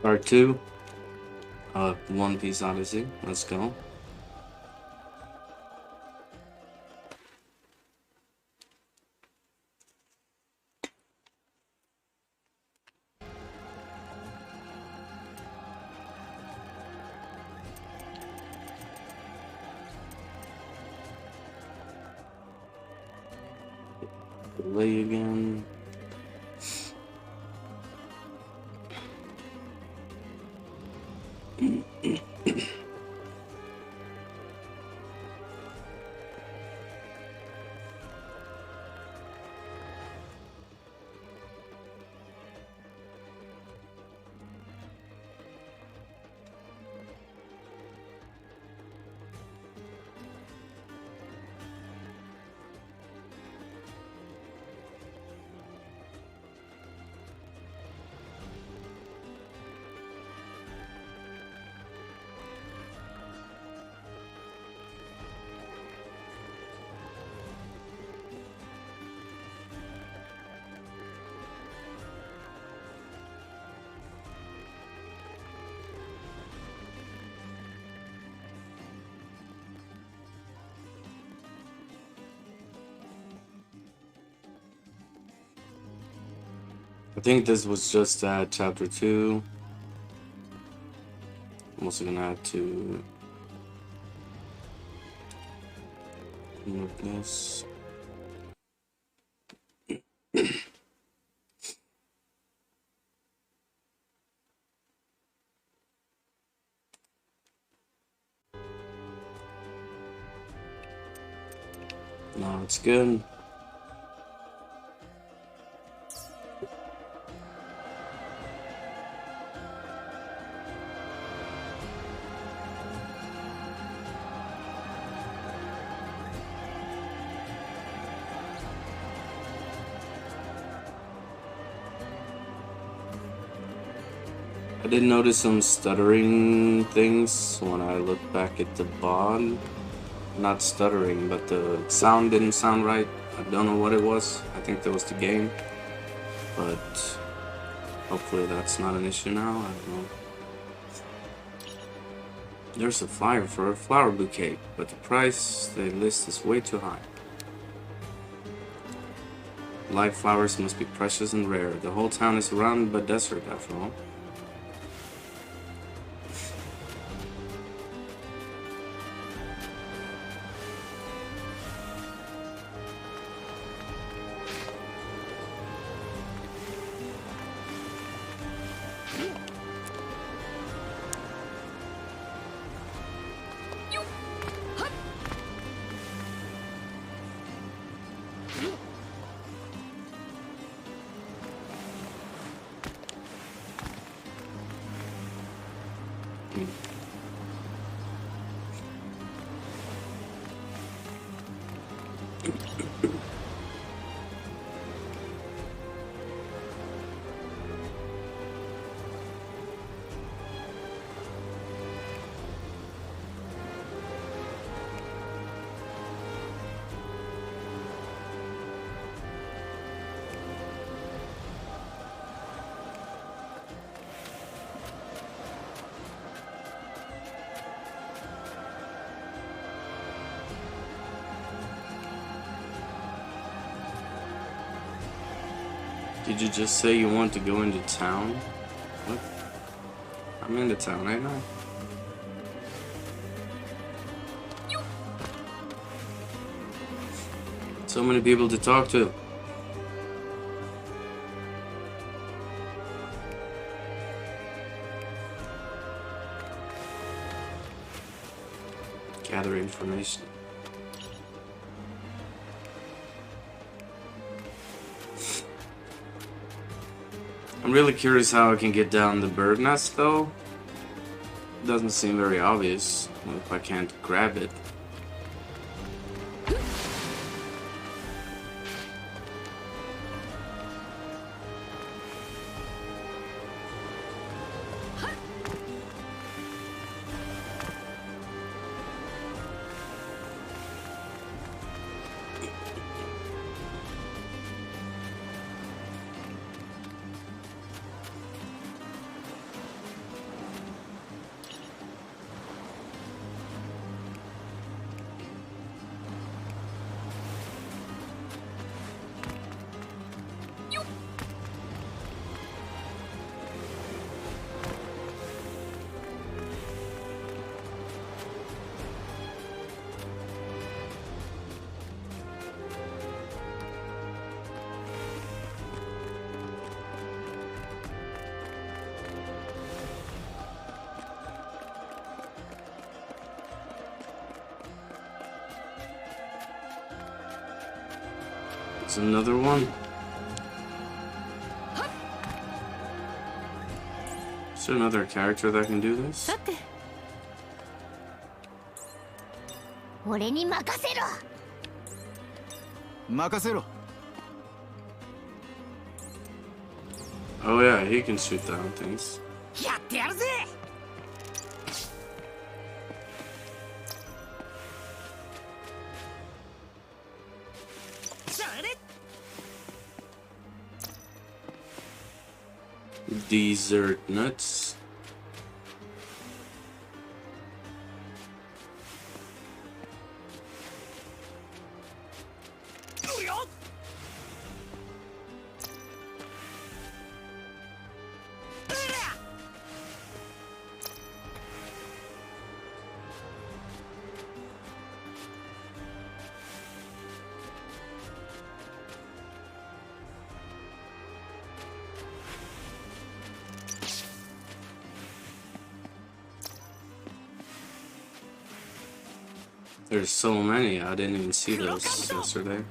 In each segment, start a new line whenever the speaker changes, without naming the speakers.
Part 2 of One Piece Odyssey. Let's go. Delay again. I think this was just chapter 2. I'm also gonna have to move this. No, it's good. I did notice some stuttering things when I looked back at the bond. Not stuttering, but the sound didn't sound right. I don't know what it was. I think that was the game. But hopefully that's not an issue now. I don't know. There's a flyer for a flower bouquet, but the price they list is way too high. Live flowers must be precious and rare. The whole town is surrounded by desert, after all. Did you just say you want to go into town? What? I'm into town right now. So many people to talk to. Gather information. I'm really curious how I can get down the bird nest, though. It doesn't seem very obvious if I can't grab it. There's another one. Is there another character that can do this? Oh yeah, he can shoot down things. Desert nuts. There's so many, I didn't even see those yesterday.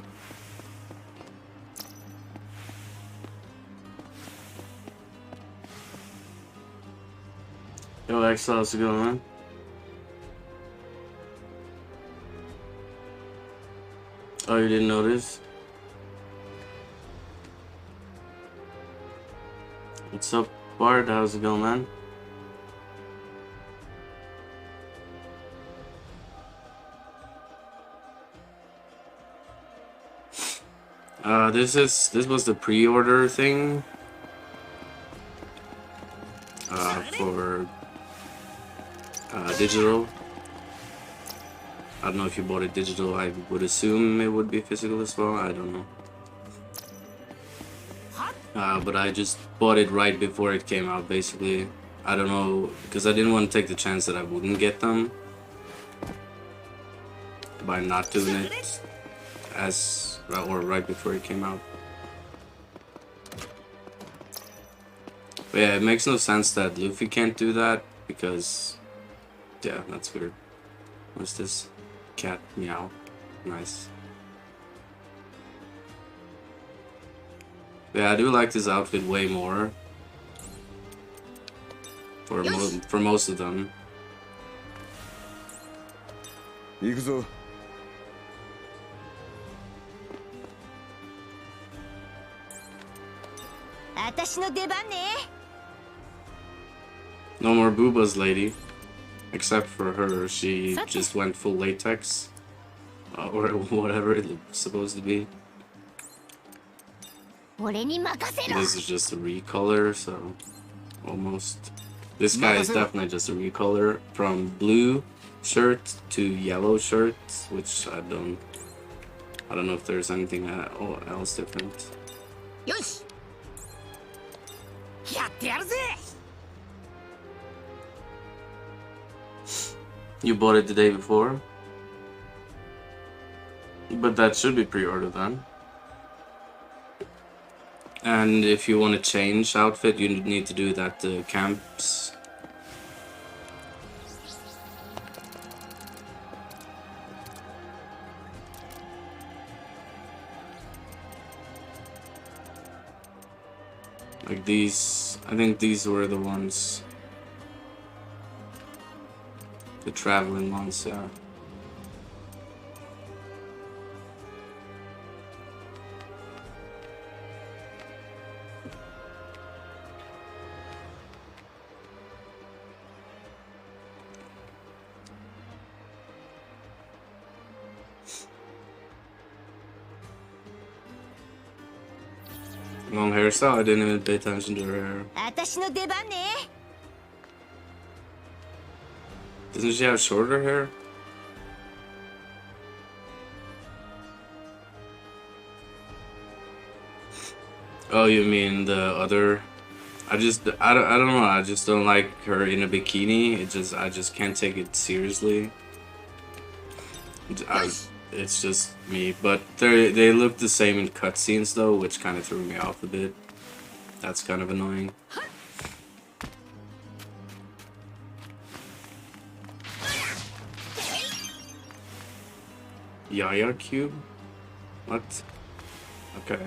Yo, X, how's it going? Oh, you didn't notice? What's up, Bart? How's it going, man? This was the pre-order thing for digital. I don't know if you bought it digital. I would assume it would be physical as well. I don't know. But I just bought it right before it came out, basically. I don't know, because I didn't want to take the chance that I wouldn't get them by not doing it or right before it came out. But yeah, it makes no sense that Luffy can't do that, because yeah, that's weird. What's this? Cat meow. Nice. Yeah, I do like this outfit way more for most of them. No more boobas, lady. Except for her, she just went full latex. Or whatever it's supposed to be. This is just a recolor, so almost. This guy is definitely just a recolor from blue shirt to yellow shirt, which I don't know if there's anything else different. You bought it the day before? But that should be pre-ordered then. And if you want to change outfit, you need to do it at the camps. Like these, I think these were the ones. The traveling ones, yeah. Long hairstyle, I didn't even pay attention to her hair. Doesn't she have shorter hair? Oh, you mean the other? I don't know. I just don't like her in a bikini. I just can't take it seriously. It's just me, but they look the same in cutscenes though, which kind of threw me off a bit. That's kind of annoying. Yaya cube? What? Okay.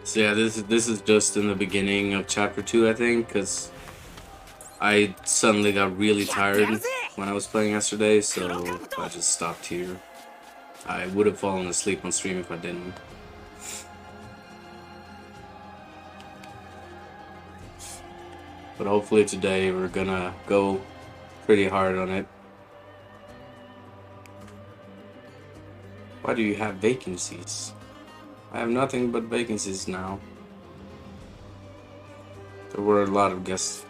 So yeah, this is just in the beginning of chapter 2, I think, because I suddenly got really tired when I was playing yesterday, so I just stopped here. I would have fallen asleep on stream if I didn't. But hopefully today we're gonna go pretty hard on it. Why do you have vacancies? I have nothing but vacancies now. There were a lot of guests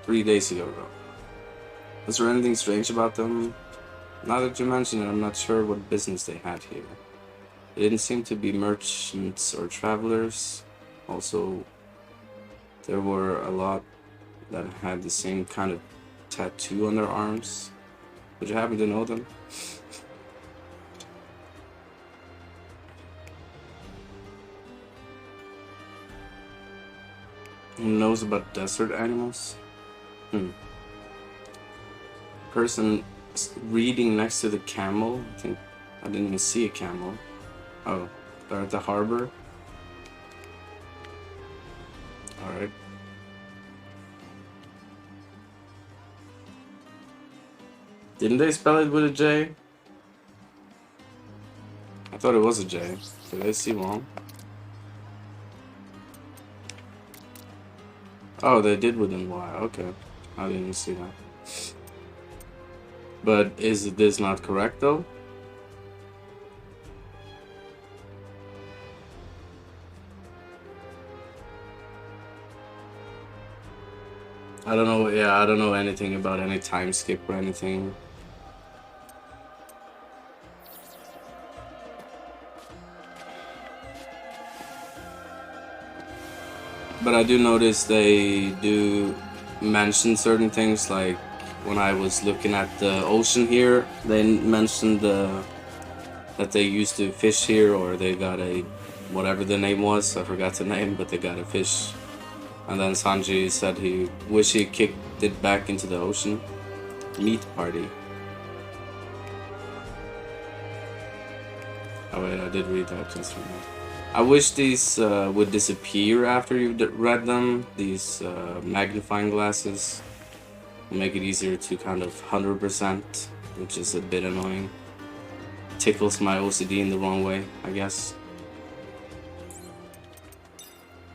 3 days ago, though. Was there anything strange about them? Now that you mention it, I'm not sure what business they had here. They didn't seem to be merchants or travelers. Also, there were a lot that had the same kind of tattoo on their arms. Would you happen to know them? Who knows about desert animals? Person reading next to the camel. I think I didn't even see a camel. Oh, they're at the harbor. Alright. Didn't they spell it with a J? I thought it was a J. Did I see wrong? Oh, they did with an Y. Okay. I didn't see that. But is this not correct, though? I don't know. Yeah, I don't know anything about any time skip or anything. But I do notice they do mention certain things, like when I was looking at the ocean here, they mentioned that they used to fish here, or they got a, whatever the name was, I forgot the name, but they got a fish. And then Sanji said he wished he kicked it back into the ocean. Meat party. Oh wait, I did read that just right now. I wish these would disappear after you've read them. These magnifying glasses make it easier to kind of 100%, which is a bit annoying. Tickles my OCD in the wrong way, I guess.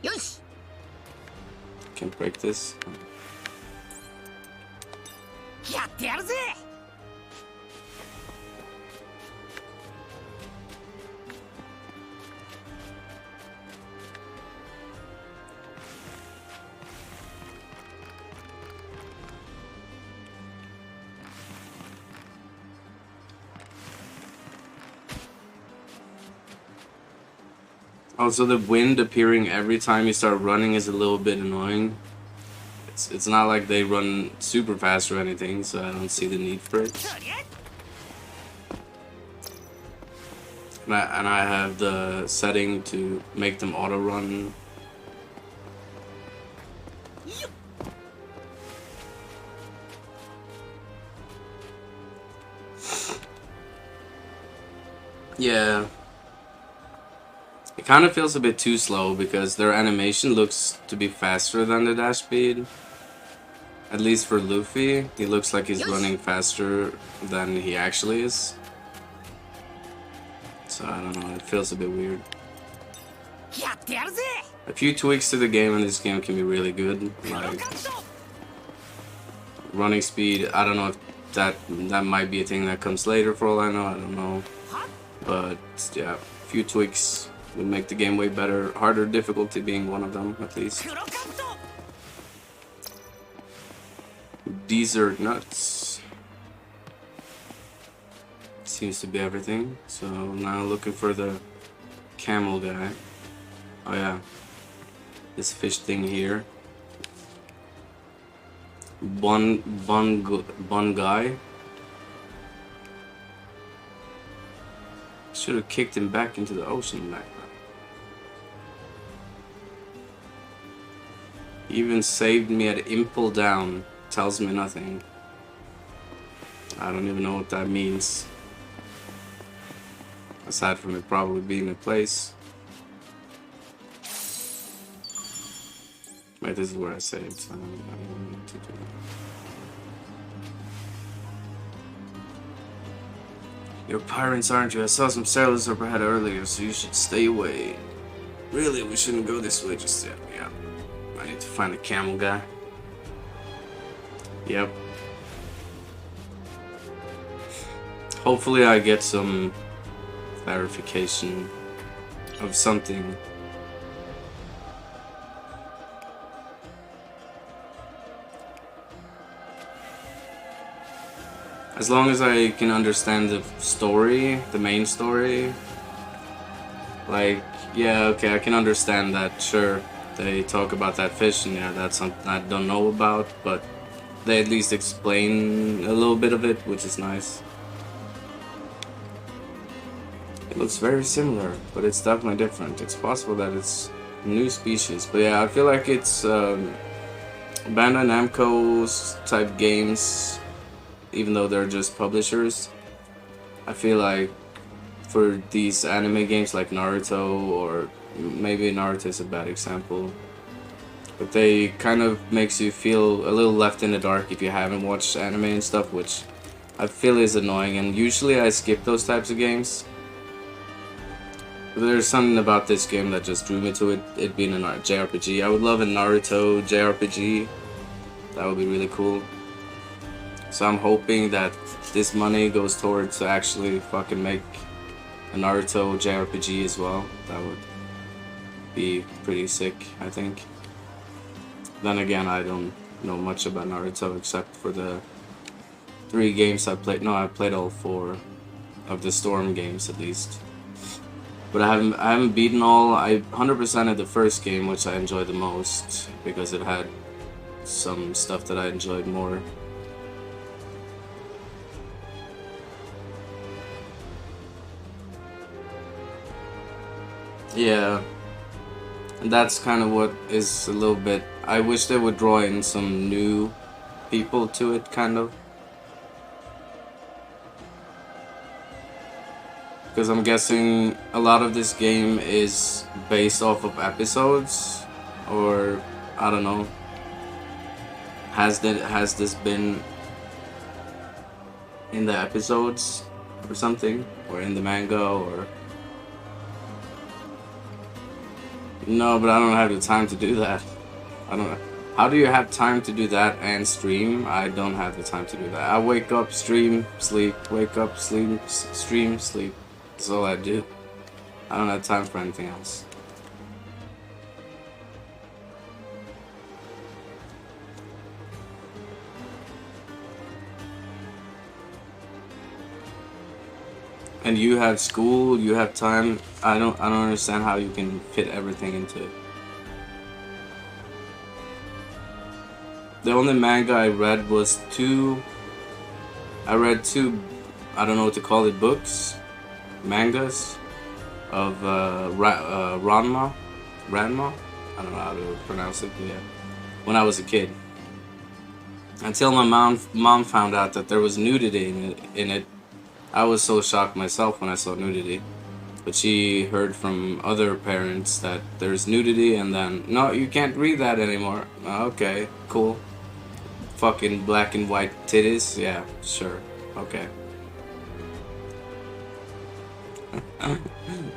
Yosh.
Can't break this. Also, the wind appearing every time you start running is a little bit annoying. It's not like they run super fast or anything, so I don't see the need for it. And I have the setting to make them auto run. Yeah. It kind of feels a bit too slow because their animation looks to be faster than the dash speed. At least for Luffy, he looks like he's running faster than he actually is. So I don't know, it feels a bit weird. A few tweaks to the game, and this game can be really good. Like running speed, I don't know if that might be a thing that comes later for all I know, I don't know. But yeah, a few tweaks would make the game way better. Harder difficulty being one of them, at least. Desert nuts. Seems to be everything. So now looking for the camel guy. Oh yeah. This fish thing here. Bun guy. Should have kicked him back into the ocean back then. He even saved me at Impel Down. Tells me nothing. I don't even know what that means. Aside from it probably being a place. Wait, this is where I saved. So I don't need to do that. You're pirates, aren't you? I saw some sailors up ahead earlier, so you should stay away. Really, we shouldn't go this way just yet. Yeah. I need to find a camel guy. Yep. Hopefully I get some clarification of something. As long as I can understand the story, the main story, like, yeah, okay, I can understand that, sure. They talk about that fish, and yeah, that's something I don't know about, but they at least explain a little bit of it, which is nice. It looks very similar, but it's definitely different. It's possible that it's a new species, but yeah, I feel like it's Bandai Namco's type games, even though they're just publishers. I feel like for these anime games like Naruto, or maybe Naruto is a bad example, but they kind of makes you feel a little left in the dark if you haven't watched anime and stuff, which I feel is annoying, and usually I skip those types of games. But there's something about this game that just drew me to it, it being a JRPG. I would love a Naruto JRPG. That would be really cool. So I'm hoping that this money goes towards to actually fucking make a Naruto JRPG as well. That would be pretty sick, I think. Then again, I don't know much about Naruto except for the 3 games I played. No, I played all 4 of the Storm games at least. But I haven't beaten all. I 100%ed the first game, which I enjoyed the most because it had some stuff that I enjoyed more. Yeah, and that's kind of what is a little bit. I wish they would draw in some new people to it, kind of. Because I'm guessing a lot of this game is based off of episodes, or I don't know. Has this been in the episodes or something, or in the manga, or no? But I don't have the time to do that. I don't. How do you have time to do that and stream? I don't have the time to do that. I wake up, stream, sleep. Wake up, sleep, stream, sleep. That's all I do. I don't have time for anything else. And you have school, you have time. I don't understand how you can fit everything into it. The only manga I read was 2. I read 2, I don't know what to call it, books, mangas of Ranma. I don't know how to pronounce it, but yeah. When I was a kid. Until my mom found out that there was nudity in it. I was so shocked myself when I saw nudity. But she heard from other parents that there's nudity, and then, no, you can't read that anymore. Okay, cool. Fucking black and white titties? Yeah, sure. Okay.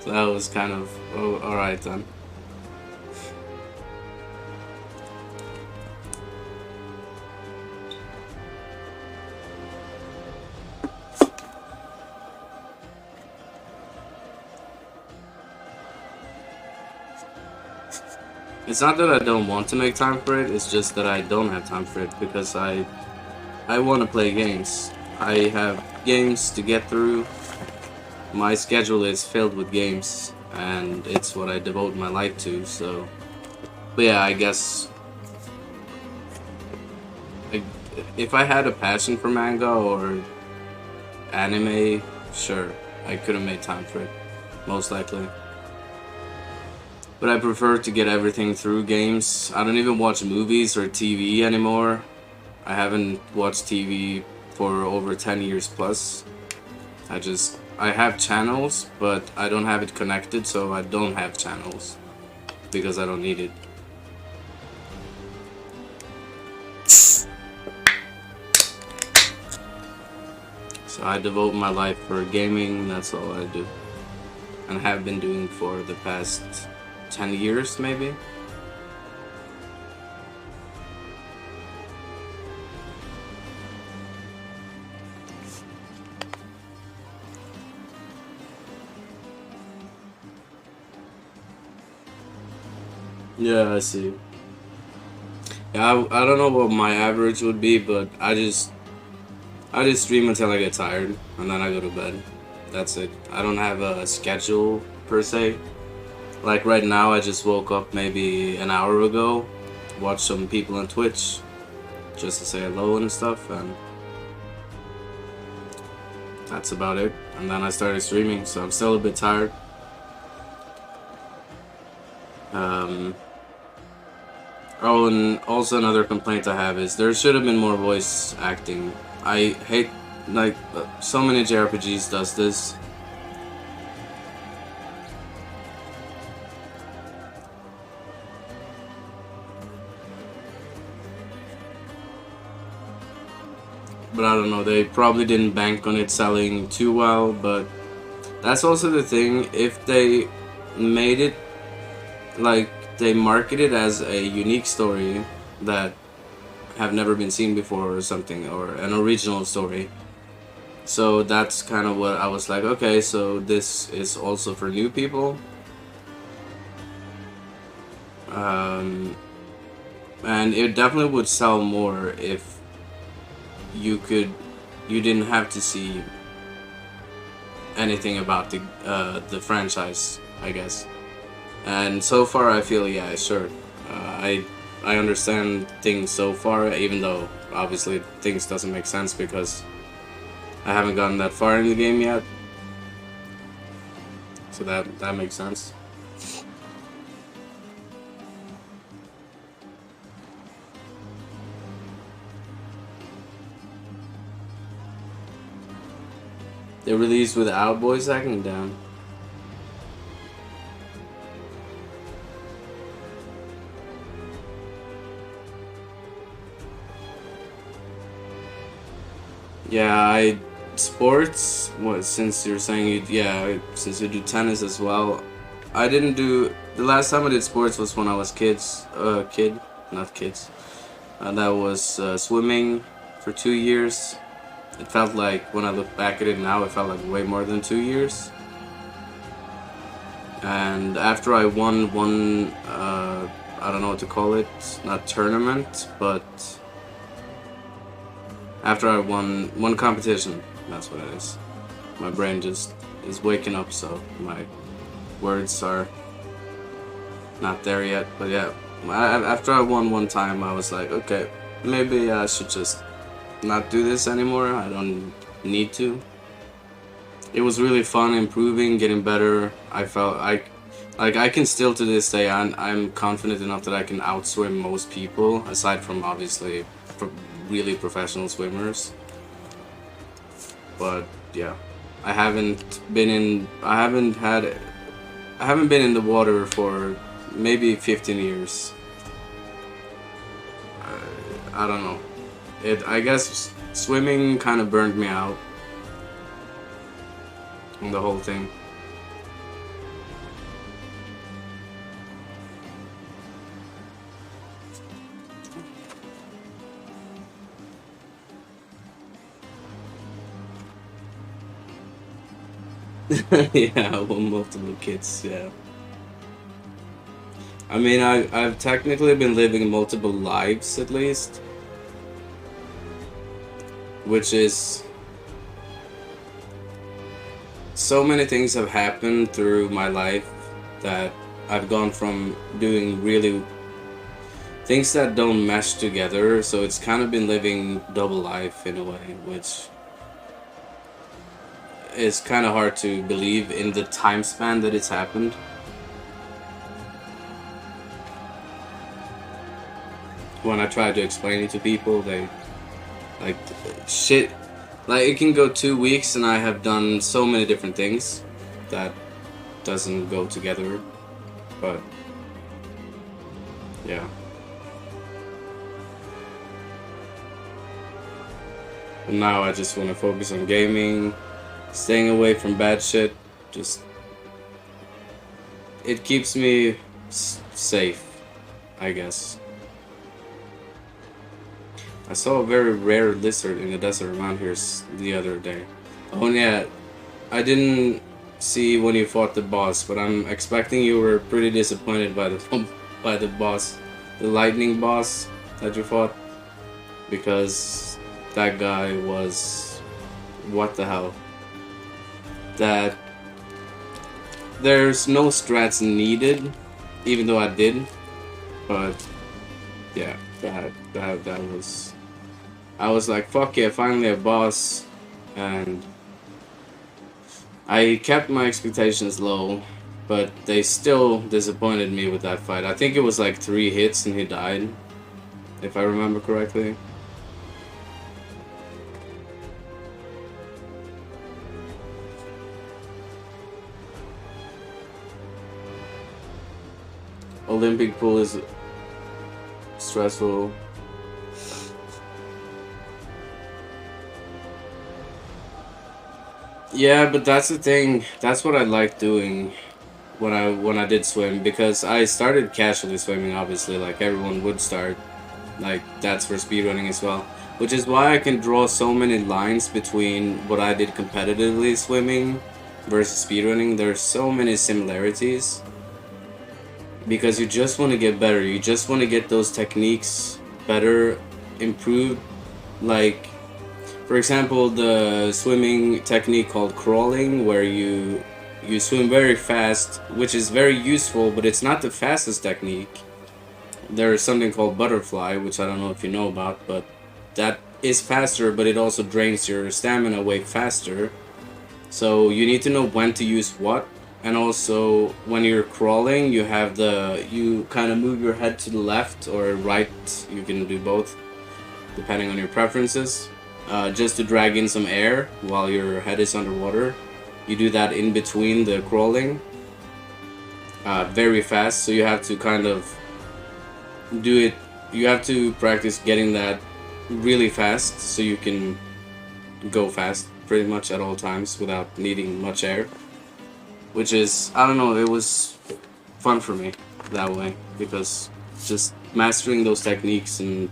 So that was kind of, oh, alright then. It's not that I don't want to make time for it, it's just that I don't have time for it because I want to play games. I have games to get through. My schedule is filled with games, and it's what I devote my life to, so. But yeah, I guess if I had a passion for manga or anime, sure, I could have made time for it, most likely. but I prefer to get everything through games. I don't even watch movies or TV anymore. I haven't watched TV for over 10 years plus. I have channels, but I don't have it connected, so I don't have channels because I don't need it. So I devote my life for gaming, that's all I do. And have been doing for the past 10 years, maybe? Yeah, I see. Yeah, I don't know what my average would be, but I just stream until I get tired, and then I go to bed. That's it. I don't have a schedule per se. Like right now, I just woke up maybe an hour ago, watched some people on Twitch, just to say hello and stuff, and that's about it. And then I started streaming, so I'm still a bit tired. Um, oh, and also another complaint I have is there should have been more voice acting. I hate, like, so many JRPGs does this. But I don't know, they probably didn't bank on it selling too well, but that's also the thing. If they made it, like, they market it as a unique story that have never been seen before or something, or an original story. So that's kind of what I was like, okay, so this is also for new people. And it definitely would sell more if you didn't have to see anything about the franchise, I guess. And so far, I feel, yeah, sure. I understand things so far, even though obviously things doesn't make sense because I haven't gotten that far in the game yet. So that makes sense. They released without voice acting down. Yeah, sports. What, since you're saying since you do tennis as well, I didn't do. The last time I did sports was when I was not kids. That was swimming for 2 years. It felt like, when I look back at it now, it felt like way more than 2 years. And after I won one, I don't know what to call it, not tournament, but after I won one competition, that's what it is. My brain just is waking up, so my words are not there yet. But yeah, after I won one time, I was like, okay, maybe I should just not do this anymore. I don't need to. It was really fun, improving, getting better. I felt I can still, to this day, I'm confident enough that I can outswim most people, aside from obviously really professional swimmers. But yeah, I haven't been in the water for maybe 15 years. I don't know. I guess swimming kind of burned me out on the whole thing. Yeah, well, multiple kids, yeah. I mean, I've technically been living multiple lives at least, which is, so many things have happened through my life that I've gone from doing really things that don't mesh together, so it's kind of been living double life in a way, which is kind of hard to believe in the time span that it's happened. when I try to explain it to people, they like shit. Like it can go 2 weeks and I have done so many different things that doesn't go together. But yeah. But now I just want to focus on gaming, staying away from bad shit. Just it keeps me safe, I guess. I saw a very rare lizard in the desert around here the other day. Oh yeah, I didn't see when you fought the boss, but I'm expecting you were pretty disappointed by the boss, the lightning boss that you fought, because that guy was, what the hell? That there's no strats needed, even though I did, but yeah, that was. I was like, fuck yeah, finally a boss, and I kept my expectations low, but they still disappointed me with that fight. I think it was like 3 hits and he died, if I remember correctly. Olympic pool is stressful. Yeah, but that's the thing. That's what I like doing when I did swim, because I started casually swimming, obviously, like everyone would start. Like that's for speedrunning as well. Which is why I can draw so many lines between what I did competitively swimming versus speedrunning. There's so many similarities. Because you just want to get better. You just want to get those techniques better, improved. Like, for example, the swimming technique called crawling, where you swim very fast, which is very useful, but it's not the fastest technique. There is something called butterfly, which I don't know if you know about, but that is faster, but it also drains your stamina way faster. So you need to know when to use what. And also, when you're crawling, you kind of move your head to the left or right. You can do both, depending on your preferences. Just to drag in some air while your head is underwater. You do that in between the crawling. Very fast, so you have to kind of do it. You have to practice getting that really fast, so you can go fast pretty much at all times without needing much air. Which is, I don't know, it was fun for me that way, because just mastering those techniques, and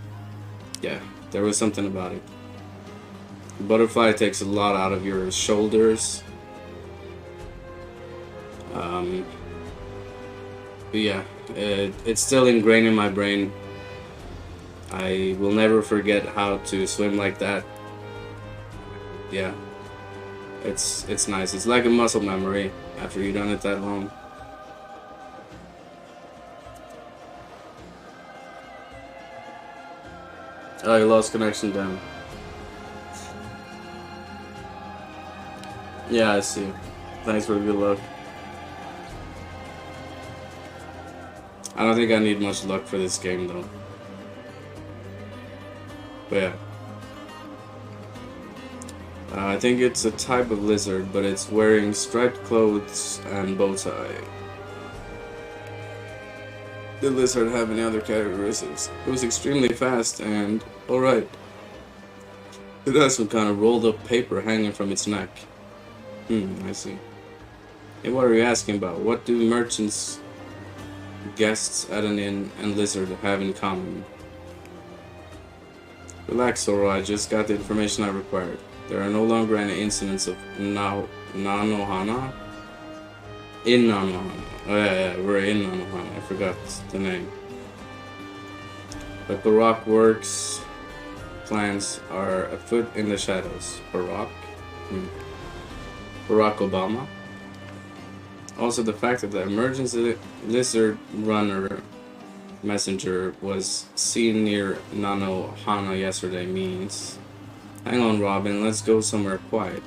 yeah, there was something about it. Butterfly takes a lot out of your shoulders. But yeah, it's still ingrained in my brain. I will never forget how to swim like that. Yeah, it's nice. It's like a muscle memory after you've done it that long. Oh, you lost connection, damn. Yeah, I see. Thanks for the good luck. I don't think I need much luck for this game, though. But yeah. I think it's a type of lizard, but it's wearing striped clothes and bow tie. Did the lizard have any other characteristics? It was extremely fast and alright. It has some kind of rolled up paper hanging from its neck. I see. Hey, what are you asking about? What do merchants, guests at an inn, and lizard have in common? Relax, Zoro, I just got the information I required. There are no longer any incidents of Nanohana? In Nanohana. Oh yeah, we're in Nanohana. I forgot the name. But Barack works plans are afoot in the shadows. Barack? Barack Obama? Also, the fact that the emergency lizard runner messenger was seen near Nanohana yesterday means... Hang on, Robin, let's go somewhere quiet.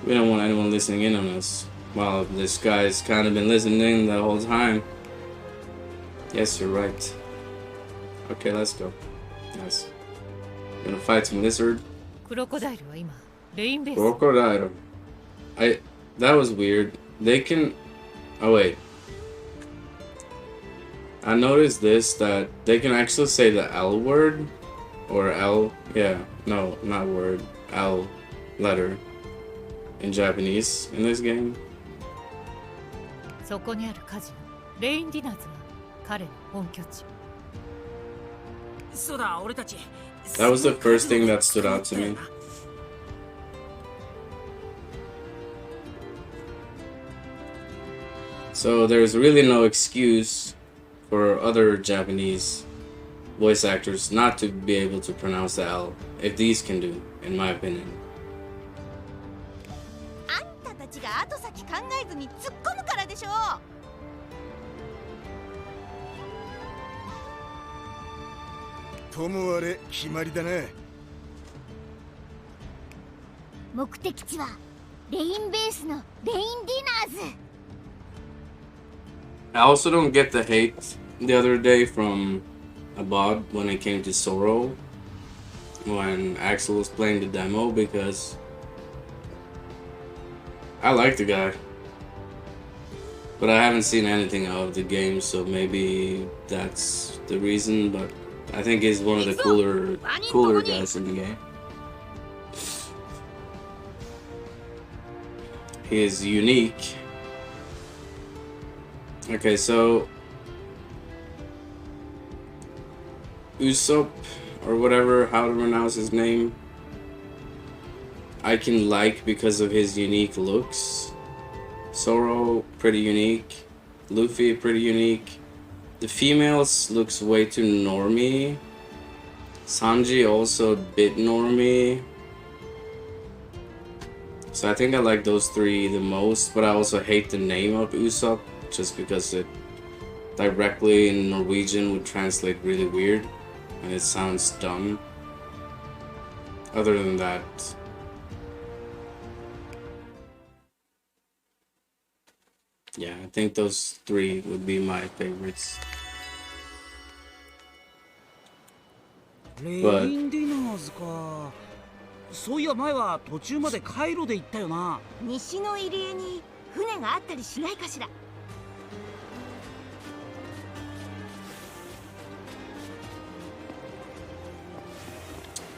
We don't want anyone listening in on us. Well, this guy's kind of been listening the whole time. Yes, you're right. Okay, let's go. Nice. Gonna fight some lizard.
クロコダイルは今レインベース。
Crocodile. That was weird. They can. Oh wait. I noticed this, that they can actually say the L word, or L. Yeah, no, not word. L letter in Japanese in this game.
そこにあるカジノレインディナーズが彼の本拠地。
そうだ、俺たち。
That was the first thing that stood out to me. So there's really no excuse for other Japanese voice actors not to be able to pronounce the L, if these can do, in my opinion.
あんたたちが後先考えずに突っ込むからでしょ。
ともあれ決まりだな。
目的地はレインベースのレインディナーズ。
I also don't get the hate the other day from Abad when it came to Soro, when Axel was playing the demo, because I like the guy, but I haven't seen anything of the game, so maybe that's the reason. But I think he's one of the cooler guys in the game. He is unique. Okay, so Usopp, or whatever, how to pronounce his name, I can like because of his unique looks. Zoro, pretty unique. Luffy, pretty unique. The females looks way too normie. Sanji also a bit normie. So I think I like those three the most, but I also hate the name of Usopp, just because it directly in Norwegian would translate really weird and it sounds dumb. Other than that, yeah, I think those three would be my favorites.
レインディナーズか。そういや前は途中までカイロで行ったよな。
西の入り江に船があったりしないかしら。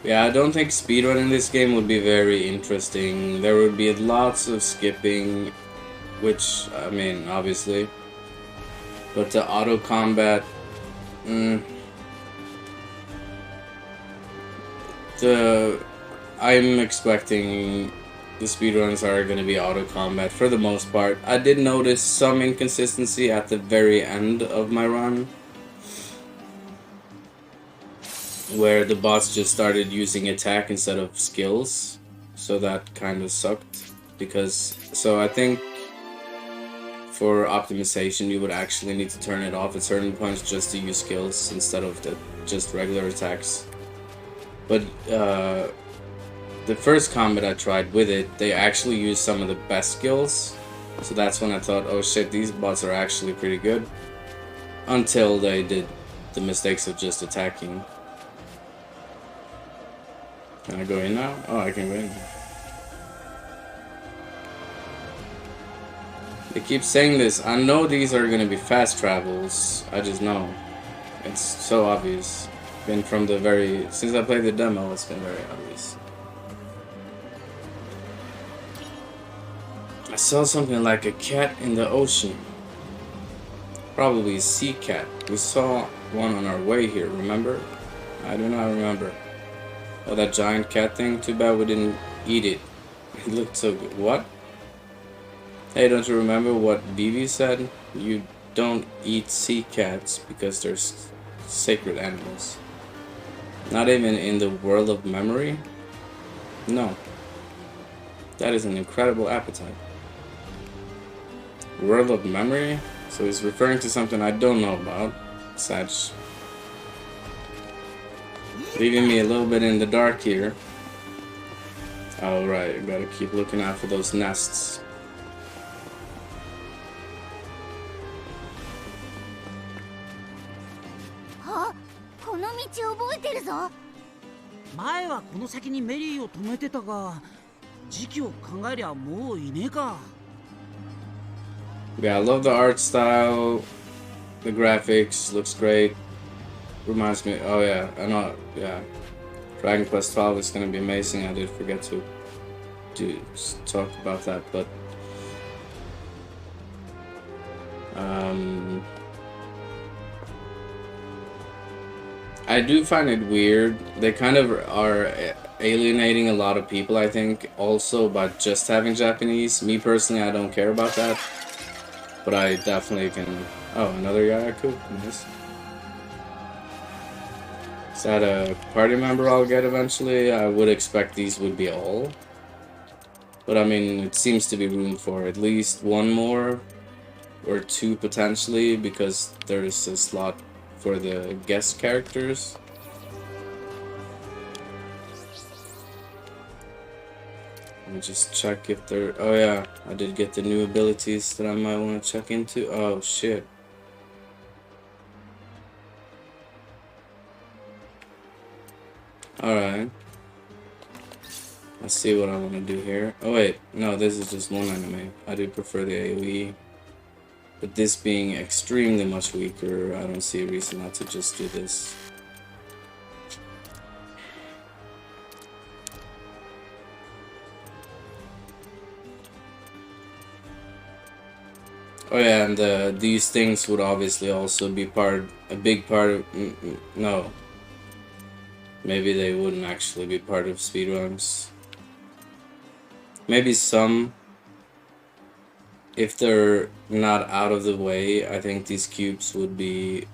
Yeah, I don't think speedrunning this game would be very interesting. There would be lots of skipping, which, I mean, obviously. But the auto combat, I'm expecting the speedruns are going to be auto combat for the most part. I did notice some inconsistency at the very end of my run, where the bots just started using attack instead of skills, so that kind of sucked. So I think for optimization you would actually need to turn it off at certain points just to use skills instead of just regular attacks. But the first combat I tried with it, they actually used some of the best skills, so that's when I thought, oh shit, these bots are actually pretty good, until they did the mistakes of just attacking. Can I go in now? Oh, I can go in. They keep saying this. I know these are gonna be fast travels. I just know. It's so obvious. Been from the since I played the demo, it's been very obvious. I saw something like a cat in the ocean. Probably a sea cat. We saw one on our way here, remember? I do not remember. Oh, that giant cat thing? Too bad we didn't eat it. It looked so good. What? Hey, don't you remember what Vivi said? You don't eat sea cats because they're sacred animals. Not even in the world of memory? No. That is an incredible appetite. World of memory? So he's referring to something I don't know about. Such. Leaving me a little bit in the dark here. Alright, I gotta keep looking out for those nests.
道覚えてるぞ。
前はこの先にメリーを止めてたが、時期を考えりゃもういねえか。
Yeah, I love the art style. The graphics looks great. Reminds me. Oh yeah, I know. Yeah, Dragon Quest 12 is gonna be amazing. I did forget to talk about that, but I do find it weird. They kind of are alienating a lot of people, I think, also by just having Japanese. Me personally, I don't care about that, but I definitely can. Oh, another Yaku. Nice. Is that a party member I'll get eventually? I would expect these would be all. But I mean, it seems to be room for at least one more or two potentially, because there's a slot for the guest characters. Let me just check if they're... Oh yeah, I did get the new abilities that I might want to check into. Oh shit. Alright. Let's see what I want to do here. Oh wait, no, this is just one anime. I do prefer the AoE. But this being extremely much weaker, I don't see a reason not to just do this. Oh yeah, and these things would obviously also be a big part of... no. Maybe they wouldn't actually be part of speedruns. Maybe some... If they're not out of the way, I think these cubes would be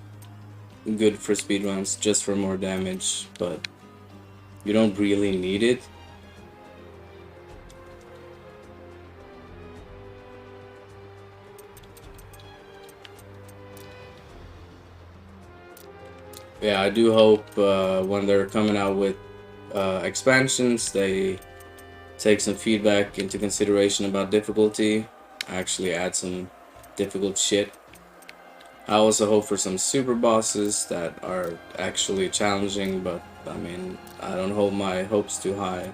good for speedruns, just for more damage, but you don't really need it. Yeah, I do hope when they're coming out with expansions, they take some feedback into consideration about difficulty. Actually add some difficult shit. I also hope for some super bosses that are actually challenging, but I mean, I don't hold my hopes too high.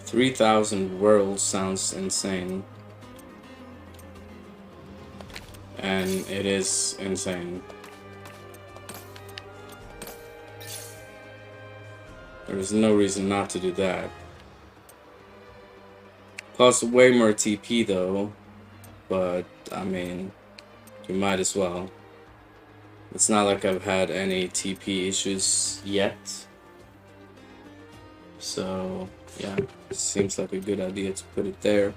$3,000 worlds sounds insane. And it is insane. There's no reason not to do that. Costs way more TP though, but I mean, you might as well. It's not like I've had any TP issues yet. So yeah, it seems like a good idea to put it there.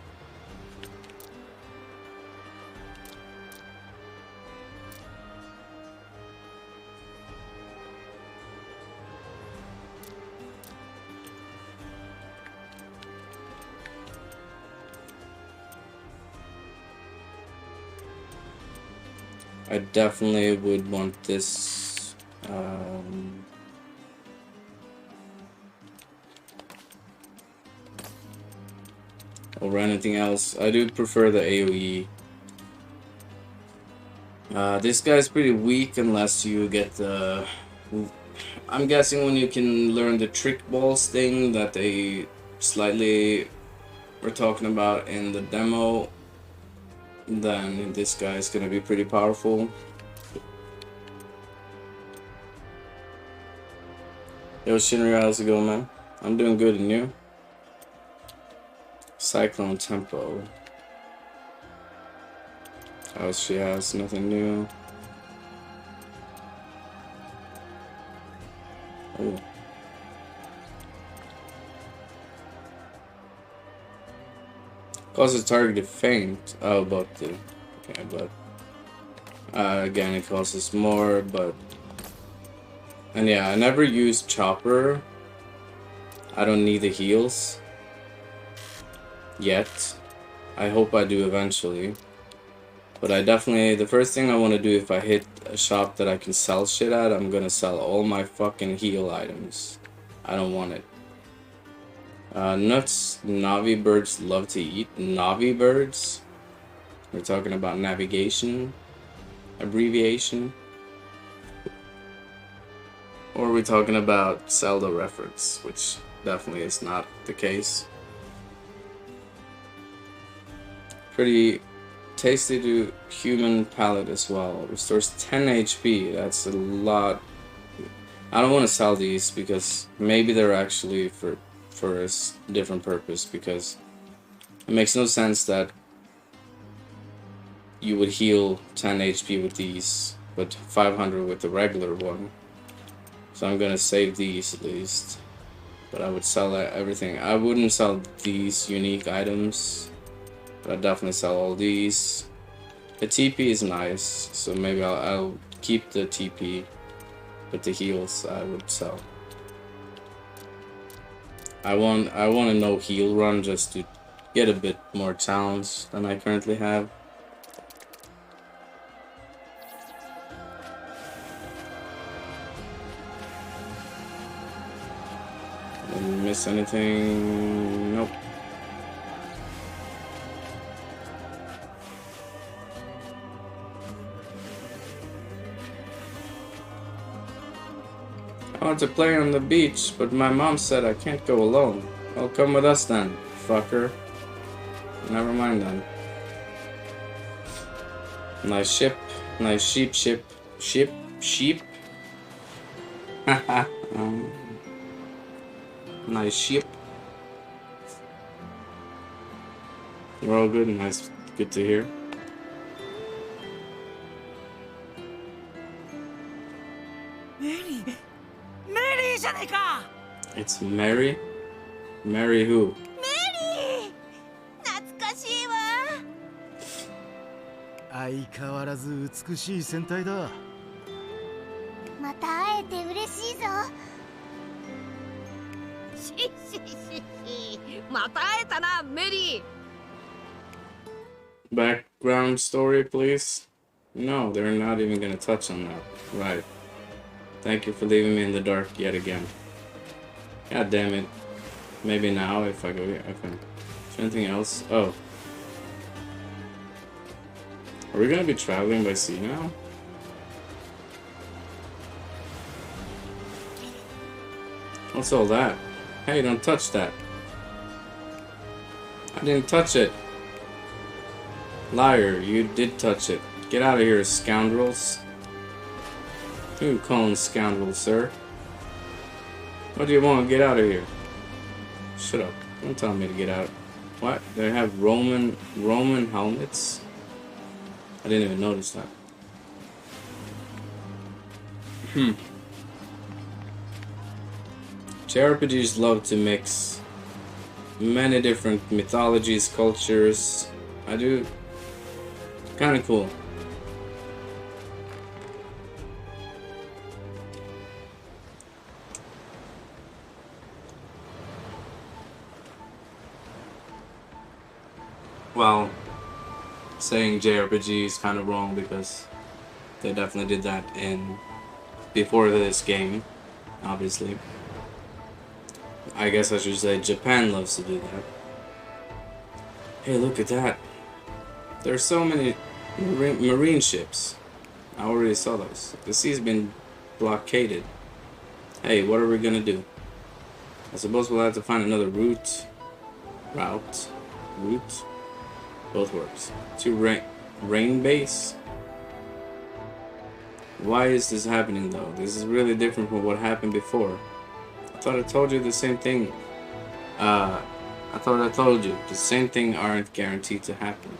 I definitely would want this over anything else. I do prefer the AoE. This guy's pretty weak unless you get the... I'm guessing when you can learn the trick balls thing that they slightly were talking about in the demo, then this guy is gonna be pretty powerful. Yo, Shinra, how's it going, man? I'm doing good, and you? Cyclone Tempo. Oh, she has nothing new. Oh. Causes target to faint. Oh, but the... Okay, but... again, it causes more, but... And yeah, I never used Chopper. I don't need the heals. Yet. I hope I do eventually. But I definitely... The first thing I want to do if I hit a shop that I can sell shit at, I'm gonna sell all my fucking heal items. I don't want it. Nuts Navi birds love to eat. Navi birds? We're talking about navigation abbreviation? Or are we talking about Zelda reference, which definitely is not the case. Pretty tasty to human palate as well. Restores 10 HP. That's a lot. I don't want to sell these because maybe they're actually for a different purpose, because it makes no sense that you would heal 10 HP with these, but 500 with the regular one. So I'm gonna save these at least. But I would sell everything. I wouldn't sell these unique items, but I'd definitely sell all these. The TP is nice, so maybe I'll keep the TP, but the heals I would sell. I want a no heal run just to get a bit more challenge than I currently have. Didn't miss anything? Nope. I want to play on the beach, but my mom said I can't go alone. Well, come with us then, fucker. Never mind then. Nice ship. Nice sheep. Sheep. Haha. Nice ship. We're all good. Nice. Good to hear. It's Mary? Mary who?
懐かしいわ。
相変わらず美しい戦隊だ。
また会えて嬉しいぞ。
また会えたな、メリー。
Background story, please? No, they're not even gonna touch on that. Right. Thank you for leaving me in the dark yet again. God damn it. Maybe now if I go here. Okay. Is there anything else? Oh. Are we gonna be traveling by sea now? What's all that? Hey, don't touch that. I didn't touch it. Liar, you did touch it. Get out of here, scoundrels. Who are you calling scoundrels, sir? What do you want? Get out of here. Shut up. Don't tell me to get out. What? They have Roman helmets? I didn't even notice that. JRPGs love to mix many different mythologies, cultures. I do. Kind of cool. Well, saying JRPG is kind of wrong because they definitely did that before this game, obviously. I guess I should say Japan loves to do that. Hey, look at that. There's so many marine ships. I already saw those. The sea's been blockaded. Hey, what are we gonna do? I suppose we'll have to find another route. Both works. To rain base. Why is this happening though? This is really different from what happened before. I thought I told you the same thing. I thought I told you the same thing aren't guaranteed to happen.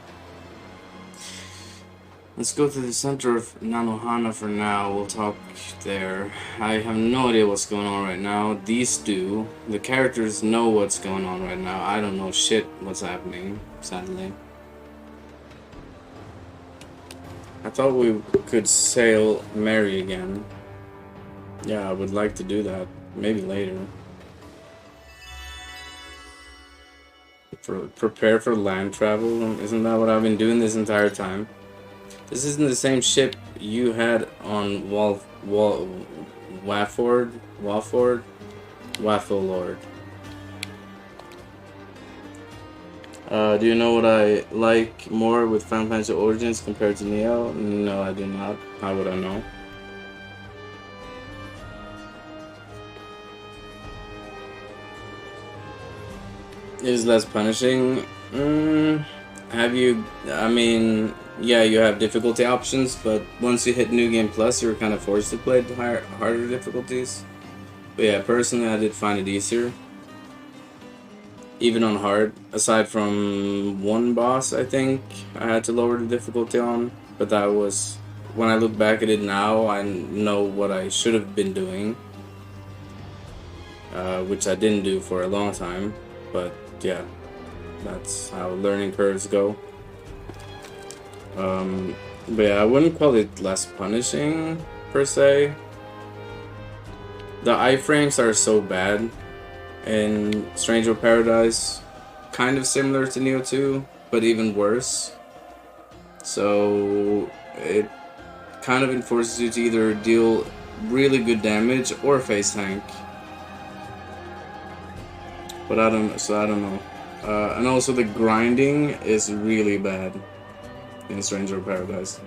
Let's go to the center of Nanohana for now. We'll talk there. I have no idea what's going on right now. These do. The characters know what's going on right now. I don't know shit what's happening, sadly. I thought we could sail Mary again. Yeah, I would like to do that. Maybe later. Prepare for land travel. Isn't that what I've been doing this entire time? This isn't the same ship you had on Wafford? Waffle Lord. Do you know what I like more with Final Fantasy Origins compared to Neo? No, I do not. How would I know? Is less punishing? Have you? I mean, yeah, you have difficulty options, but once you hit New Game Plus, you're kind of forced to play the harder difficulties. But yeah, personally, I did find it easier. Even on hard, aside from one boss, I think I had to lower the difficulty on. But that was, when I look back at it now, I know what I should have been doing. Which I didn't do for a long time. But yeah, that's how learning curves go. But yeah, I wouldn't call it less punishing, per se. The iframes are so bad in Stranger of Paradise, kind of similar to Neo 2, but even worse. So it kind of enforces you to either deal really good damage or face tank. But I don't know. And also the grinding is really bad in Stranger of Paradise.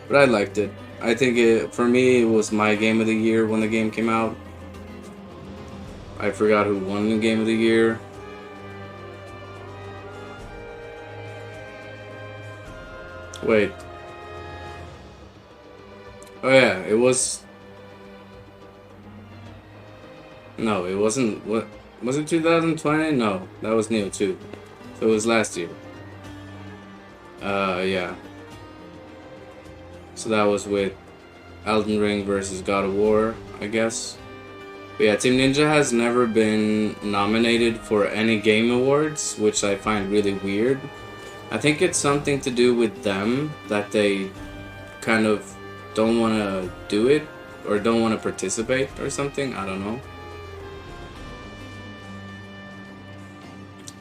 But I liked it. I think for me, it was my game of the year when the game came out. I forgot who won the game of the year. Wait. Oh yeah, it was... No, it wasn't... What? Was it 2020? No, that was Neo 2. So it was last year. Yeah. So that was with Elden Ring versus God of War, I guess. But yeah, Team Ninja has never been nominated for any game awards, which I find really weird. I think it's something to do with them, that they kind of don't want to do it, or don't want to participate or something, I don't know.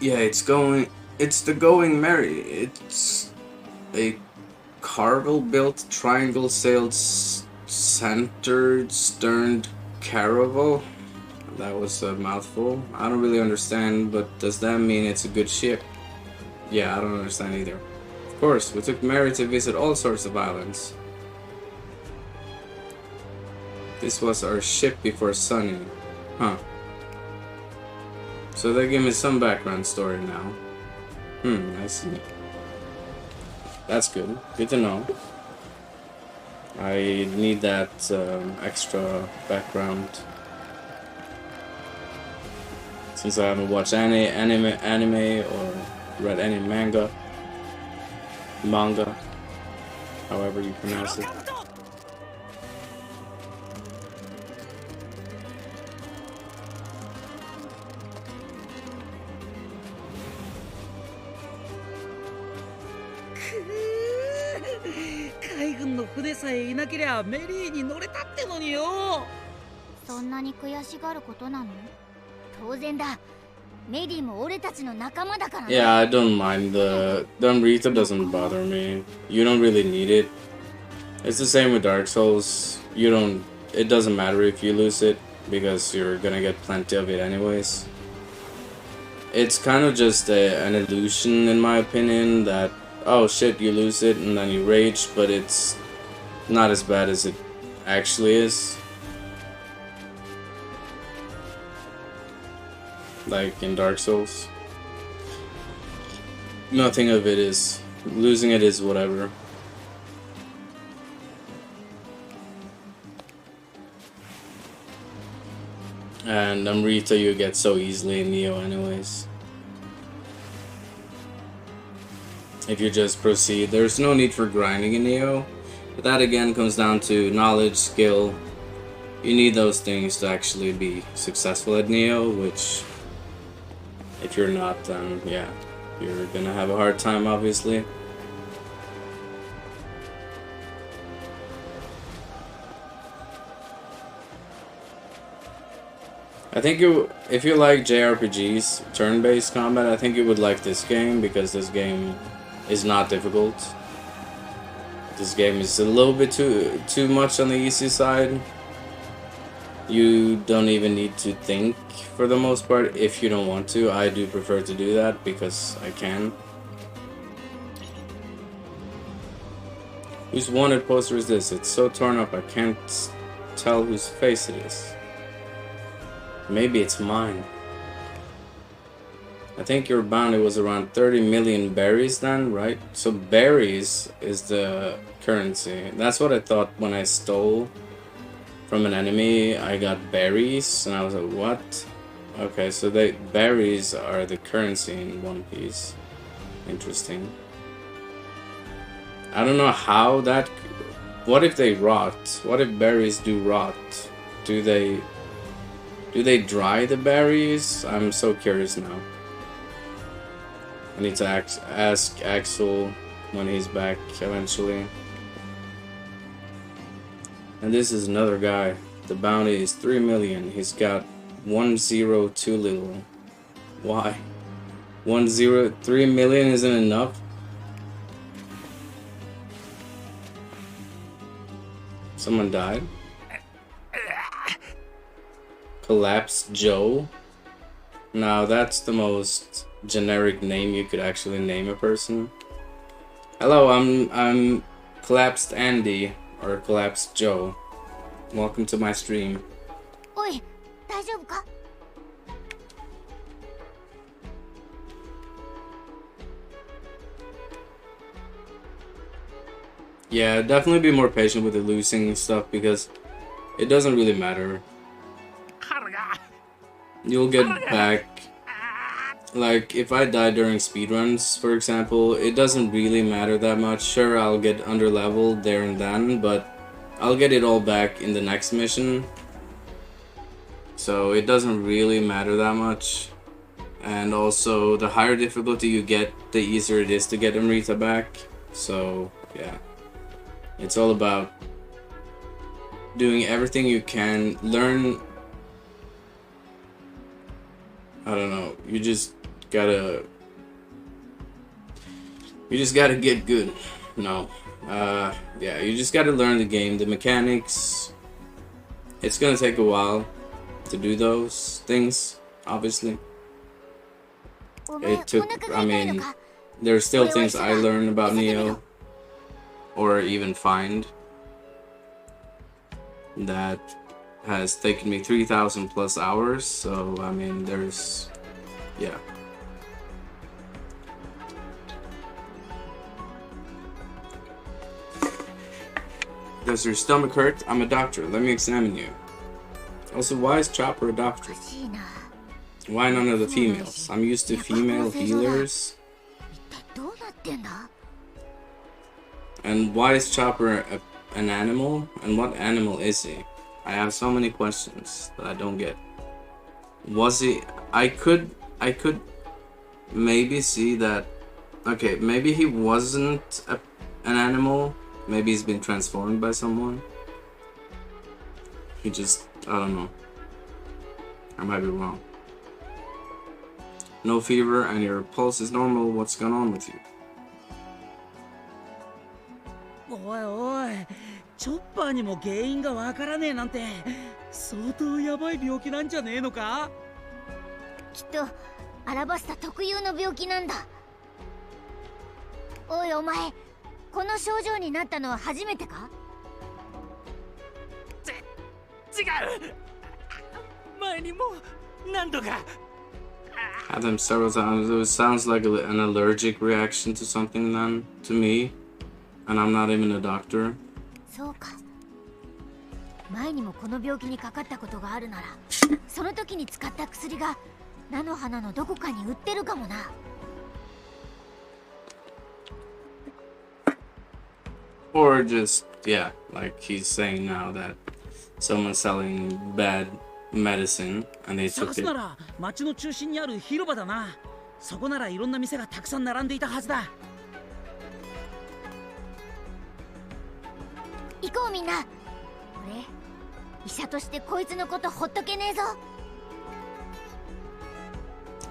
Yeah, it's the Going Merry. It's a Carvel-built, triangle-sailed, centered, sterned caravel. That was a mouthful. I don't really understand, but does that mean it's a good ship? Yeah, I don't understand either. Of course, we took Mary to visit all sorts of islands. This was our ship before Sunny. Huh. So they give me some background story now. I see. That's good. Good to know. I need that extra background. Since I haven't watched any anime or read any manga, however you pronounce it. Yeah, I don't mind the Amrita doesn't bother me. You don't really need it. It's the same with Dark Souls. It doesn't matter if you lose it, because you're gonna get plenty of it anyways. It's kind of just an illusion, in my opinion, that, oh shit, you lose it and then you rage, but it's not as bad as it actually is. Like in Dark Souls. Nothing of it is. Losing it is whatever. And Amrita you get so easily in Neo anyways. If you just proceed. There's no need for grinding in Neo. But that again comes down to knowledge, skill. You need those things to actually be successful at Neo, which if you're not, then yeah, you're gonna have a hard time obviously. I think if you like JRPGs, turn-based combat, I think you would like this game, because this game is not difficult. This game is a little bit too much on the easy side. You don't even need to think for the most part if you don't want to. I do prefer to do that because I can. Whose wanted poster is this? It's so torn up I can't tell whose face it is. Maybe it's mine. I think your bounty was around 30 million berries then, right? So berries is the currency. That's what I thought when I stole from an enemy. I got berries and I was like, what? Okay, so berries are the currency in One Piece. Interesting. I don't know how that... What if they rot? What if berries do rot? Do they dry the berries? I'm so curious now. I need to ask Axel when he's back eventually. And this is another guy. The bounty is 3 million. He's got 1-0 too little. Why? 3 million isn't enough? Someone died? Collapsed Joe? Now that's the most generic name you could actually name a person. Hello, I'm Collapsed Andy or Collapsed Joe. Welcome to my stream.
Oi, 大丈夫か?
Yeah, definitely be more patient with the losing stuff because it doesn't really matter. You'll get back. Like, if I die during speedruns, for example, it doesn't really matter that much. Sure, I'll get underleveled there and then, but I'll get it all back in the next mission. So it doesn't really matter that much. And also, the higher difficulty you get, the easier it is to get Amrita back. So, yeah. It's all about doing everything you can. Learn... I don't know. You just gotta get good. No. Yeah, you just gotta learn the game, the mechanics. It's gonna take a while to do those things, obviously. It took, I mean, there's still things I learned about Neo, or even find, that has taken me 3,000 plus hours, so, I mean, there's, yeah. Does your stomach hurt? I'm a doctor. Let me examine you. Also, why is Chopper a doctor? Why none of the females? I'm used to female healers. And why is Chopper an animal? And what animal is he? I have so many questions that I don't get. Was he... I could maybe see that... Okay, maybe he wasn't an animal. Maybe he's been transformed by someone. He just... I don't know. I might be wrong. No fever and your pulse is normal. What's going on with you?
おいおい、チョッパーにも原因がわからねえなんて相当やばい病気なんじゃねえのか？
きっとアラバスタ特有の病気なんだ。おいお前、この症状になったのは初めてか？
違う。前にも何度か。
Had them several times. It sounds like an allergic reaction to something then, to me. And I'm not even a doctor.
そうか。前にもこの病気にかかったことがあるなら、その時に使った薬が菜の花のどこかに売ってるかもな。
Or just, yeah, like he's saying now that someone's selling bad medicine and they
探
took
す
it.
なら町の中心にある広場だな。そこならいろんな店がたくさん並んでいたはずだ。
行こうみんな。俺、医者としてこいつのことほっとけねえぞ。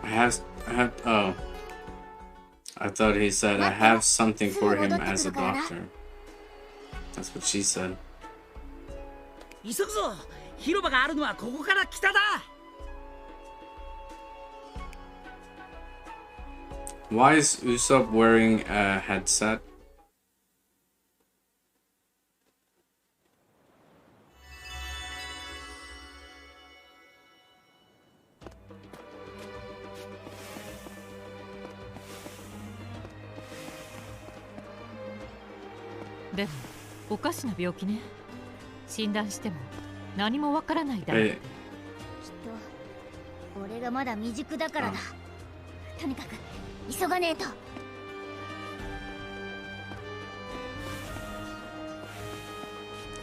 I have, oh. I thought he said, I have something for him as a doctor. That's what she said.
急ぐぞ。広場があるのはここから北だ。
Why is Usopp wearing a headset?
でもおかしな病気ね。診断しても何もわからないだろうって。
きっと俺がまだ未熟だからだ。とにかく急がねえと。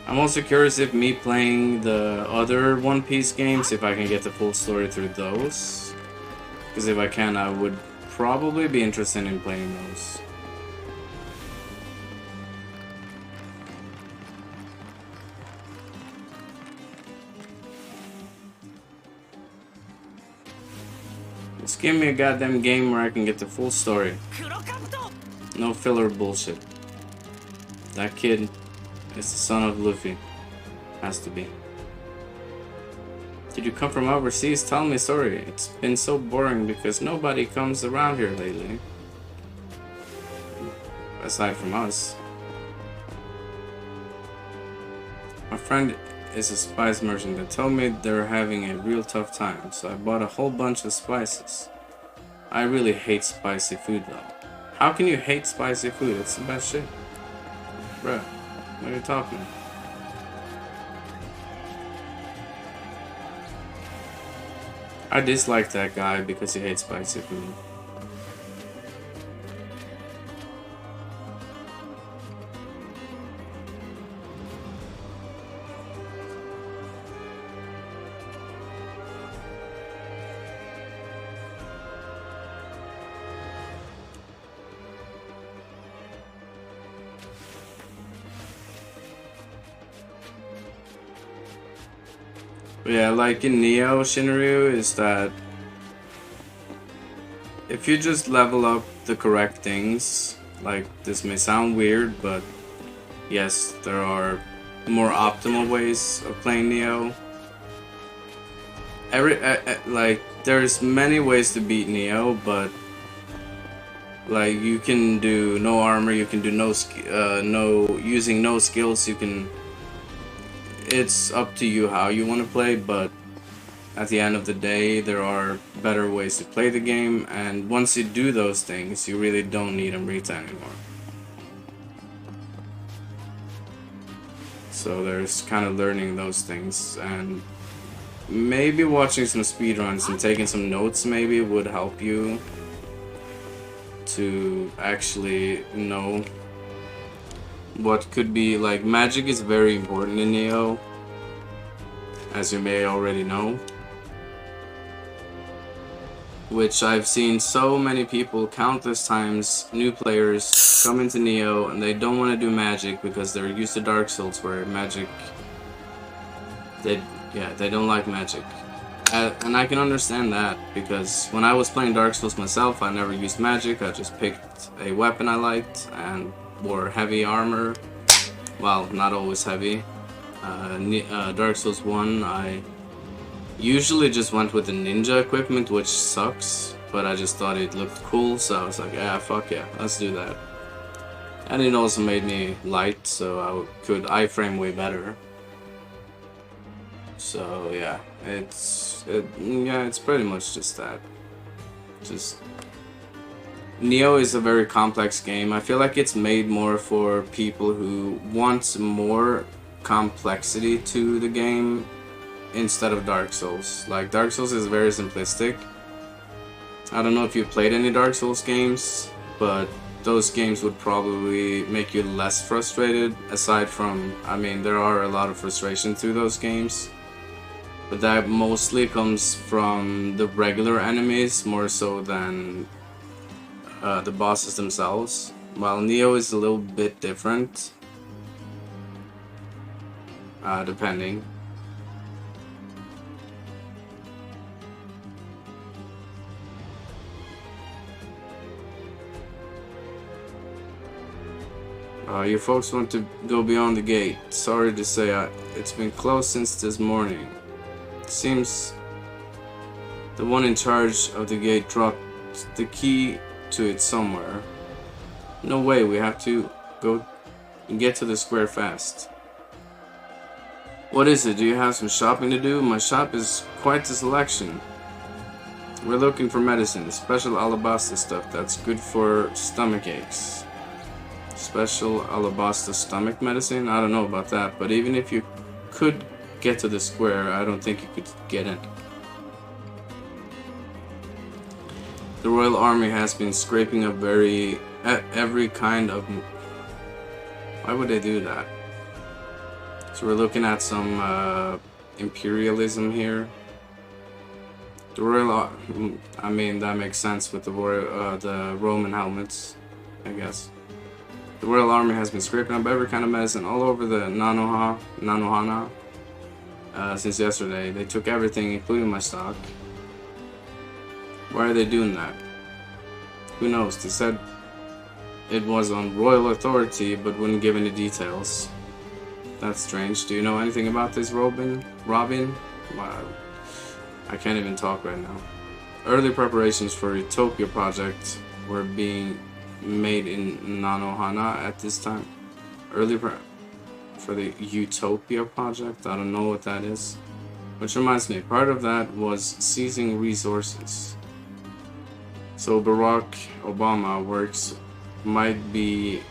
I'm also curious if me playing the other One Piece games, if I can get the full story through those. Because if I can, I would probably be interested in playing those. Just give me a goddamn game where I can get the full story. No filler bullshit. That kid is the son of Luffy. Has to be. Did you come from overseas? Tell me a story. It's been so boring because nobody comes around here lately. Aside from us. My friend is a spice merchant that told me they're having a real tough time, so I bought a whole bunch of spices. I really hate spicy food though. How can you hate spicy food? It's the best shit. Bruh, what are you talking about? I dislike that guy because he hates spicy food. Yeah, like in Neo Shinryu is that if you just level up the correct things, like this may sound weird, but yes, there are more optimal ways of playing Neo. Like there's many ways to beat Neo, but like you can do no armor, you can do using no skills, you can. It's up to you how you want to play, but at the end of the day, there are better ways to play the game, and once you do those things, you really don't need Amrita anymore. So there's kind of learning those things, and maybe watching some speedruns and taking some notes maybe would help you to actually know what could be. Like, magic is very important in Neo, as you may already know, which I've seen so many people, countless times, new players come into Neo and they don't want to do magic because they're used to Dark Souls where magic, they don't like magic. And I can understand that, because when I was playing Dark Souls myself, I never used magic. I just picked a weapon I liked and wore heavy armor. Well, not always heavy. Dark Souls 1, I usually just went with the ninja equipment, which sucks, but I just thought it looked cool, so I was like, yeah, fuck yeah, let's do that. And it also made me light, so I could iframe way better. So yeah, it's pretty much just that. Just Neo is a very complex game. I feel like it's made more for people who want more complexity to the game instead of Dark Souls. Like, Dark Souls is very simplistic. I don't know if you played any Dark Souls games, but those games would probably make you less frustrated, aside from, I mean, there are a lot of frustration through those games, but that mostly comes from the regular enemies more so than the bosses themselves. While Neo is a little bit different, depending. You folks want to go beyond the gate. Sorry to say, it's been closed since this morning. It seems the one in charge of the gate dropped the key to it somewhere. No way, we have to go and get to the square fast. What is it? Do you have some shopping to do? My shop is quite the selection. We're looking for medicine, special alabaster stuff that's good for stomach aches. Special alabaster stomach medicine? I don't know about that, but even if you could get to the square, I don't think you could get in. The Royal Army has been scraping up every kind of... Why would they do that? So we're looking at some imperialism here. The Royal... I mean, that makes sense with the Roman helmets, I guess. The Royal Army has been scraping up every kind of medicine all over the Nanohana since yesterday. They took everything, including my stock. Why are they doing that? Who knows? They said it was on royal authority, but wouldn't give any details. That's strange. Do you know anything about this, Robin? Wow. I can't even talk right now. Early preparations for Utopia project were being made in Nanohana at this time. Early prep for the Utopia project? I don't know what that is. Which reminds me, part of that was seizing resources. So Barack Obama works might be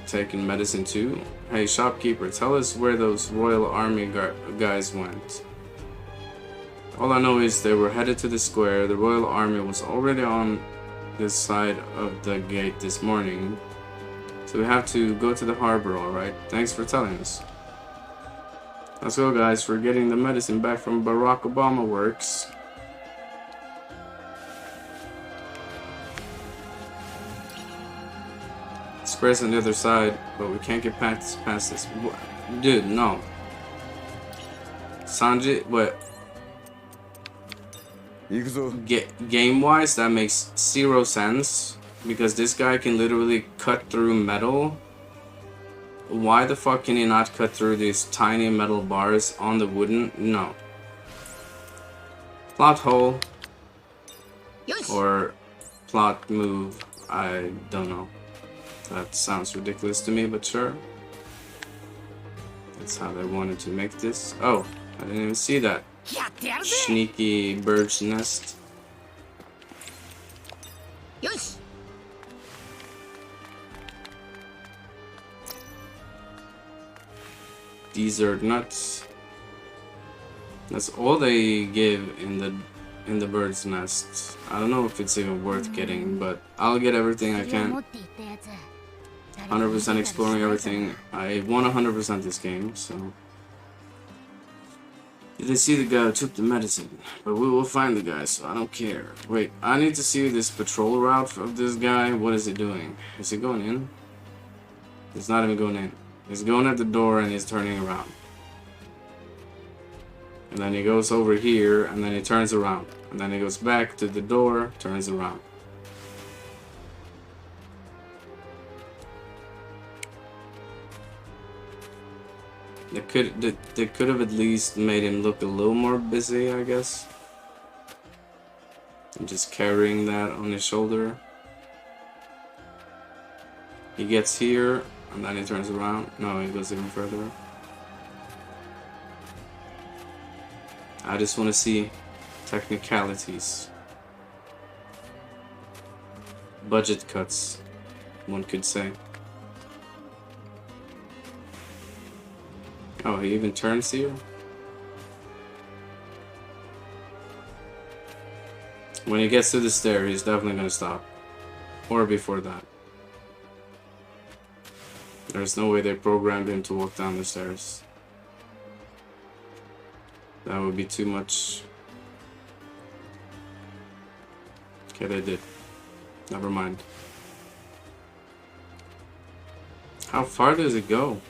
taking medicine too. Hey shopkeeper, tell us where those Royal Army guys went. All I know is they were headed to the square. The Royal Army was already on this side of the gate this morning. So we have to go to the harbor, alright? Thanks for telling us. Let's go guys, we're getting the medicine back from Barack Obama Works. Square's on the other side, but we can't get past this. Dude, no. Sanji, what? Game-wise, that makes 0 sense. Because this guy can literally cut through metal. Why the fuck can he not cut through these tiny metal bars on the wooden? No. Plot hole. Or plot move. I don't know. That sounds ridiculous to me, but sure. That's how they wanted to make this. Oh, I didn't even see that. Sneaky bird's nest. Desert nuts. That's all they give in the bird's nest. I don't know if it's even worth getting, but I'll get everything I can. 100% exploring everything. I want 100% this game, so. Did they see the guy who took the medicine? But we will find the guy, so I don't care. Wait, I need to see this patrol route of this guy. What is he doing? Is he going in? He's not even going in. He's going at the door and he's turning around. And then he goes over here and then he turns around. And then he goes back to the door, turns around. They could have at least made him look a little more busy, I guess. And just carrying that on his shoulder. He gets here, and then he turns around. No, he goes even further. I just want to see technicalities. Budget cuts, one could say. Oh, he even turns here? When he gets to the stair, he's definitely gonna stop. Or before that. There's no way they programmed him to walk down the stairs. That would be too much. Okay, they did. Never mind. How far does it go?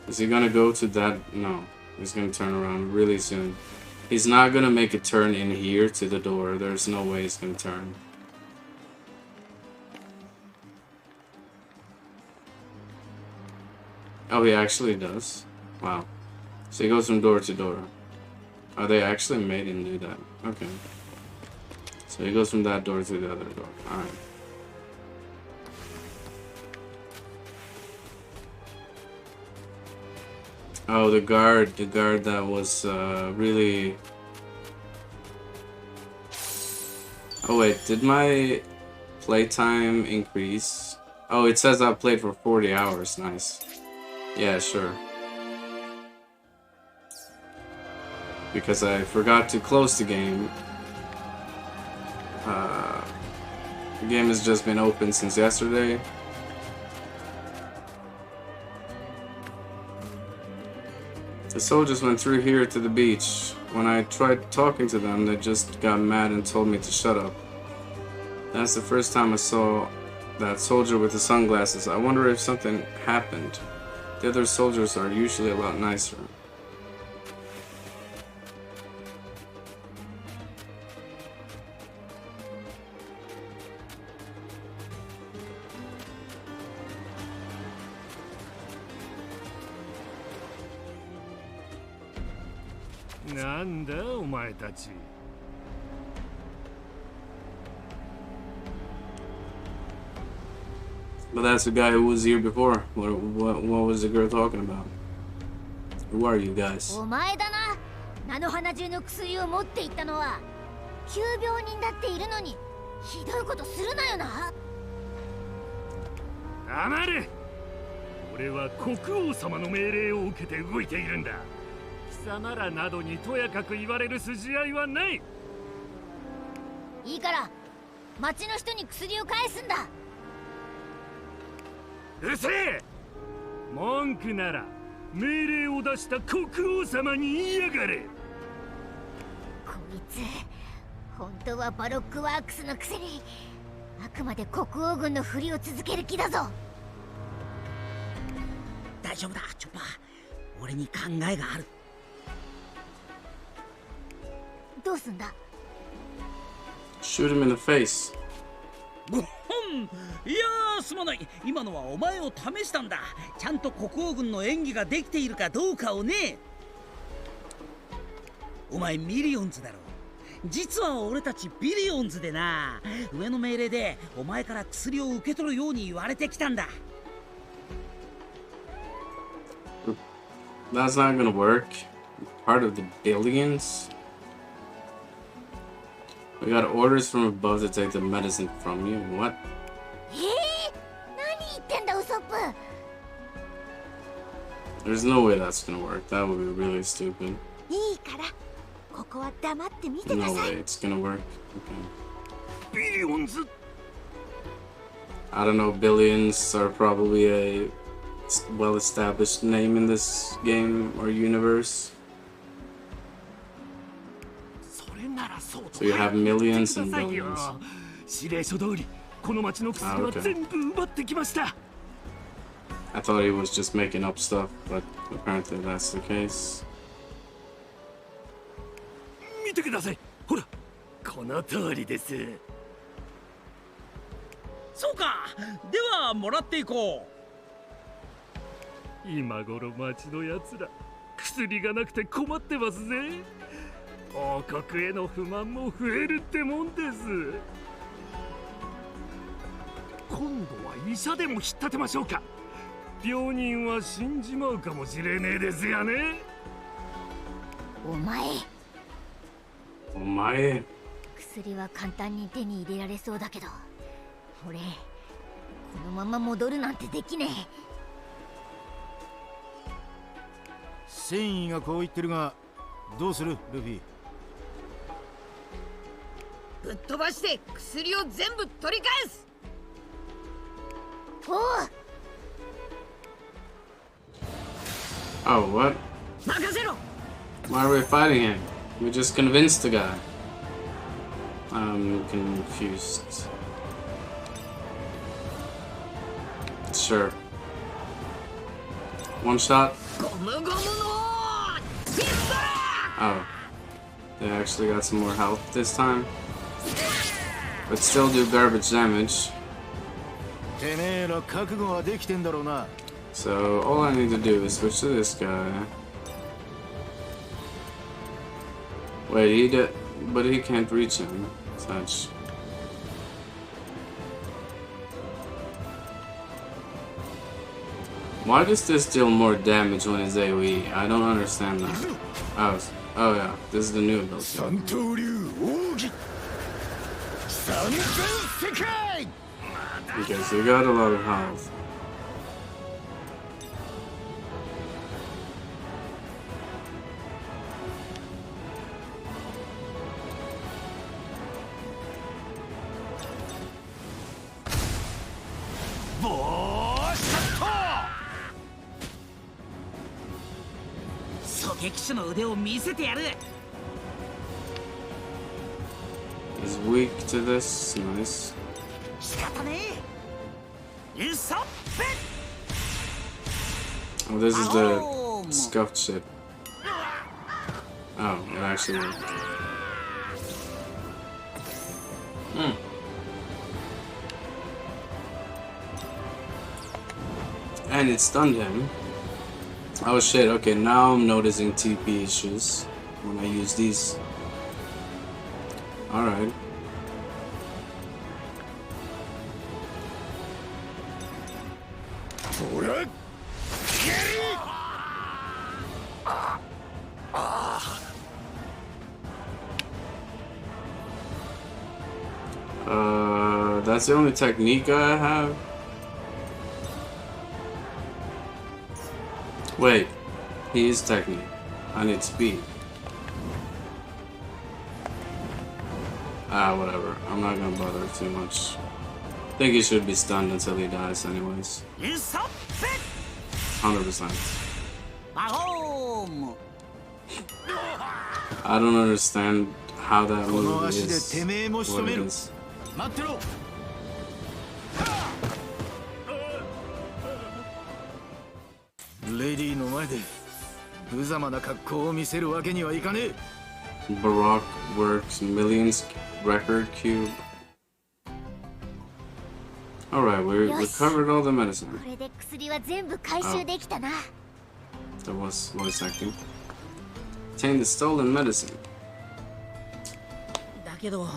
Is he gonna go to that? No. He's gonna turn around really soon. He's not gonna make a turn in here to the door. There's no way he's gonna turn. Oh, he actually does? Wow. So he goes from door to door. Oh, they actually made him do that. Okay. So he goes from that door to the other door. Alright. Oh, the guard that was really. Oh wait, did my playtime increase? Oh, it says I played for 40 hours. Nice. Yeah, sure. Because I forgot to close the game. The game has just been open since yesterday. The soldiers went through here to the beach. When I tried talking to them, they just got mad and told me to shut up. That's the first time I saw that soldier with the sunglasses. I wonder if something happened. The other soldiers are usually a lot nicer.
なんだお前たち。
But that's the guy who was here before. What was the girl talking about? Who are you guys?
お前だな。菜の花中の薬を持っていったのは急病人だっているのにひどいことするなよな。
黙れ。俺は国王様の命令を受けて動いているんだ。貴様らなどにとやかく言われる筋合いはない。
いいから町の人に薬を返すんだ。
うるせえ。文句なら命令を出した国王様に言いやがれ。
こいつ本当はバロックワークスのくせにあくまで国王軍のふりを続ける気だぞ。
大丈夫だチョッパー、俺に考えがある。
どうすんだ。
Shoot him in the face.
ごほん、いやーすまない。今のはお前を試したんだ。ちゃんと国王軍の演技ができているかどうかをね。お前ミリオンズだろ。実は俺たちビリオンズでな。上の命令でお前から薬を受け取るように言われてきたんだ。
That's not gonna work. Part of the billions. We got orders from above to take the medicine from you. What?
何言ってんだウソップ。
There's no way that's gonna work. That would be really stupid.
いいからここは黙って見て
No
なさい。
way it's gonna work. Okay.
ビリオンズ。
I don't know. Billions are probably a well-established name in this game or universe.
それならそうと。
So you have millions and
言ってくださいよ。
billions.
指令書通りこの町の薬は全部奪ってきました。
I thought he was just making up stuff, but apparently that's the case.
見てください。ほら、この通りです。
そうか。ではもらっていこう。
今頃町のやつら薬がなくて困ってますぜ。王国への不満も増えるってもんです。今度は医者でも引っ立てましょうか。病人は死んじまうかもしれねえですがね。
お前
お前。
薬は簡単に手に入れられそうだけど俺このまま戻るなんてできねえ。
繊維がこう言ってるがどうするルフィ。
ぶっ飛ばして薬を全部取り返す。
おう
Oh, what?
任せろ。
Why are we fighting him? We just convinced the guy. I'm confused. Sure. One shot?
ゴムゴムのピストル。
Oh. They actually got some more health this time. But still do garbage damage.
てめえら覚悟はできてんだろうな。
So all I need to do is switch to this guy. Wait, he did, but he can't reach him. Such. Why does this deal more damage when it's AoE? I don't understand that. Oh yeah, this is the new ability.
三刀流奥義三千世界
Okay, so you got a lot of health. He's weak to this. Nice. Oh, this is the scuffed shit. Oh, it actually worked. And it stunned him. Oh shit, okay, now I'm noticing TP issues when I use these. Alright. That's the only technique I have. Wait, he is technique. I need speed. Whatever. I'm not gonna bother too much. I think he should be stunned until he dies anyways. 100%. I don't understand how that move is what it is.
待ってろ。レディーの前で無様な格好を見せるわけにはいかねえ。
Baroque works millions record cube. Alright, we recovered all the medicine.
これで薬は全部回収できたな。
That was voice acting. Obtain the stolen medicine.
だけど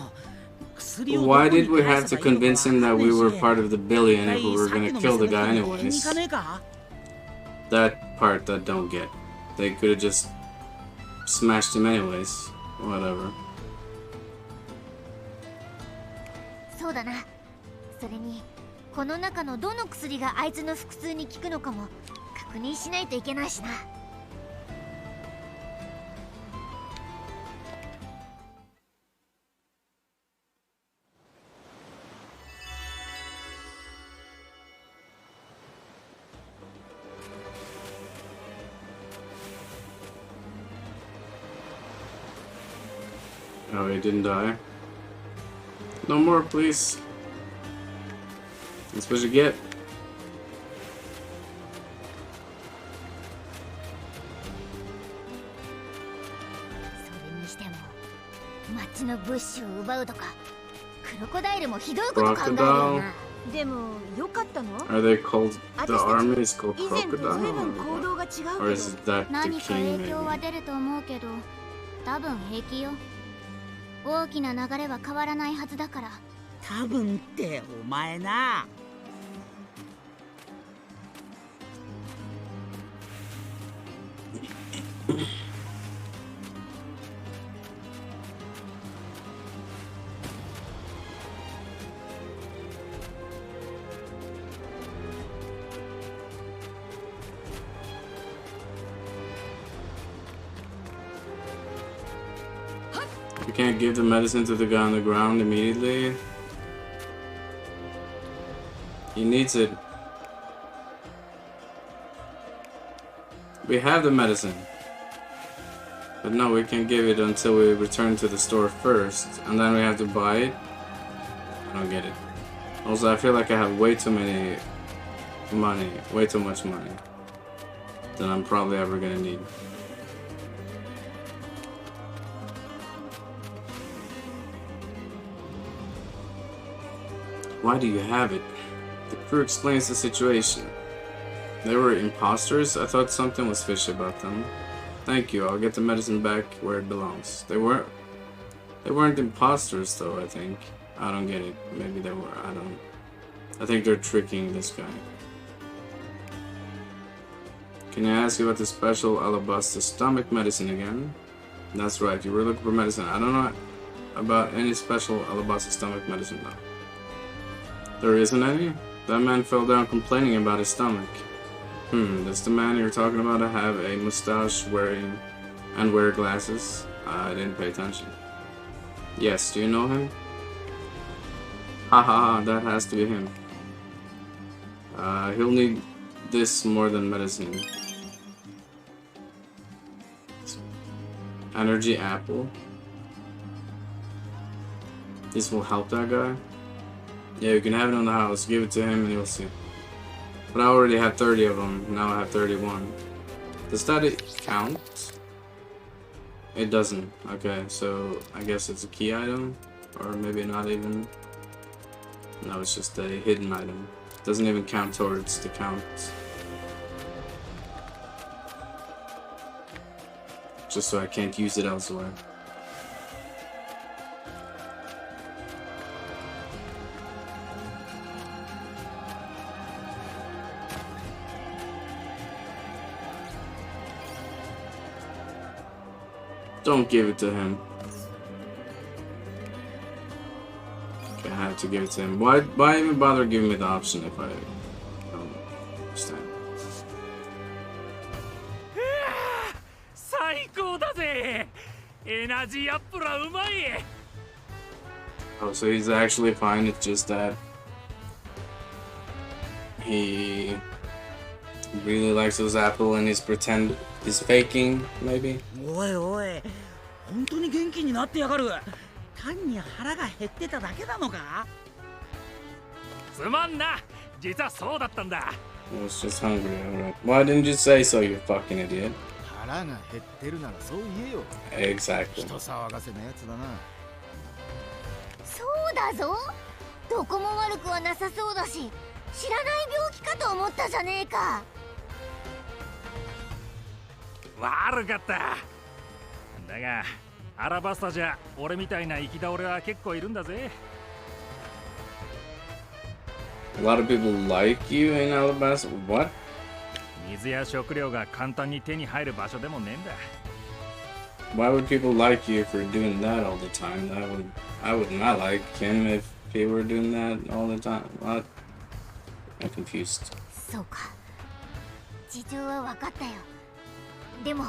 Why did we have to convince him that we were part of the billion if we were gonna kill the guy anyways? That part I don't get. They could have just smashed him anyways. Whatever.
そうだな。それにこの中のどの薬があいつの腹痛に効くのかも確認しないといけないしな。
Oh, he didn't die. No more, please. That's what you get.
それにしても町の物資を奪うとかクロコダイルもひどいこと考えるよな。
でもよかったの？
Are they called, the army is called
以前と随分
crocodile?
行動が違う
Or
け
is
ど。
that the
何か
king
影響は
maybe?
出ると思うけど多分平気よ。大きな流れは変わらないはずだから。
多分ってお前な。
You can't give the medicine to the guy on the ground immediately. He needs it. We have the medicine. But no, we can't give it until we return to the store first. And then we have to buy it. I don't get it. Also, I feel like I have way too many money. Way too much money. That I'm probably ever gonna need. Why do you have it? The crew explains the situation. They were imposters? I thought something was fishy about them. Thank you, I'll get the medicine back where it belongs. They weren't imposters though, I think. I don't get it. Maybe they were, I think they're tricking this guy. Can I ask you about the special alabaster stomach medicine again? That's right, you were looking for medicine. I don't know about any special alabaster stomach medicine though. There isn't any? That man fell down complaining about his stomach. Does the man you're talking about have a mustache and wear glasses? I didn't pay attention. Yes, do you know him? Ha ha ha, that has to be him. He'll need this more than medicine. Energy apple. This will help that guy. Yeah, you can have it in the house. Give it to him and you'll see. But I already have 30 of them. Now I have 31. Does that count? It doesn't. Okay, so I guess it's a key item. Or maybe not even. No, it's just a hidden item. Doesn't even count towards the count. Just so I can't use it elsewhere. Don't give it to him. Okay, I have to give it to him. Why even bother giving me the option if I don't understand?
最高だぜ。エナジーアップラうまい。
Oh, so he's actually fine. It's just that he really likes those apple and he's faking, maybe.
おいおい、本当に元気になってやがる。単に腹が減ってただけなのか？
すまんな。実はそうだったんだ。
I was just hungry, alright. Why didn't you say so, you fucking idiot?
腹が減ってるならそう言えよ。
Exactly.
人騒がせなやつだな。
そうだぞ。どこも悪くはなさそうだし、知らない病気かと思ったじゃねえか。
悪かった。だが、アラバスタじゃ俺みたいな生き倒れは結構いるんだぜ。
A lot of people like you in Alabasta. What?
水や食料が簡単に手に入る場所でもねえんだ。
Why would people like you for doing that all the time? I would not like him if he were doing that all the time. What? I'm confused.
そうか。事情は分かったよ。でも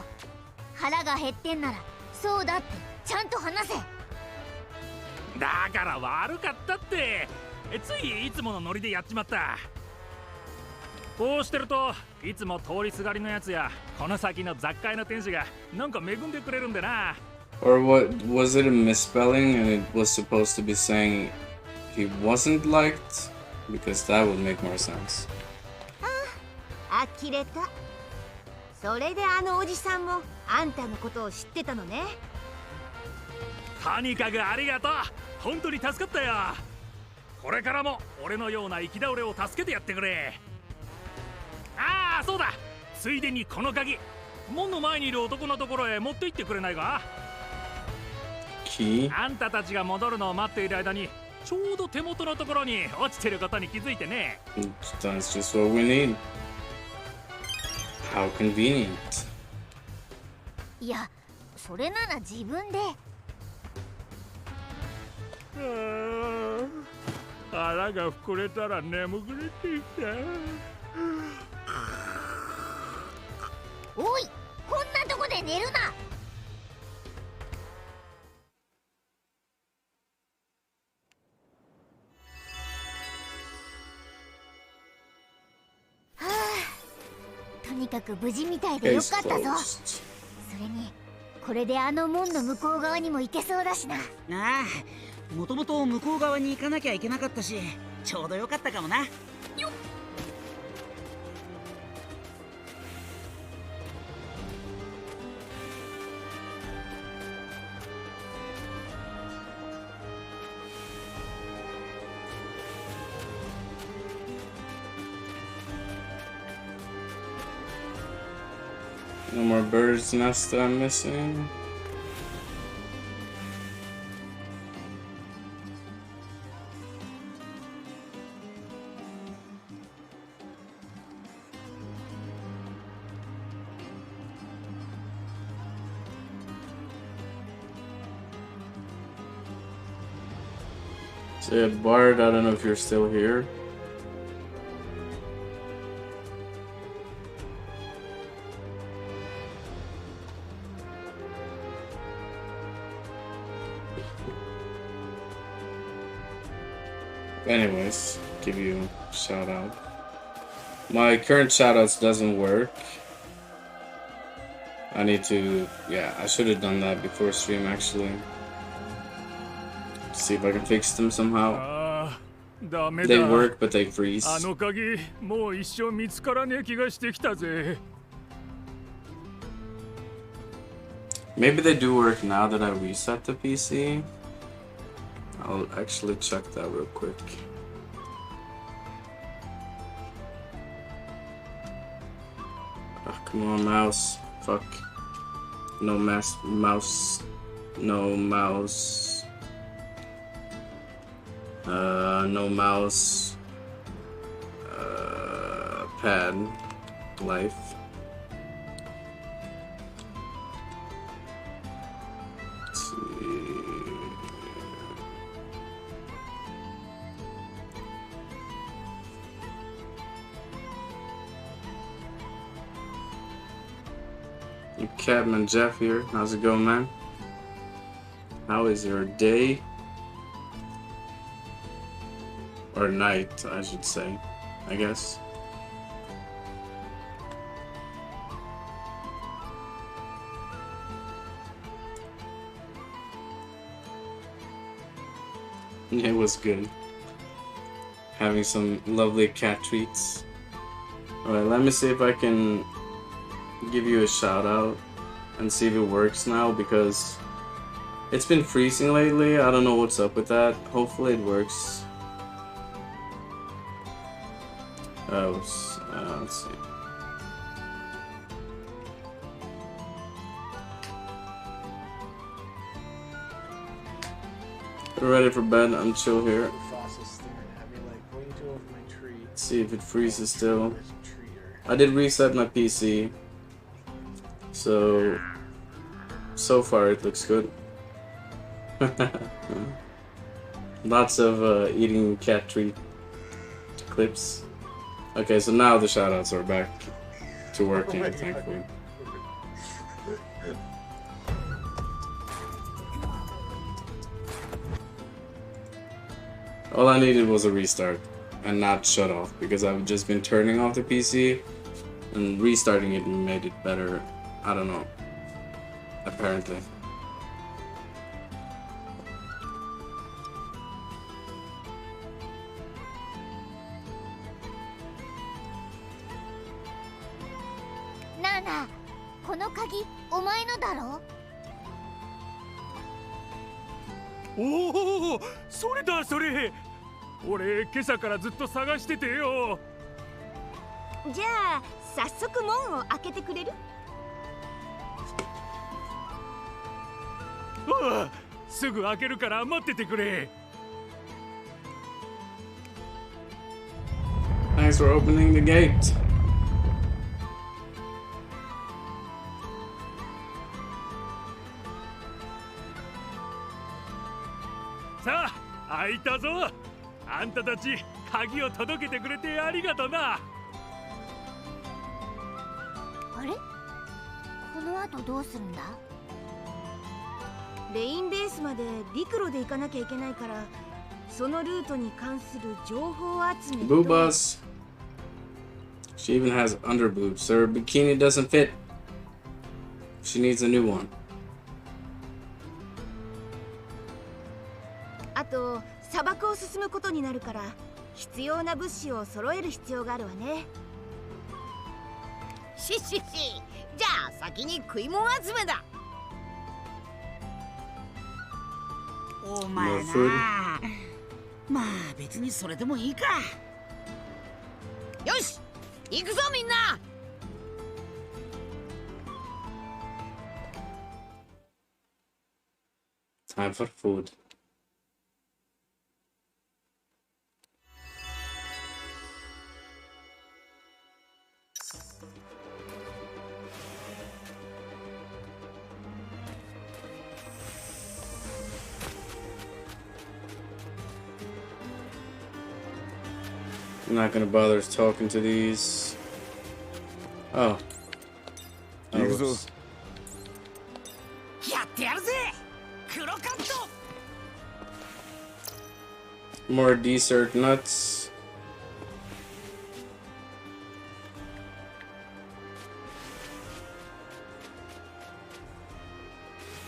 腹が減ってんならそうだってちゃんと話せ。
だから悪かったって。ついつものノリでやっちまった。こうしてるといつも通りすがりのやつやこの先の雑貨屋の店主がなんか恵んでくれるんでな。
Or what was it a misspelling and it was supposed to be saying he wasn't liked? Because that would make more sense.
あきれた。それであのおじさんもあんたのことを知ってたのね。
とにかくありがとう。本当に助かったよ。これからも俺のような生き倒れを助けてやってくれ。ああ、そうだ。ついでにこの鍵、門の前にいる男のところへ持って行ってくれないか？
Key?
あんたたちが戻るのを待っている間にちょうど手元のところに落ちてることに気づいてね。
That's just what we need. How convenient.
いや、それなら自分で。
腹が膨れたら眠くれてきた。
おい、こんなとこで寝るな。はあ、とにかく無事みたいでよかったぞ。
Closed.
それにこれであの門の向こう側にも行けそうだしな。
ああ、もともと向こう側に行かなきゃいけなかったし、ちょうどよかったかもな。よっ。
No more bird's nest that I'm missing. So, Bard, I don't know if you're still here. Anyways, give you a shout out. My current shoutouts doesn't work. I need to, yeah, I should have done that before stream actually. See if I can fix them somehow. They work, but they freeze. Maybe they do work now that I reset the PC. I'll actually check that real quick. Oh, come on, mouse. Fuck. No mouse. No mouse. No mouse. Pad. Life. Let's see. Captain Jeff here. How's it going, man? How is your day? Or night, I should say, I guess. It was good. Having some lovely cat treats. Alright, let me see if I can give you a shout out and see if it works now, because it's been freezing lately. I don't know what's up with that. Hopefully it works. Let's see. Ready for bed? I'm chill here. Let's see if it freezes still. I did reset my PC. So far it looks good. Lots of eating cat treat clips. Okay, so now the shoutouts are back to working, thankfully. All I needed was a restart and not shut off, because I've just been turning off the PC and restarting it made it better. I don't know. Apparently.
Nana, この鍵お前のだろ?
おお、それだそれ。俺今朝からずっと探しててよ。
じゃあ早速門を開けてくれる？
ああ、すぐ開けるから待っててくれ。
Thanks for opening the gate.
さあ、開いたぞ。あんたたち鍵を届けてくれてありがとな。
あれ？この後どうするんだ？
レインベースまで陸路で行かなきゃいけないから、そのルートに関する情報集めと。
Boobas. She even has underboobs, so her bikini doesn't fit. She needs a new one.
あと砂漠を進むことになるから、必要な物資を揃える必要があるわね。
し。じゃあ先に食い物集めだ。
お前な。まあ別にそれでもいいか。
よし、行くぞみんな。
Time for food. I'm not gonna bother talking to these. Oh. Oh, whoops.
やってやるぜ黒カット
More dessert nuts.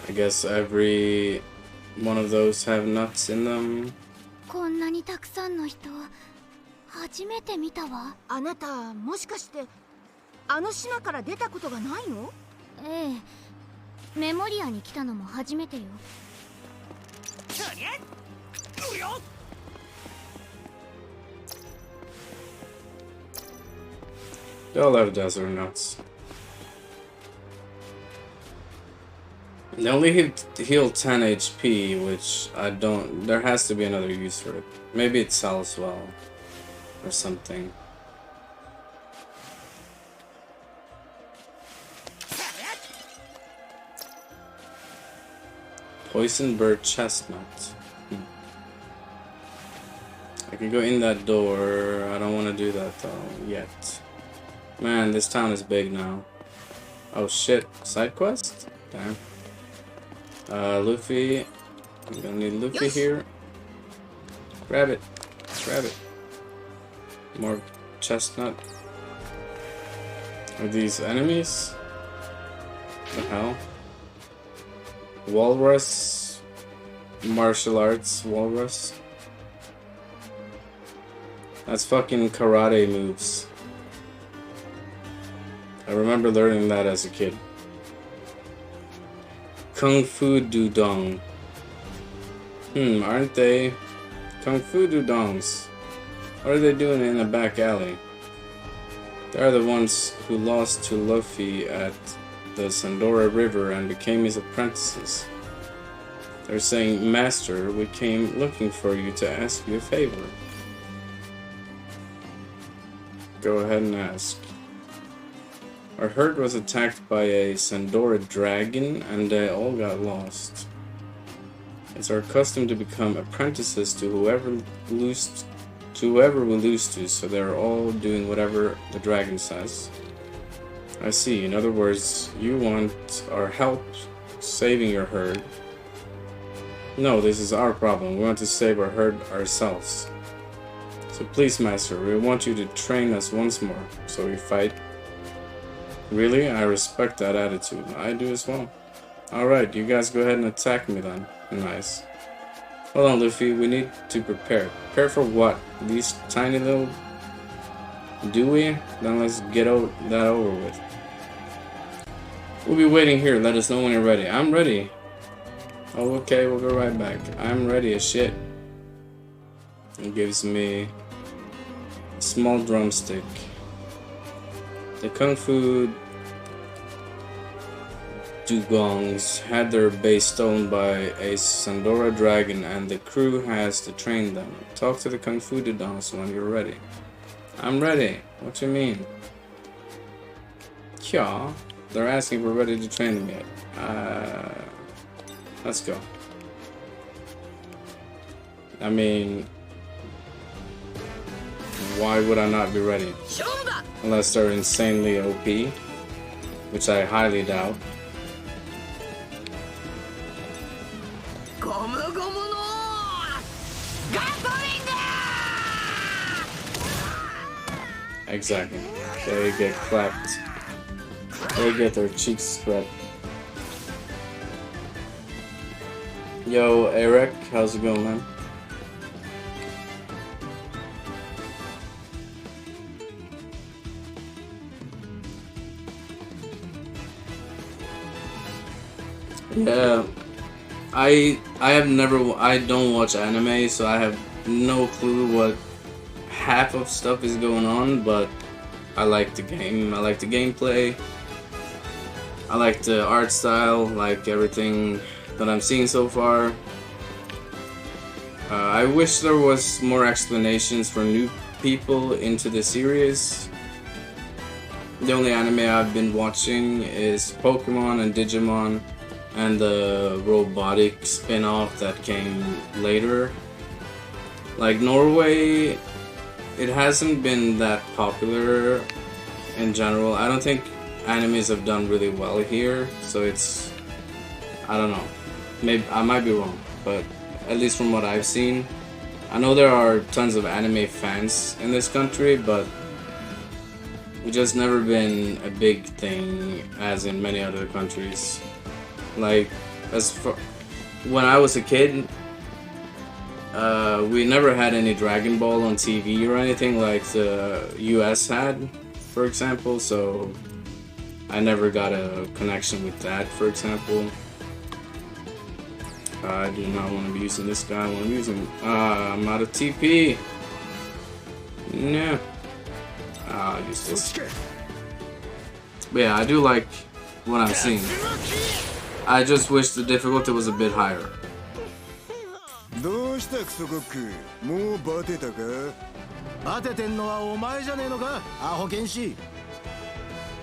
I guess every one of those have nuts in them.
こんなにたくさんの人初めて見たわ。
あなたもしかしてあの島から出たことがないの？
ええ、メモリアに来たのも初めてよ。
They all have desert nuts. They only heal 10 HP, which I don't... There has to be another use for it. Maybe it sells well. Or something. Poison bird chestnut. I can go in that door. I don't want to do that though, yet. Man, this town is big now. Oh shit, side quest? Damn. Luffy. I'm gonna need Luffy here. Grab it. Grab it. More chestnut. Are these enemies? What the hell? Walrus. Martial arts. Walrus. That's fucking karate moves. I remember learning that as a kid. Kung Fu Dudong. Aren't they? Kung Fu Dudongs. What are they doing in a back alley? They are the ones who lost to Luffy at the Sandora River and became his apprentices. They're saying, Master, we came looking for you to ask you a favor. Go ahead and ask. Our herd was attacked by a Sandora dragon and they all got lost. It's our custom to become apprentices to whoever we lose to, so they're all doing whatever the dragon says. I see. In other words, you want our help saving your herd. No, this is our problem. We want to save our herd ourselves. So please, Master, we want you to train us once more, so we fight. Really? I respect that attitude. I do as well. Alright, you guys go ahead and attack me then. Nice. Hold on, Luffy. We need to prepare. Prepare for what? These tiny little... Do we? Then let's get that over with. We'll be waiting here. Let us know when you're ready. I'm ready. Oh, okay. We'll go right back. I'm ready as shit. It gives me a small drumstick. The Kung Fu Dugongs had their base stolen by a Sandora dragon and the crew has to train them. Talk to the Kung Fu Dugongs when you're ready. I'm ready. What you mean? Yeah, they're asking if we're ready to train them yet. Let's go. I mean, why would I not be ready? Unless they're insanely OP, which I highly doubt. Exactly. They get clapped. They get their cheeks spread. Yo, Eric, how's it going, man? Yeah, I don't watch anime, so I have no clue what half of stuff is going on, but I like the game, I like the gameplay, I like the art style, like everything that I'm seeing so far. I wish there was more explanations for new people into the series. The only anime I've been watching is Pokemon and Digimon, and the robotic spin-off that came later. Like Norway it hasn't been that popular in general. I don't think animes have done really well here, so it's, I don't know. Maybe I might be wrong, but at least from what I've seen, I know there are tons of anime fans in this country, but it's just never been a big thing as in many other countries. Like, as for when I was a kid, we never had any Dragon Ball on TV or anything like the US had, for example, so I never got a connection with that, for example. I do not want to be using this guy. I want to be using. I'm out of TP. No. I'll use this. But yeah, I do like what I'm seeing. I just wish the difficulty was a bit higher.
どうしたクソコック、もうバテたか？
バテてんのはお前じゃねえのか、アホ剣士。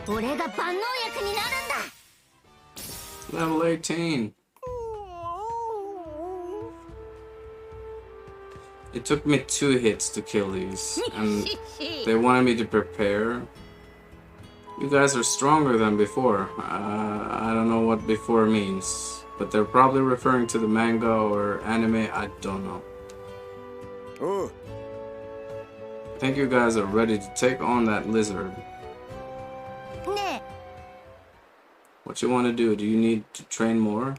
俺が万能薬になるんだ。
Level 18. It took me 2 hits to kill these, and they wanted me to prepare. You guys are stronger than before. I don't know what before means, but they're probably referring to the manga or anime, I don't know.
Oh.
I think you guys are ready to take on that lizard. What you want to do? Do you need to train more?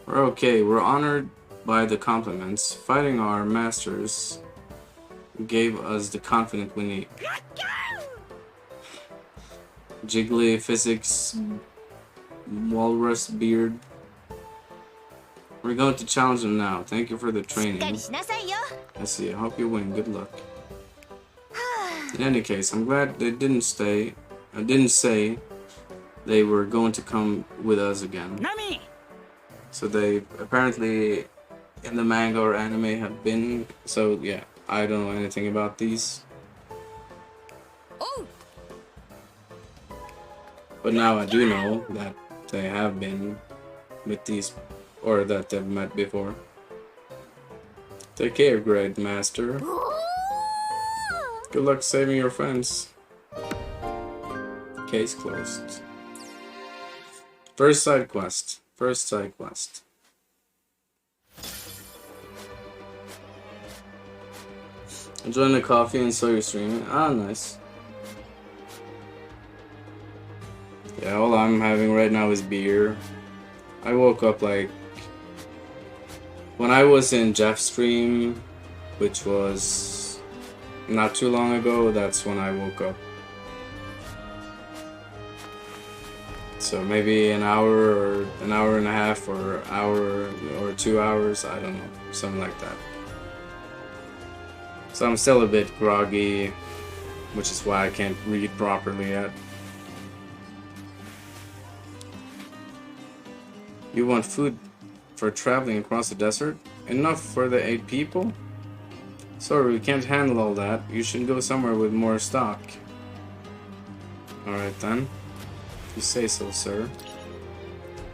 We're okay. We're honored by the compliments. Fighting our masters gave us the confidence we need. Jiggly physics, walrus beard. We're going to challenge them now. Thank you for the training. I see. I hope you win. Good luck. In any case, I'm glad they didn't say they were going to come with us again. So they apparently in the manga or anime have been. So yeah, I don't know anything about these. But now I do know that they have been with these, or that they've met before. Take care, Great Master. Good luck saving your friends. Case closed. First side quest. First side quest. Enjoying the coffee and saw you streaming. Ah, nice. Yeah, all I'm having right now is beer. I woke up like when I was in Jeff's stream, which was not too long ago. That's when I woke up. So maybe an hour or an hour and a half or hour or 2 hours, I don't know, something like that. So I'm still a bit groggy, which is why I can't read properly yet. You want food for traveling across the desert? Enough for the 8 people? Sorry, we can't handle all that. You should go somewhere with more stock. Alright then. You say so, sir.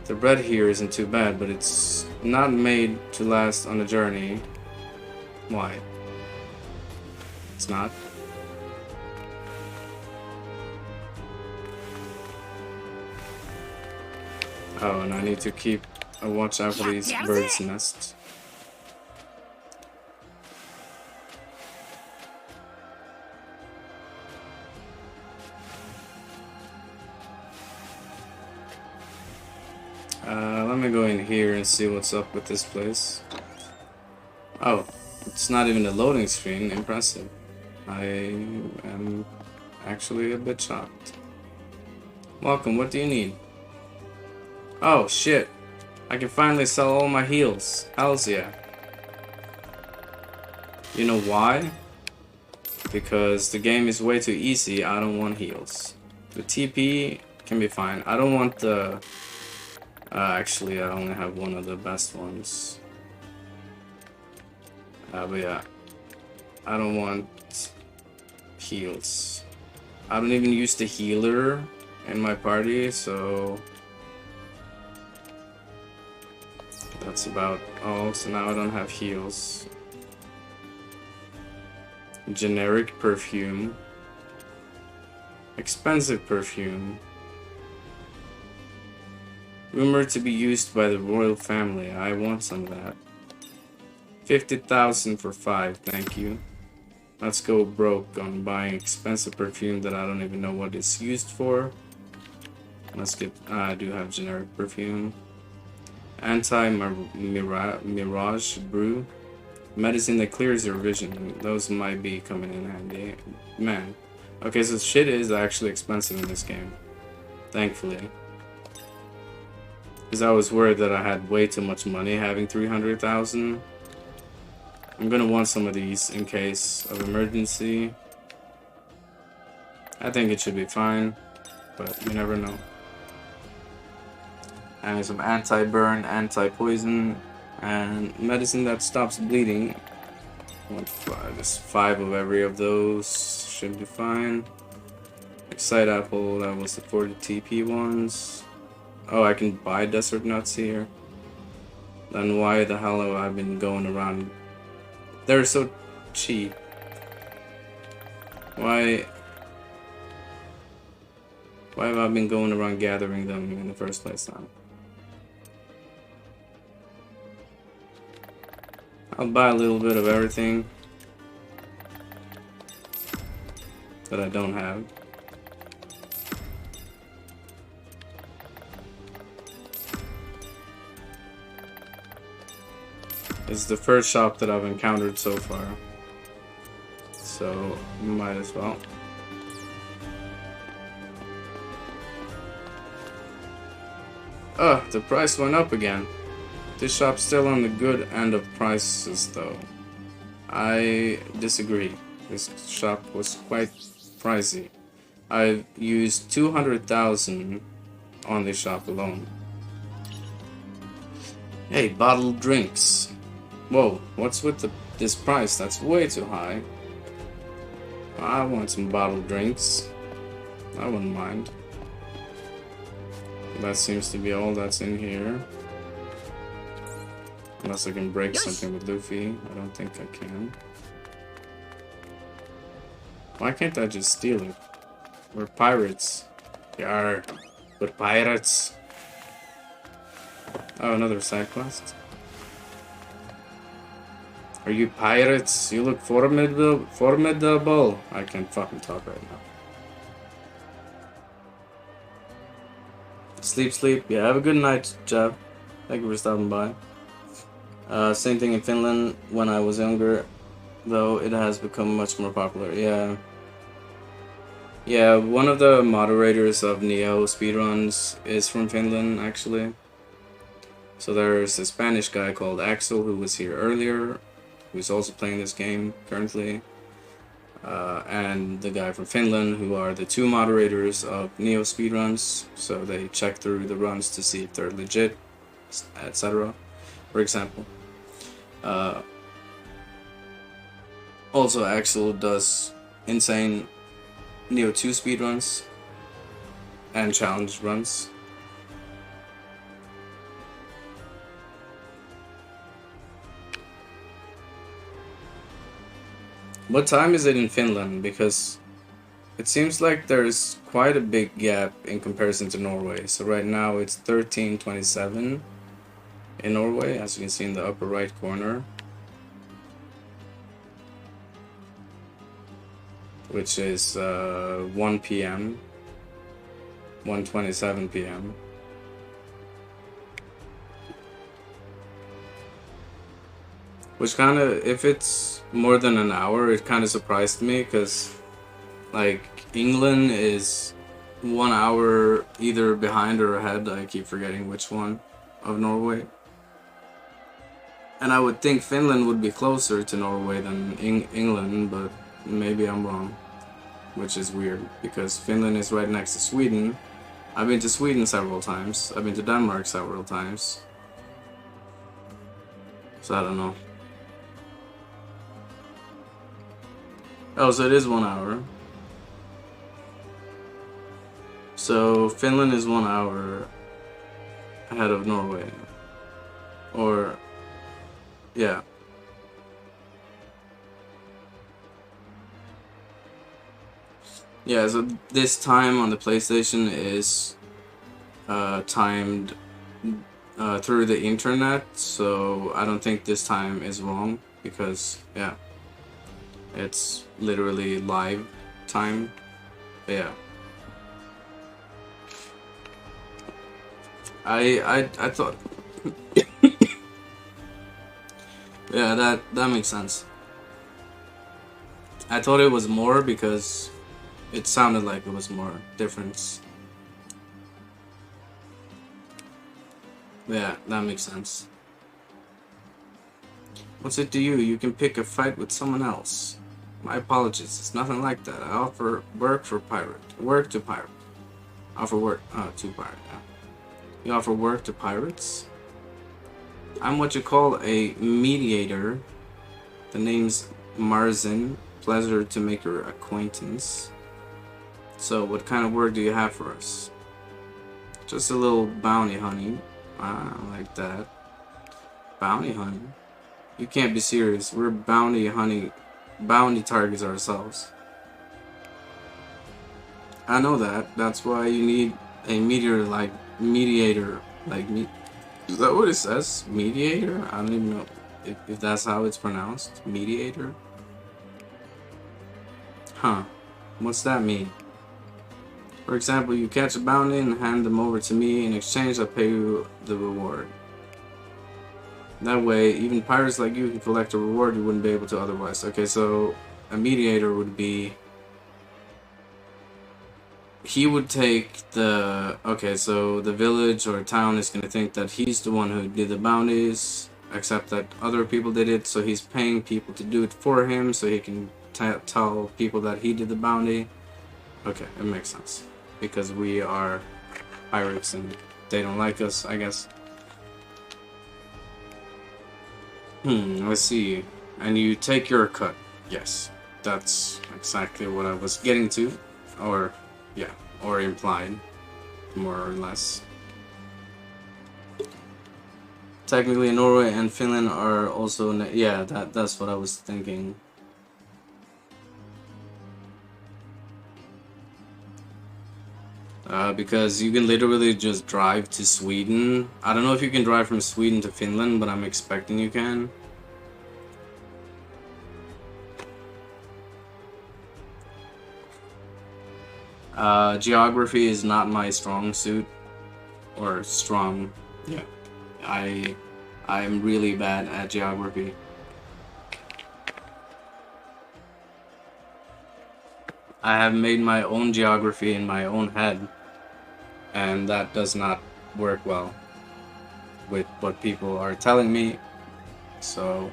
The bread here isn't too bad, but it's not made to last on a journey. Why? It's not. Oh, and I need to keep a watch out for these birds' nests. Let me go in here and see what's up with this place. Oh, it's not even a loading screen. Impressive. I am actually a bit shocked. Welcome, what do you need? Oh, shit. I can finally sell all my heals. Hells yeah. You know why? Because the game is way too easy. I don't want heals. The TP can be fine. I don't want the... actually, I only have one of the best ones. But yeah. I don't want heals. I don't even use the healer in my party, so... that's about all. So now I don't have heals. Generic perfume. Expensive perfume. Rumored to be used by the royal family. I want some of that. 50,000 for 5, thank you. Let's go broke on buying expensive perfume that I don't even know what it's used for. Let's get, I do have generic perfume. Anti-mirage brew. Medicine that clears your vision. Those might be coming in handy. Man. Okay, so shit is actually expensive in this game. Thankfully. Because I was worried that I had way too much money having 300,000. I'm gonna want some of these in case of emergency. I think it should be fine, but you never know. And some anti-burn, anti-poison, and medicine that stops bleeding. Just 5 of every of those should be fine. Excite apple, that was the 40 TP ones. Oh, I can buy desert nuts here. Then why the hell have I been going around? They're so cheap. Why have I been going around gathering them in the first place now? I'll buy a little bit of everything that I don't have. It's the first shop that I've encountered so far, so might as well. The price went up again. This shop's still on the good end of prices though. I disagree. This shop was quite pricey. I've used 200,000 on this shop alone. Hey, bottled drinks. Whoa, what's with this price? That's way too high. I want some bottled drinks. I wouldn't mind. That seems to be all that's in here. Unless I can break something with Luffy. I don't think I can. Why can't I just steal it? We're pirates. Yarr. We're pirates. Oh, another side quest. Are you pirates? You look formidable. I can't fucking talk right now. Sleep. Yeah, have a good night, Jeff. Thank you for stopping by. Same thing in Finland. When I was younger, though, it has become much more popular. Yeah. Yeah, one of the moderators of Neo speedruns is from Finland, actually. So there's a Spanish guy called Axel who was here earlier, who's also playing this game currently. And the guy from Finland, who are the 2 moderators of Neo speedruns. So they check through the runs to see if they're legit, etc. For example. Also, Axel does insane Neo 2 speedruns and challenge runs. What time is it in Finland? Because it seems like there's quite a big gap in comparison to Norway. So right now it's 13:27 in Norway, as you can see in the upper right corner. Which is 1 p.m. 1:27 p.m. Which kind of, if it's more than an hour, it kind of surprised me, because like England is 1 hour either behind or ahead. I keep forgetting which one of Norway. And I would think Finland would be closer to Norway than England, but maybe I'm wrong. Which is weird, because Finland is right next to Sweden. I've been to Sweden several times. I've been to Denmark several times. So I don't know. Oh, so it is 1 hour. So Finland is 1 hour ahead of Norway. Or, yeah. Yeah, so this time on the PlayStation is timed through the internet, so I don't think this time is wrong because yeah, it's literally live time. But yeah, I thought yeah, that makes sense. I thought it was more because it sounded like it was more difference. Yeah, that makes sense. What's it to you? You can pick a fight with someone else. My apologies, it's nothing like that. I offer work for pirate. Work to pirate. Offer work to pirate, yeah. You offer work to pirates? I'm what you call a mediator. The name's Marzin. Pleasure to make your acquaintance. So, what kind of work do you have for us? Just a little bounty hunting. I like that. Bounty hunting? You can't be serious. We're bounty targets ourselves. I know that. That's why you need a mediator like me. Is that what it says? Mediator? I don't even know if that's how it's pronounced. Mediator? Huh. What's that mean? For example, you catch a bounty and hand them over to me. In exchange, I'll pay you the reward. That way, even pirates like you can collect a reward you wouldn't be able to otherwise. Okay, so a mediator would be... He would take the... Okay, so the village or town is going to think that he's the one who did the bounties, except that other people did it, so he's paying people to do it for him, so he can tell people that he did the bounty. Okay, it makes sense. Because we are pirates and they don't like us, I guess. Let's see. And you take your cut. Yes, that's exactly what I was getting to. Or, yeah, or implied, more or less. Technically, Norway and Finland are also... Yeah, that's what I was thinking. Because you can literally just drive to Sweden. I don't know if you can drive from Sweden to Finland, but I'm expecting you can. Geography is not my strong suit. Or strong. Yeah. I'm really bad at geography. I have made my own geography in my own head, and that does not work well with what people are telling me, so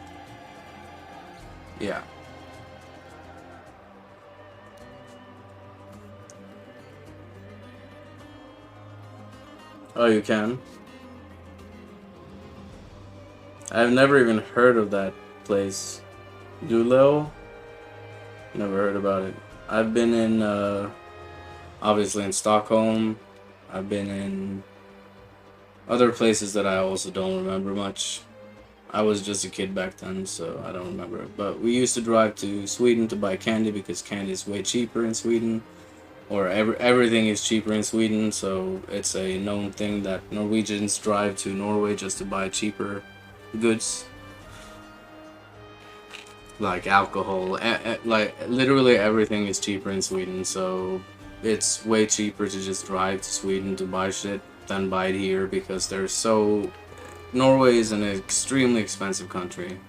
yeah. Oh, you can? I've never even heard of that place. Luleå? Never heard about it. I've been in, obviously in Stockholm. I've been in other places that I also don't remember much. I was just a kid back then, so I don't remember. But we used to drive to Sweden to buy candy because candy is way cheaper in Sweden. Or everything is cheaper in Sweden, so it's a known thing that Norwegians drive to Norway just to buy cheaper goods. Like alcohol, like literally everything is cheaper in Sweden, so it's way cheaper to just drive to Sweden to buy shit than buy it here because they're so... Norway is an extremely expensive country.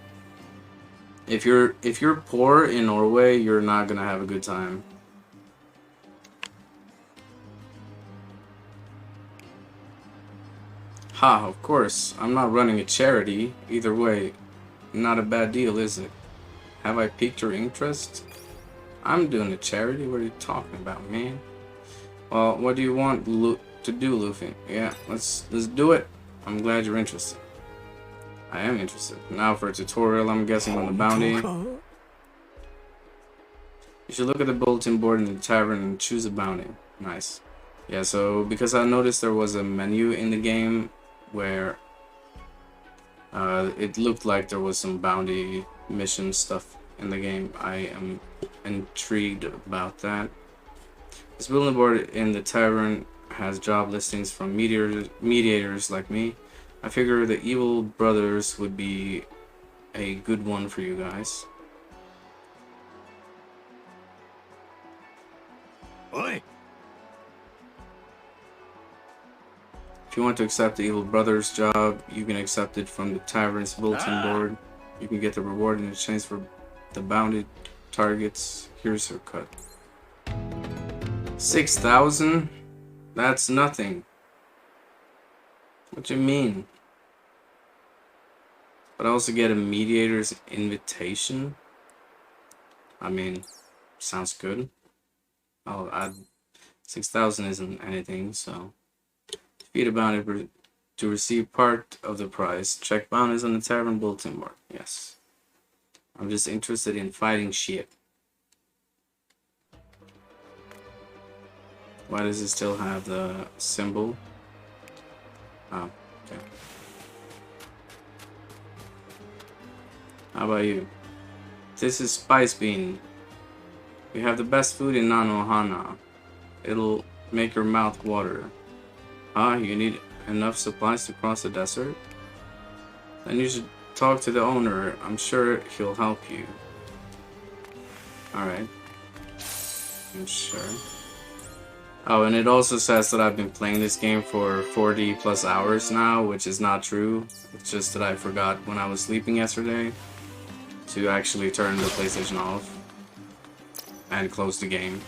If you're poor in Norway, you're not gonna have a good time. Ha, of course, I'm not running a charity. Either way, not a bad deal, is it? Have I piqued your interest? I'm doing a charity? What are you talking about, man? Well, what do you want to do, Luffy? Yeah, let's do it. I'm glad you're interested. I am interested. Now for a tutorial, I'm guessing on the bounty. You should look at the bulletin board in the tavern and choose a bounty. Nice. Yeah, so because I noticed there was a menu in the game where it looked like there was some bounty mission stuff in the game. I am intrigued about that. This bulletin board in the tavern has job listings from mediators like me. I figure the Evil Brothers would be a good one for you guys.
Oi!
If you want to accept the Evil Brothers job, you can accept it from the tavern's bulletin board. You can get the reward in exchange for the bounty targets. Here's your cut. 6,000? That's nothing. What do you mean? But I also get a mediator's invitation. I mean, sounds good. I'll add 6,000 isn't anything, so defeat a bounty to receive part of the prize. Check bounties on the tavern bulletin board. Yes. I'm just interested in fighting shit. Why does it still have the symbol? Oh, okay. How about you? This is Spice Bean. We have the best food in Nanohana. It'll make your mouth water. Ah, you need enough supplies to cross the desert? Then you should talk to the owner. I'm sure he'll help you. Alright. I'm sure. Oh, and it also says that I've been playing this game for 40 plus hours now, which is not true. It's just that I forgot when I was sleeping yesterday to actually turn the PlayStation off and close the game.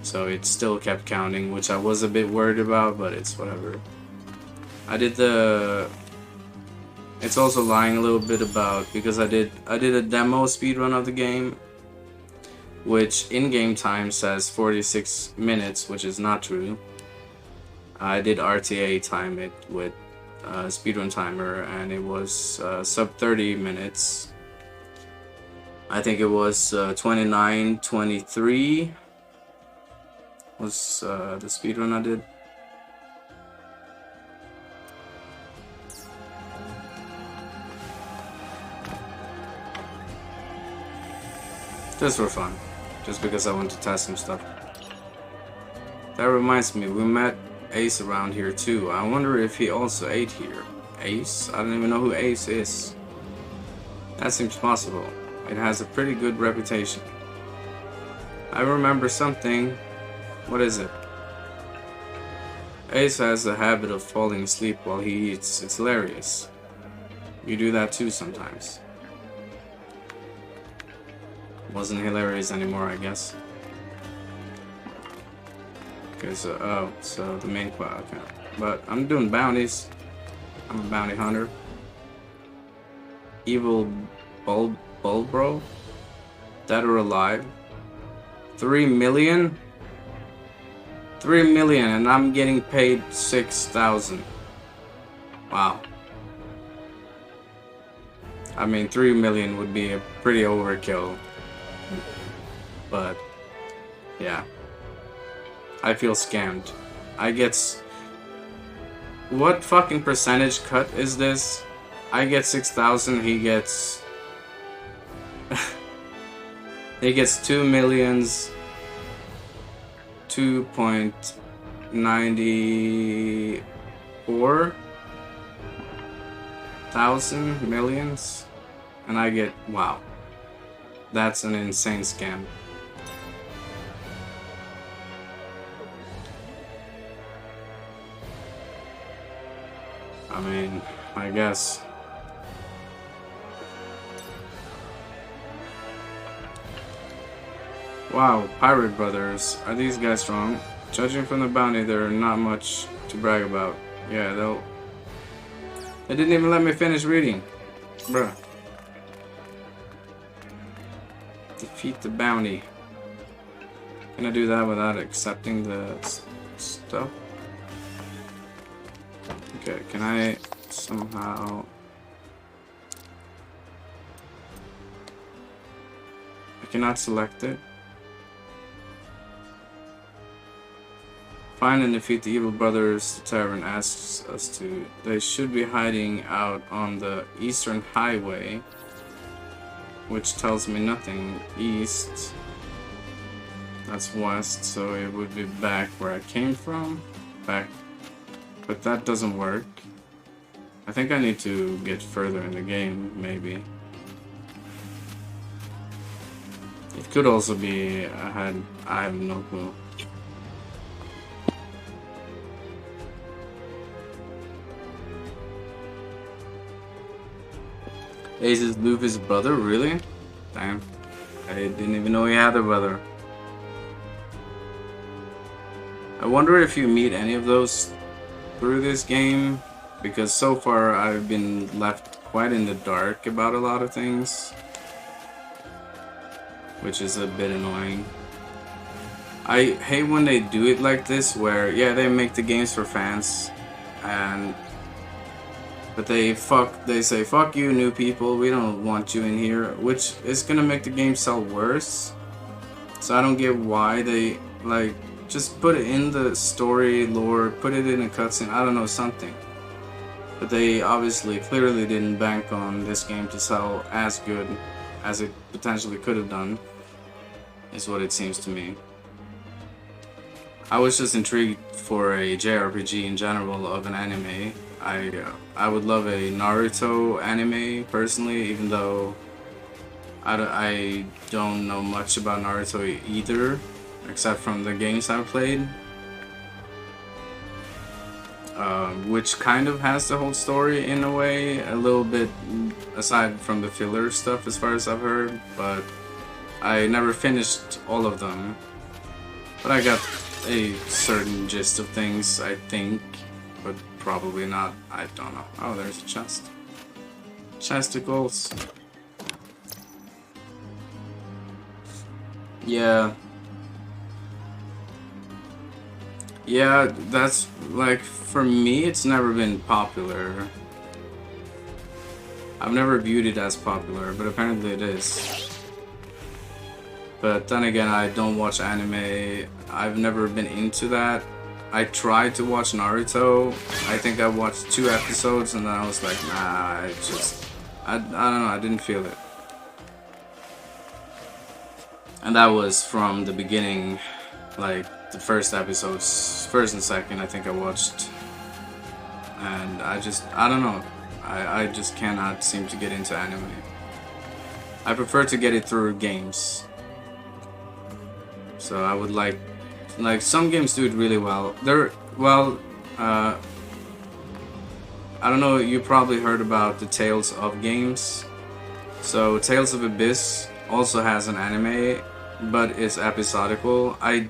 So it still kept counting, which I was a bit worried about, but it's whatever. I did the... It's also lying a little bit about, because I did a demo speedrun of the game, which in-game time says 46 minutes, which is not true. I did RTA time it with a speedrun timer, and it was sub 30 minutes. I think it was 29:23 was the speedrun I did. Just for fun. Just because I want to test some stuff. That reminds me, we met Ace around here too. I wonder if he also ate here. Ace? I don't even know who Ace is. That seems possible. It has a pretty good reputation. I remember something. What is it? Ace has a habit of falling asleep while he eats. It's hilarious. You do that too sometimes. Wasn't hilarious anymore, I guess. Okay, so, oh, so the main quest, okay. But I'm doing bounties. I'm a bounty hunter. Evil Bulbro? Dead or alive? 3 million? 3 million, and I'm getting paid 6,000. Wow. I mean, 3 million would be a pretty overkill. But, yeah. I feel scammed. I get... What fucking percentage cut is this? I get 6,000, he gets... he gets 2 millions... 2.94 thousand millions, and I get, wow, that's an insane scam. I mean, I guess. Wow, Pirate Brothers. Are these guys strong? Judging from the bounty, they're not much to brag about. Yeah, they didn't even let me finish reading. Bruh. Defeat the bounty. Can I do that without accepting the stuff? Okay, can I somehow... I cannot select it. Find and defeat the Evil Brothers. The tavern asks us to. They should be hiding out on the Eastern Highway, which tells me nothing. East. That's west, so it would be back where I came from. Back. But that doesn't work. I think I need to get further in the game, maybe. It could also be I have no clue. Ace is Luffy's brother, really? Damn. I didn't even know he had a brother. I wonder if you meet any of those through this game, because so far I've been left quite in the dark about a lot of things, which is a bit annoying. I hate when they do it like this, where yeah, they make the games for fans, but they say fuck you new people, we don't want you in here, which is gonna make the game sell worse. So I don't get why they like just put it in the story lore, put it in a cutscene, I don't know, something. But they obviously clearly didn't bank on this game to sell as good as it potentially could have done, is what it seems to me. I was just intrigued for a JRPG in general of an anime. I would love a Naruto anime personally, even though I don't know much about Naruto either, except from the games I've played, which kind of has the whole story in a way, a little bit aside from the filler stuff as far as I've heard, but I never finished all of them. But I got a certain gist of things, I think, but probably not, I don't know. Oh, there's a chest. Chesticles. Yeah, that's like, for me, it's never been popular. I've never viewed it as popular, but apparently it is. But then again, I don't watch anime. I've never been into that. I tried to watch Naruto. I think I watched 2 episodes and then I was like, nah, I don't know, I didn't feel it. And that was from the beginning, like the first episodes, first and second, I think I watched. And I don't know. I just cannot seem to get into anime. I prefer to get it through games. So I would like some games do it really well. I don't know, you probably heard about the Tales of games. So Tales of Abyss also has an anime, but it's episodical. I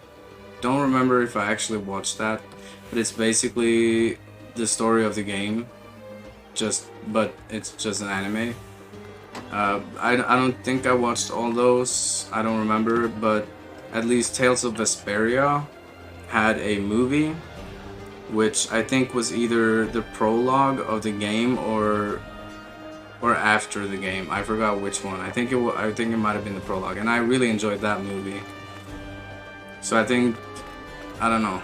don't remember if I actually watched that, but it's basically the story of the game, but it's just an anime. I don't think I watched all those, I don't remember, but at least Tales of Vesperia had a movie, which I think was either the prologue of the game or after the game. I forgot which one. I think it might have been the prologue, and I really enjoyed that movie. So I think, I don't know.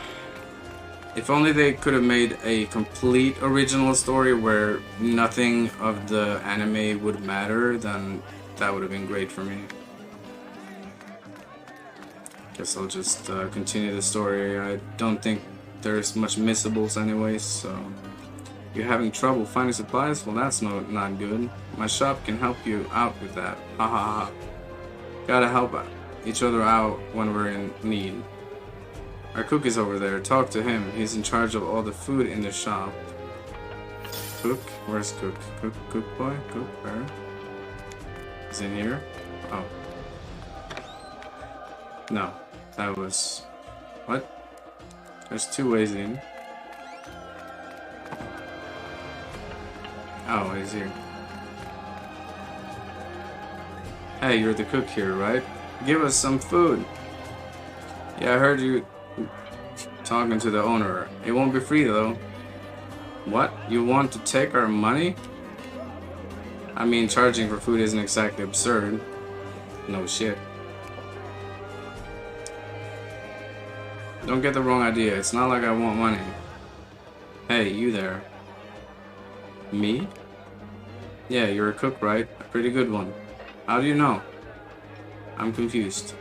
If only they could have made a complete original story where nothing of the anime would matter, then that would have been great for me. Guess I'll just continue the story. I don't think there's much missables anyways, so... You're having trouble finding supplies? Well, that's not good. My shop can help you out with that. Ha ha ha. Gotta help each other out when we're in need. Our cook is over there. Talk to him. He's in charge of all the food in the shop. Cook? Where's Cook? Cook boy? Cook? Where? He's in here? Oh. No. That was... What? There's 2 ways in. Oh, he's here. Hey, you're the cook here, right? Give us some food. Yeah, I heard you talking to the owner. It won't be free, though. What? You want to take our money? I mean, charging for food isn't exactly absurd. No shit. Don't get the wrong idea. It's not like I want money. Hey, you there. Me? Yeah, you're a cook, right? A pretty good one. How do you know? I'm confused.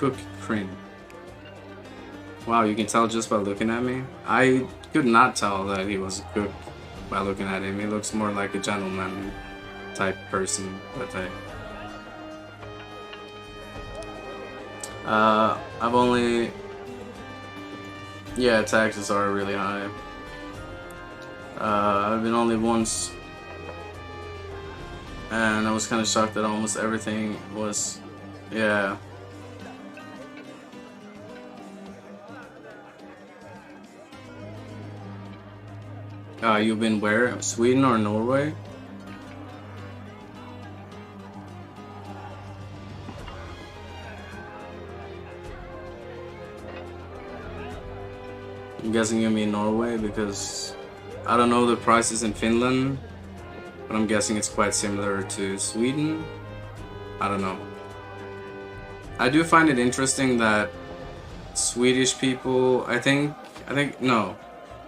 cook Kryn. Wow, you can tell just by looking at me? I could not tell that he was a cook by looking at him. He looks more like a gentleman type person, but hey. I've only... Yeah, taxes are really high. I've been only once, and I was kind of shocked that almost everything was... Yeah. You've been where? Sweden or Norway? I'm guessing you mean Norway because I don't know the prices in Finland, but I'm guessing it's quite similar to Sweden. I don't know. I do find it interesting that Swedish people, I think no.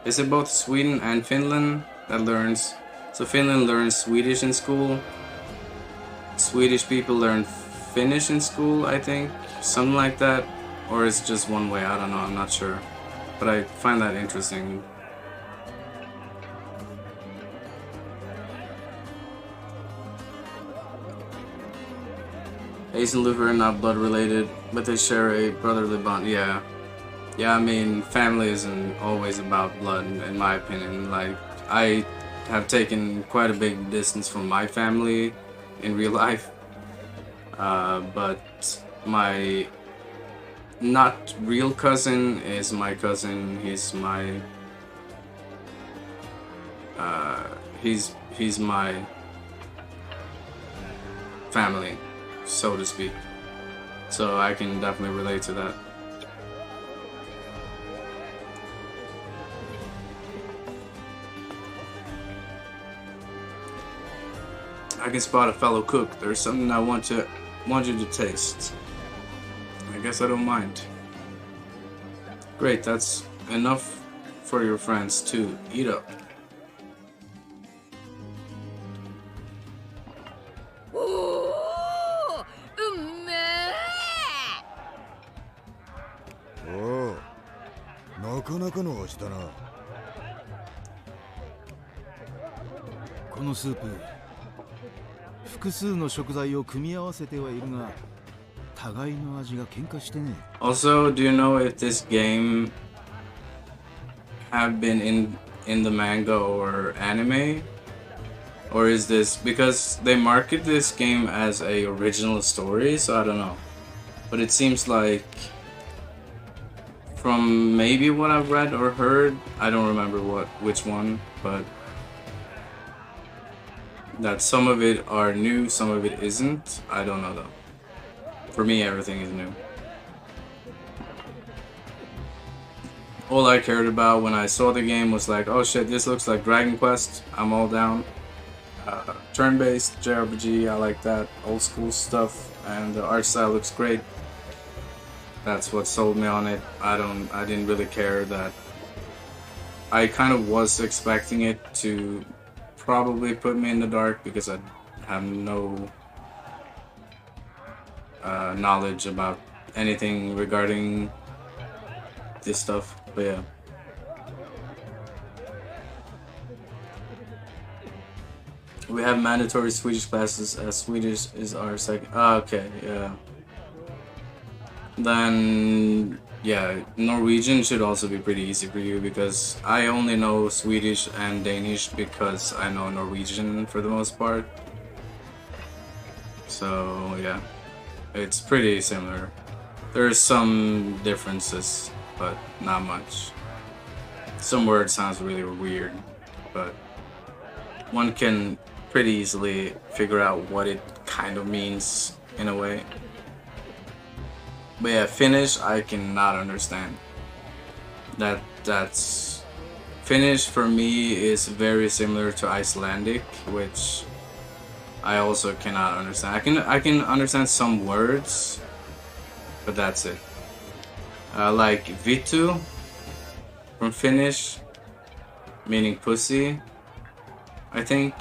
Is it both Sweden and Finland that learns? So Finland learns Swedish in school. Swedish people learn Finnish in school, I think. Something like that. Or it's just one way, I don't know, I'm not sure. But I find that interesting. Ace and Luther are not blood related, but they share a brotherly bond. Yeah. Yeah, I mean, family isn't always about blood, in my opinion. Like, I have taken quite a big distance from my family in real life. But my not real cousin is my cousin. He's my... he's my family, so to speak. So I can definitely relate to that. I can spot a fellow cook. There's something I want you to taste. I guess I don't mind. Great, that's enough for your friends to eat up.
Oh,
なかなかの味だな。
このスープ、複数の食材を組み合わせてはいるが、互いの味が喧嘩してね。
Also, do you know if this game have been in the manga or anime? Or is this because they market this game as a original story, so I don't know. But it seems like from maybe what I've read or heard, I don't remember which one, but that some of it are new, some of it isn't. I don't know though. For me, everything is new. All I cared about when I saw the game was like, oh shit, this looks like Dragon Quest. I'm all down. Turn-based JRPG, I like that. Old school stuff, and the art style looks great. That's what sold me on it. I didn't really care that. I kind of was expecting it to probably put me in the dark because I have no knowledge about anything regarding this stuff, but yeah. We have mandatory Swedish classes as Swedish is our second. Okay, yeah. Then, yeah, Norwegian should also be pretty easy for you because I only know Swedish and Danish because I know Norwegian for the most part. So, yeah, it's pretty similar. There's some differences, but not much. Some words sounds really weird, but one can pretty easily figure out what it kind of means in a way. But yeah, Finnish I cannot understand. That's Finnish for me is very similar to Icelandic, which I also cannot understand. I can understand some words, but that's it. Like Vitu from Finnish, meaning pussy, I think,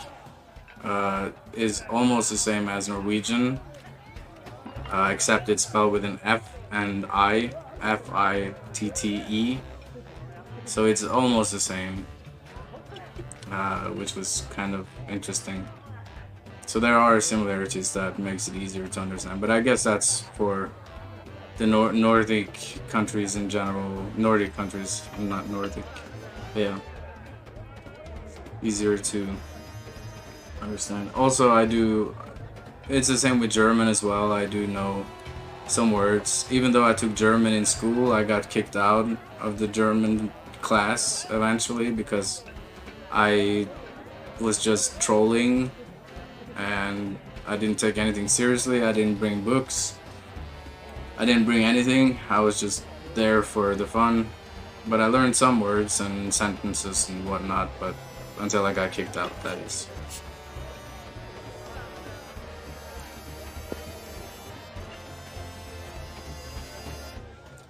is almost the same as Norwegian, except it's spelled with an F and I, F-I-T-T-E. So it's almost the same, which was kind of interesting. So there are similarities that makes it easier to understand, but I guess that's for the Nordic countries in general. Nordic countries, not Nordic. Yeah. Easier to understand. Also, it's the same with German as well. I do know some words. Even though I took German in school, I got kicked out of the German class eventually because I was just trolling and I didn't take anything seriously. I didn't bring books. I didn't bring anything. I was just there for the fun. But I learned some words and sentences and whatnot, but until I got kicked out, that is.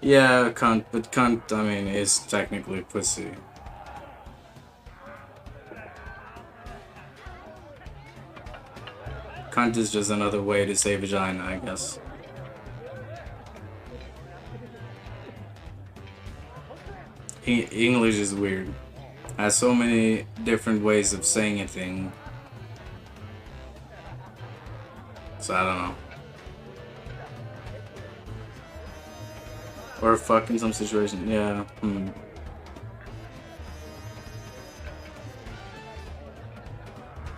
Yeah, cunt, but cunt, I mean, is technically pussy. Cunt is just another way to say vagina, I guess. English is weird. Has so many different ways of saying a thing. So I don't know. Or fuck in some situation. Yeah.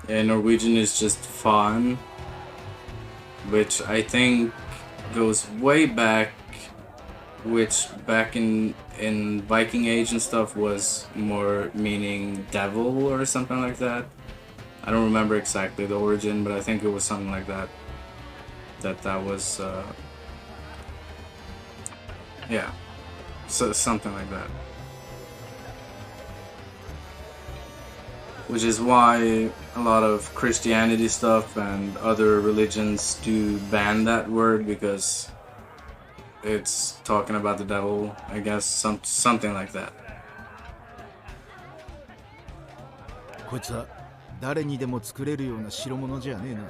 Yeah, Norwegian is just fun, which I think goes way back, which back in Viking Age and stuff was more meaning devil or something like that. I don't remember exactly the origin, but I think it was something like that. That was yeah, so something like that. Which is why a lot of Christianity stuff and other religions do ban that word, because it's talking about the devil, I guess, something like that.
こいつは誰にでも作れるような代物じゃねえな。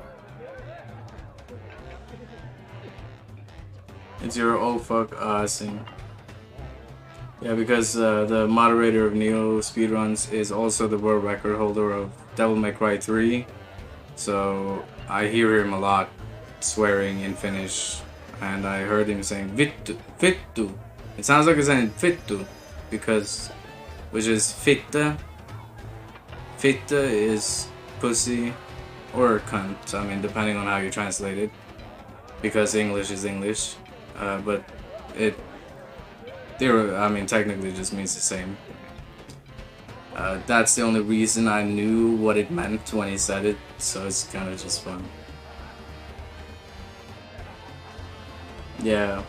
It's your oh fuck scene. Yeah, because the moderator of Neo Speedruns is also the world record holder of Devil May Cry 3. So I hear him a lot swearing in Finnish, and I heard him saying vittu, vittu. It sounds like he's saying vittu, because, which is fitta. Fitta is pussy or cunt, I mean, depending on how you translate it, because English is English. But it, I mean, technically just means the same. That's the only reason I knew what it meant when he said it, so it's kind of just fun. Yeah.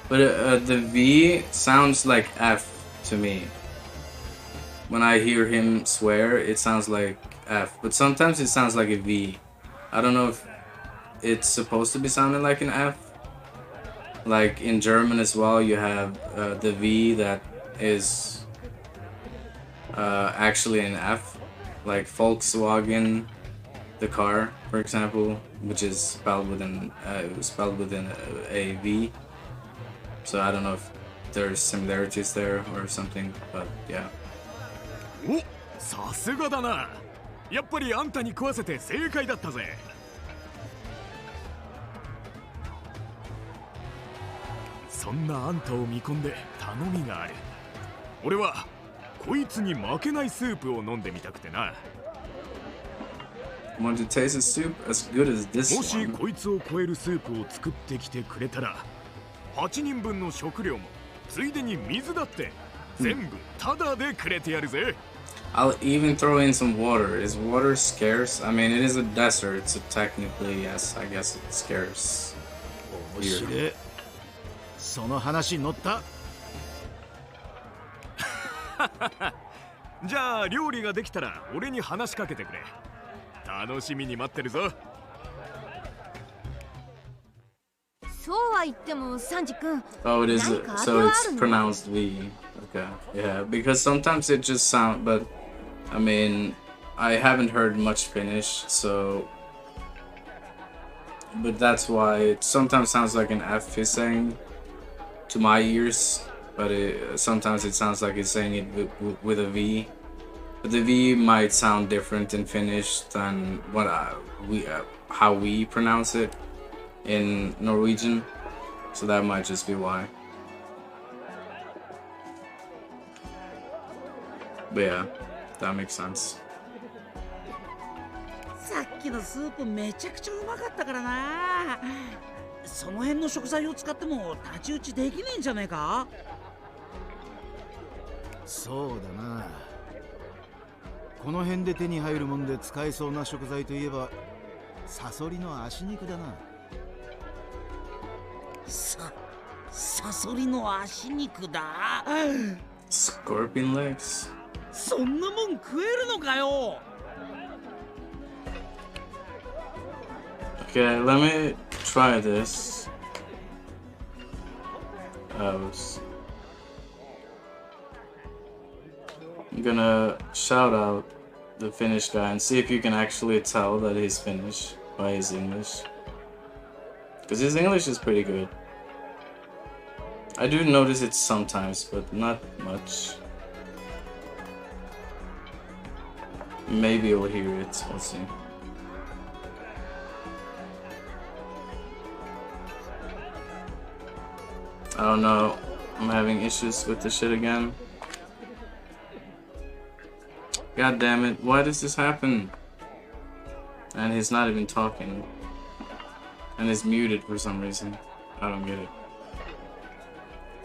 But the V sounds like F to me. When I hear him swear, it sounds like F, but sometimes it sounds like a V. I don't know if it's supposed to be sounding like an F. Like in German as well, you have the V that is actually an F. Like Volkswagen, the car, for example, which is spelled within a V. So I don't know if there's similarities there or something, but yeah.
お、さすがだな。やっぱりあんたに食わせて正解だったぜ。そんなあんたを見込んで頼みがある。俺はこいつに負けないスープを飲んでみたくてな。
Want to taste a soup as good as this one?
もしこいつを超えるスープを作ってきてくれたら、8人分の食料もついでに水だって全部タダでくれてやるぜ。
I'll even throw in some water. Is water scarce? I mean, it is a desert, so technically, yes, I guess it's scarce.
面白い。その話に乗った。
じゃあ料理ができたら俺に話しかけてくれ。楽しみに待ってるぞ。
そうは言ってもサンジ君。
Oh, it is. So it's pronounced V. Okay, yeah, because sometimes it just sounds, but I mean, I haven't heard much Finnish, so but that's why it sometimes sounds like an F he's saying to my ears, but sometimes it sounds like he's saying it with a V. But the V might sound different in Finnish than what how we pronounce it in Norwegian, so that might just be why. But yeah, that makes sense.
さっきのスープめちゃくちゃうまかったからな。その辺の食材を使っても太刀打ちできねえんじゃねえか？
そうだな。この辺で手に入るもんで使えそうな食材といえばサソリの足肉だな。
サソリの足肉だ。
Scorpion legs?
そんなもん食えるのかよ。
Okay, let me try this. I'm gonna shout out the Finnish guy and see if you can actually tell that he's Finnish by his English. Because his English is pretty good. I do notice it sometimes, but not much. Maybe you'll hear it, we'll see. I don't know, I'm having issues with this shit again. God damn it, why does this happen? And he's not even talking. And he's muted for some reason. I don't get it.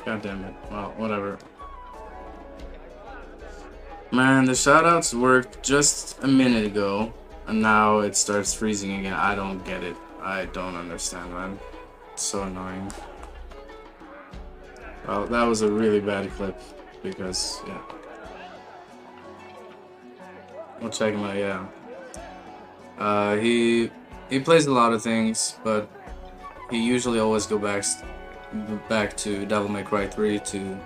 God damn it. Well, whatever. Man, the shoutouts worked just a minute ago, and now it starts freezing again. I don't get it. I don't understand, man. It's so annoying. Well, that was a really bad clip, because, yeah. We'll check him out, yeah. He plays a lot of things, but he usually always go back to Devil May Cry 3 to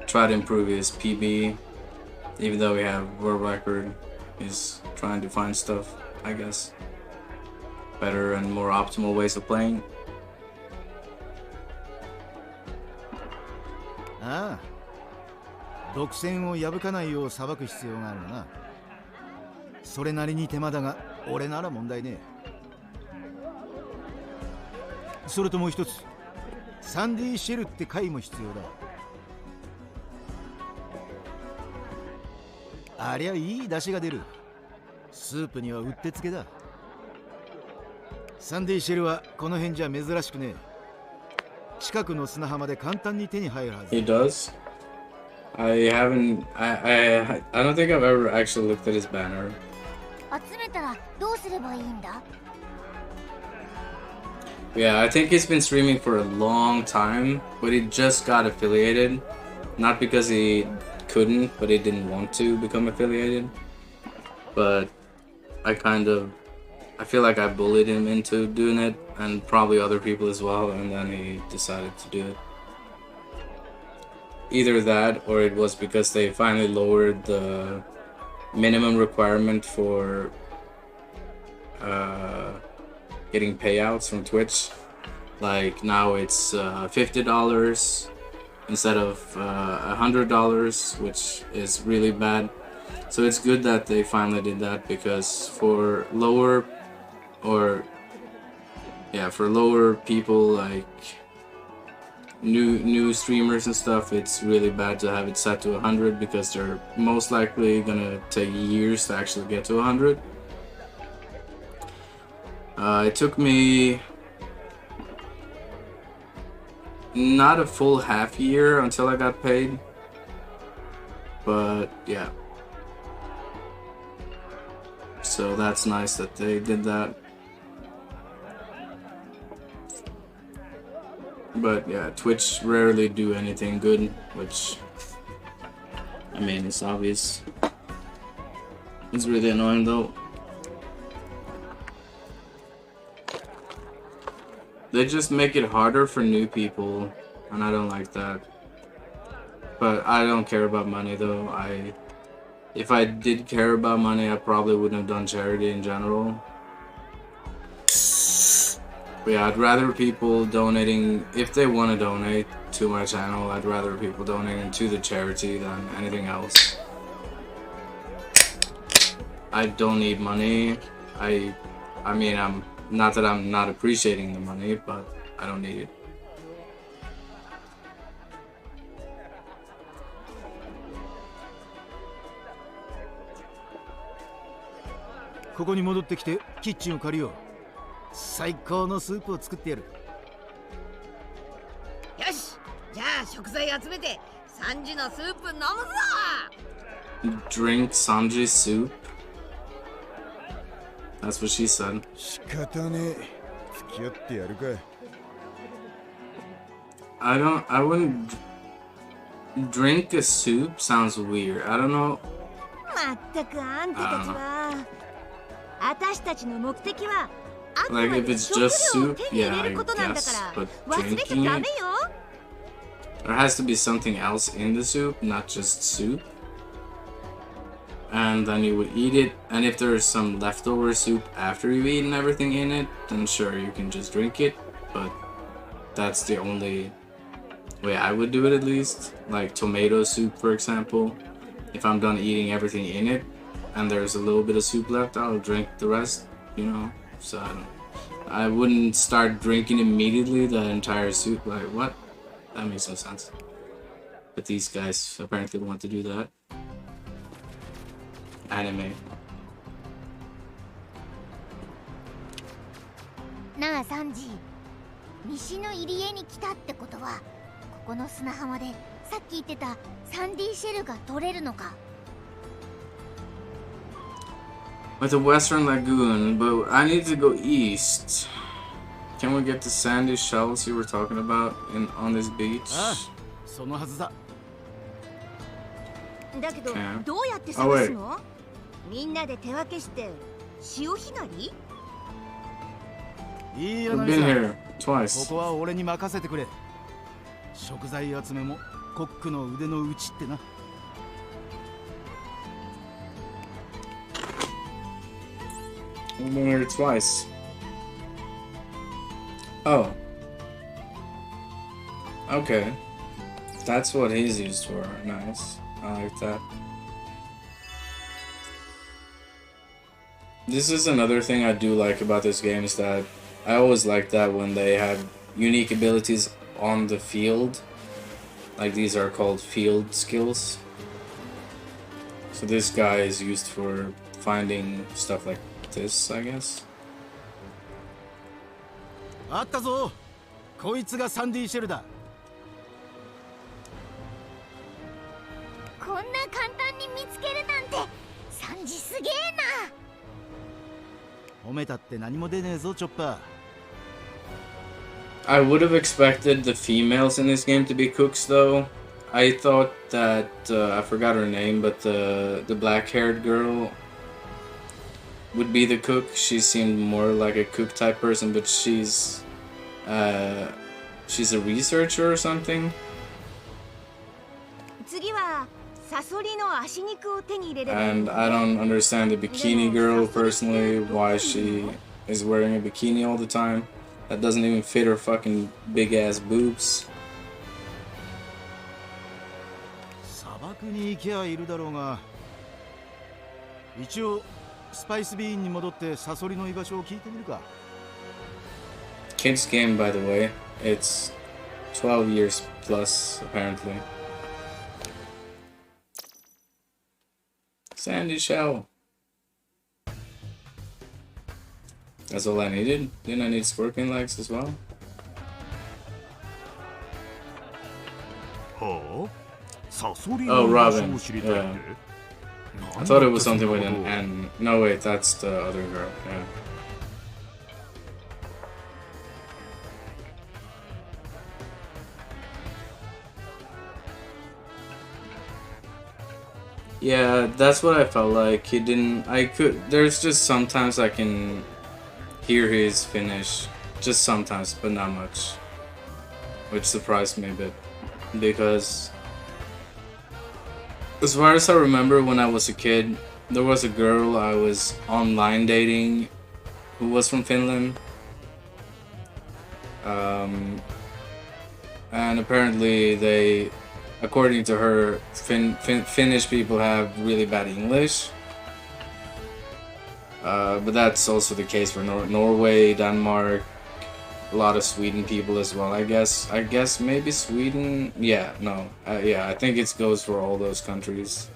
try to improve his PB. Even though we have world record, he's trying to find stuff, I guess. Better and more optimal ways of playing.
ああ、独占を破かないよう裁く必要があるな。それなりに手間だが、俺なら問題ねえ。それともう一つ、サンディシェルって貝も必要だ。ありゃいい出汁が出る。スープにはうってつけだ。サンディシェルはこの辺じゃ珍しくねえ。近くの砂浜で簡単に手に入るはず。
He does? I don't think I've ever actually looked at his banner.
集めたらどうすればいいんだ？
Yeah, I think he's been streaming for a long time, but he just got affiliated. Not because he couldn't, but he didn't want to become affiliated. But I feel like I bullied him into doing it, and probably other people as well, and then he decided to do it. Either that, or it was because they finally lowered the minimum requirement for getting payouts from Twitch. Like now it's $50 instead of $100, which is really bad. So it's good that they finally did that, because for lower people, like new streamers and stuff, it's really bad to have it set to 100, because they're most likely gonna take years to actually get to 100. It took me not a full half year until I got paid, but yeah. So that's nice that they did that. But yeah, Twitch rarely do anything good, which, I mean, it's obvious. It's really annoying though. They just make it harder for new people, and I don't like that. But I don't care about money though. If I did care about money, I probably wouldn't have done charity in general. But yeah, I'd rather people donating, if they want to donate to my channel, I'd rather people donating to the charity than anything else. I don't need money. I mean, I'm not that I'm not appreciating the money, but I don't need it.
ここに戻ってきてキッチンを借りよう。最高のスープを作ってやる。
よし、じゃあ食材集めて3時のスープ飲むぞ。
Drink Sanji's soup? That's what she said.
仕方ねえ。付き合ってやるか。
I wouldn't drink a soup sounds weird. I don't know.
まったくあんたたちは。私たちの目的はあくま
Like
で
if it's
食料
just
を
soup,
手に入
yeah,
れ
I
ることなんだか
guess.
ら
But
忘れちゃ
drinking
ダメ
it,
よ。
there has to be something else in the soup, not just soup. And then you would eat it, and if there's some leftover soup after you've eaten everything in it, then sure, you can just drink it. But that's the only way I would do it, at least. Like tomato soup, for example. If I'm done eating everything in it, and there's a little bit of soup left, I'll drink the rest, you know? So I wouldn't start drinking immediately the entire soup. Like, what? That makes no sense. But these guys apparently want to do that. Anime.
なあサンジ、西の入り江に来たってことはここの砂浜でさっき言ってたサンディシェルが取れるのか。
With the Western Lagoon, but I need to go east. Can we get the sandy shells you were talking about on this beach?
ああ、そのはずだ。
だけど
Okay.
どうやって探すの？みんなで手分けして潮干狩り？
いいよ
We've
な
been
さ。
here
こ
twice.
こは俺に任せてくれ。食材集めもコックの腕の内ってな。
We've been here twice. Oh. Okay. That's what he's used for. Nice. I like that. This is another thing I do like about this game, is that I always like that when they have unique abilities on the field. Like these are called field skills. So this guy is used for finding stuff like this, I guess.
あったぞ。こいつがサンディシェルだ。
こんな簡単に見つけるなんてサンジすげえな。
褒めたって何も出ねえぞチョッパー。
I would have expected the females in this game to be cooks, though. I thought that I forgot her name, but the black-haired girl would be the cook. She seemed more like a cook type person, but she's a researcher or something.
次はサソリの足肉を手に入れればいい。
And I don't understand the bikini girl personally. Why she is wearing a bikini all the time? That doesn't even fit her fucking big ass boobs.
砂漠に行きゃいるだろうが。一応スパイスビーンに戻ってサソリの居場所を聞いてみるか。
Kids game, by the way. It's 12 years plus, apparently. Sandy shell. That's all I needed. Didn't I need scorpion legs as well?
はあ、サソリ
Oh,
の場所
Robin.
を知りたいって
Yeah. I thought it was something with an N. No, wait, that's the other girl. Yeah, that's what I felt like. He didn't. There's just sometimes I can hear his Finnish. Just sometimes, but not much. Which surprised me a bit. Because, as far as I remember when I was a kid, there was a girl I was online dating who was from Finland. And apparently they, according to her, Finnish people have really bad English. But that's also the case for Norway, Denmark, a lot of Sweden people as well. I guess maybe Sweden. Yeah, no, yeah, I think it goes for all those countries.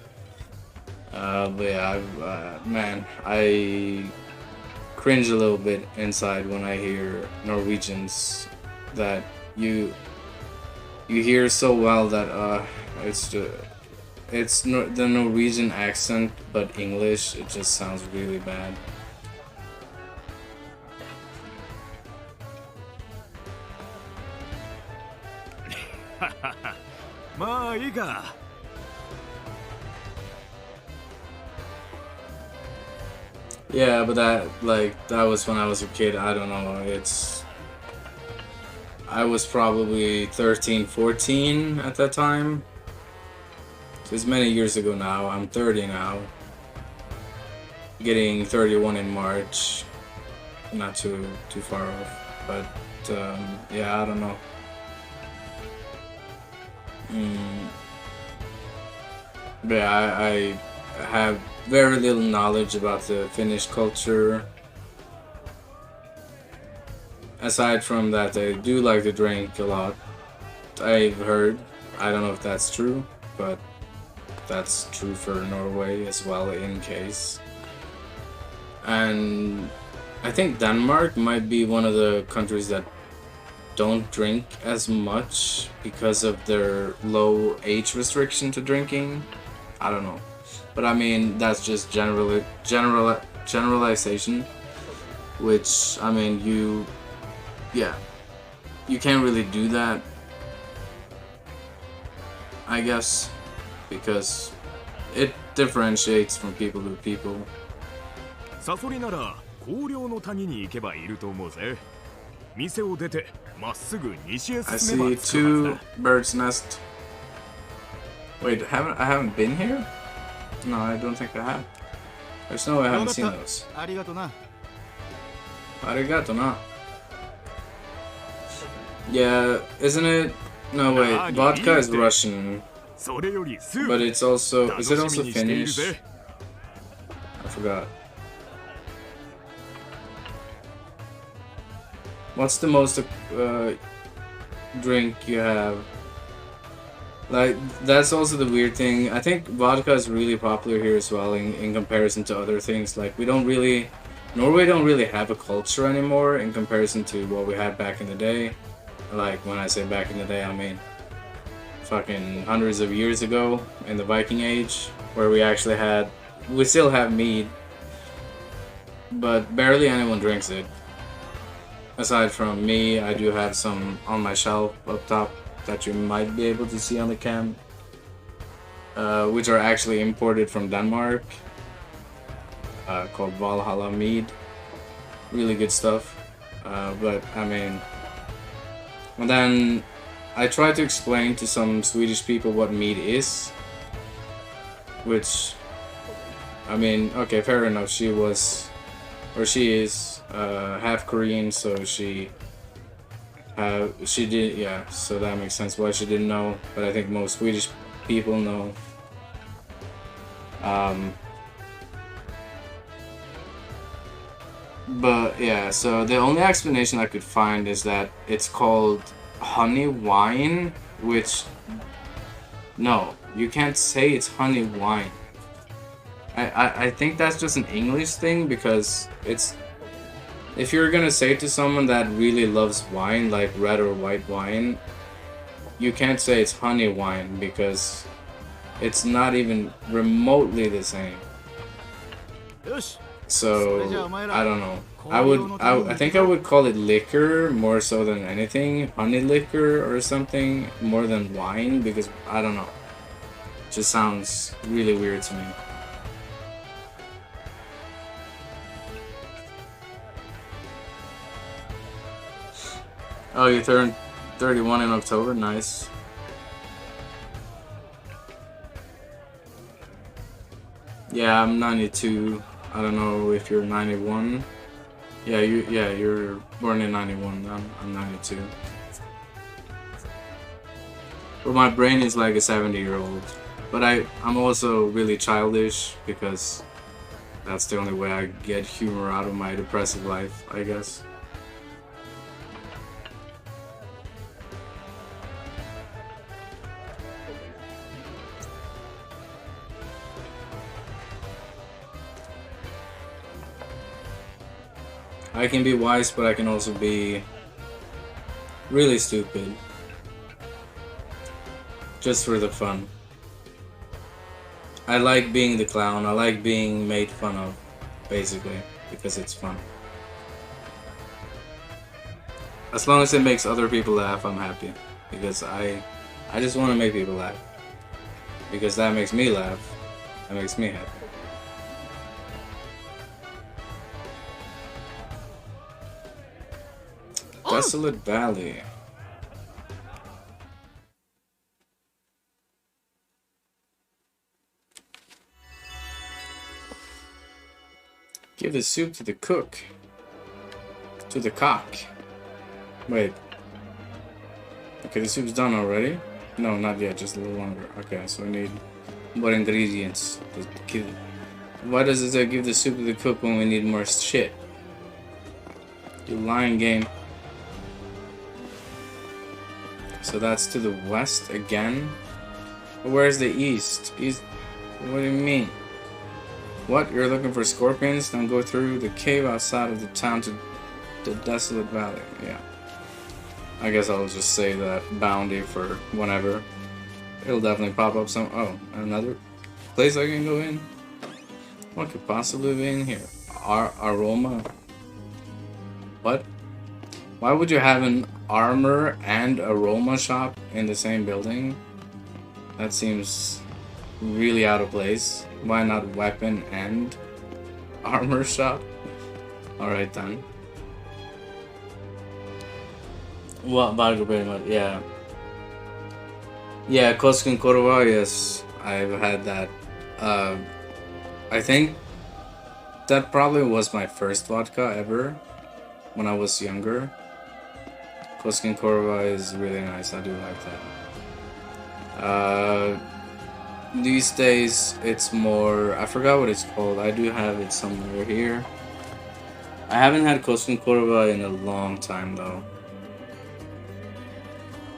But yeah, man, I cringe a little bit inside when I hear Norwegians that you hear so well that it's the Norwegian accent, but English, it just sounds really bad.
まあいいか。
Yeah, but that was when I was a kid. I don't know. I was probably 13, 14 at that time. So it's many years ago now. I'm 30 now. Getting 31 in March. Not too far off. But yeah, I don't know. But yeah, I have very little knowledge about the Finnish culture. Aside from that, they do like to drink a lot. I've heard. I don't know if that's true, but that's true for Norway as well in case. And I think Denmark might be one of the countries that don't drink as much because of their low age restriction to drinking. I don't know. But I mean, that's just generalization, which, I mean, you can't really do that, I guess, because it differentiates from people to people.
サソリなら荒涼の谷に行けばいると思うぜ。店を出てまっすぐ西へ
I
進めば
see
着くはず
two
だ。
birds' nest. Wait, I haven't been here? No, I don't think I have. There's no way I haven't seen those.
ありがとな。
Arigato na. Yeah, isn't it? No, wait. Vodka is Russian,
それよりスー
but
プ
it's also. Is it
楽し
also
みにしている
Finnish?
ぜ。
I forgot. What's the most drink you have? Like, that's also the weird thing. I think vodka is really popular here as well in comparison to other things. Like, Norway don't really have a culture anymore in comparison to what we had back in the day. Like, when I say back in the day, I mean fucking hundreds of years ago in the Viking Age, where we still have mead, but barely anyone drinks it. Aside from me, I do have some on my shelf up top that you might be able to see on the cam, which are actually imported from Denmark, called Valhalla mead. Really good stuff. But I mean, and then I tried to explain to some Swedish people what mead is, which, I mean, okay, fair enough. She is half Korean, so she did, yeah, so that makes sense why she didn't know, but I think most Swedish people know. But yeah, so the only explanation I could find is that it's called honey wine, which, no, you can't say it's honey wine. I think that's just an English thing, because if you're gonna say to someone that really loves wine, like red or white wine, you can't say it's honey wine, because it's not even remotely the same. So I don't know. I think I would call it liquor more so than anything, honey liquor or something, more than wine, because I don't know. It just sounds really weird to me. Oh, you turned 31 in October? Nice. Yeah, I'm 92. I don't know if you're 91. Yeah, you're born in 91. I'm 92. But my brain is like a 70-year-old. But I'm also really childish because that's the only way I get humor out of my depressive life, I guess. I can be wise, but I can also be really stupid. Just for the fun. I like being the clown. I like being made fun of, basically, because it's fun. As long as it makes other people laugh, I'm happy. Because I just want to make people laugh. Because that makes me laugh. That makes me happy. Desolate Valley. Give the soup to the cook. To the cock. Wait. Okay, the soup's done already? No, not yet, just a little longer. Okay, so we need more ingredients. Why does it say give the soup to the cook when we need more shit? You lying game. So that's to the west again? Where's the east? East? What do you mean? What? You're looking for scorpions? Then go through the cave outside of the town to the Desolate Valley. Yeah. I guess I'll just say that bounty for whenever. It'll definitely pop up some. Oh, another place I can go in? What could possibly be in here? Aroma? What? Why would you have an armor and aroma shop in the same building? That seems really out of place. Why not weapon and armor shop? Alright then. Well, Bargo very much, yeah. Yeah, Koskin Korwa, yes, I've had that. I think that probably was my first vodka ever when I was younger. Koskin Korwa is really nice, I do like that. These days it's more, I forgot what it's called. I do have it somewhere here. I haven't had Koskin Korwa in a long time though.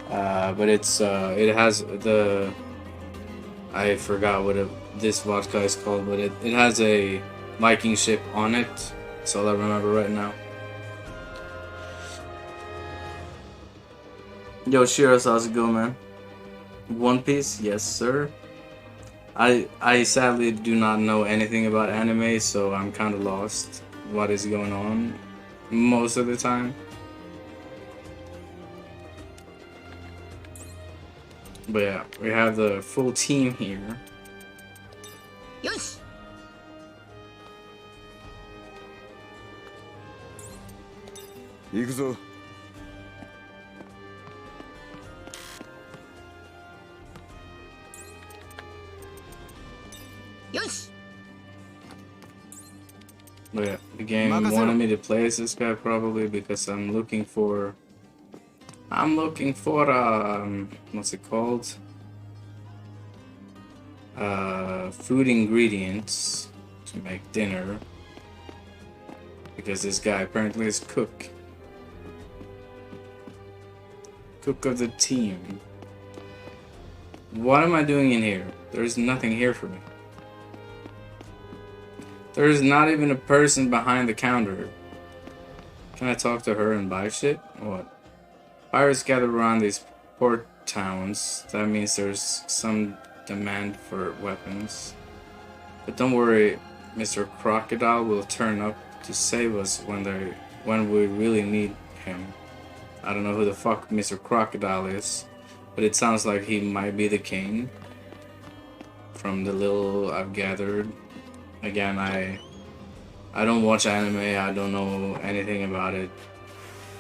But it's it has the, I forgot what this vodka is called, but it has a Viking ship on it. That's all I remember right now. Yo, Shiros, how's it going, man? One Piece? Yes, sir. I sadly do not know anything about anime, so I'm kind of lost what is going on most of the time. But yeah, we have the full team here.
Yosh!
Ikuzo.
Yosh!
But yeah, the game wanted me to play as this guy probably because I'm looking for what's it called? Food ingredients to make dinner. Because this guy apparently is cook. Cook of the team. What am I doing in here? There's nothing here for me. There's not even a person behind the counter. Can I talk to her and buy shit? What? Pirates gather around these port towns. That means there's some demand for weapons. But don't worry, Mr. Crocodile will turn up to save us when we really need him. I don't know who the fuck Mr. Crocodile is, but it sounds like he might be the king. From the little I've gathered. Again, I don't watch anime, I don't know anything about it.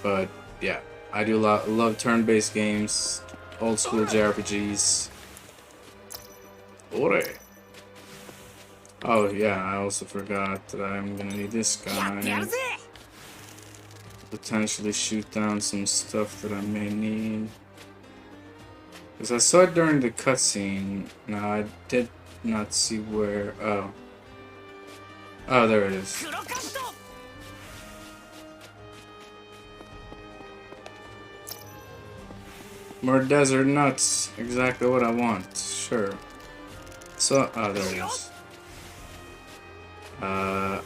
But yeah, I do love turn-based games, old school JRPGs. Ore. Oh yeah, I also forgot that I'm gonna need this guy. potentially shoot down some stuff that I may need. Because I saw it during the cutscene. Now I did not see where. Oh. Oh, there it is. More desert nuts. Exactly what I want. Sure. So, oh, there it is. Oh.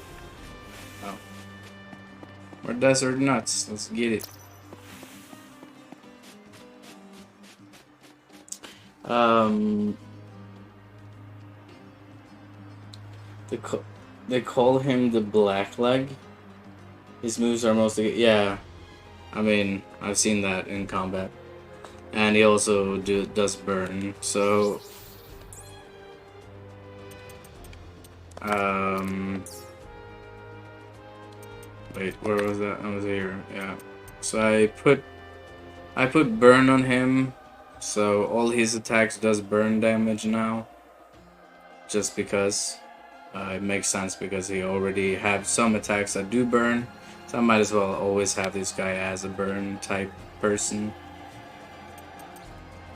More desert nuts. Let's get it. They call him the Black Leg. His moves are mostly, yeah. I mean, I've seen that in combat, and he also does burn. So, wait, where was that? I was here. Yeah. So I put burn on him. So all his attacks does burn damage now. Just because it makes sense, because he already have some attacks that do burn. So I might as well always have this guy as a burn type person.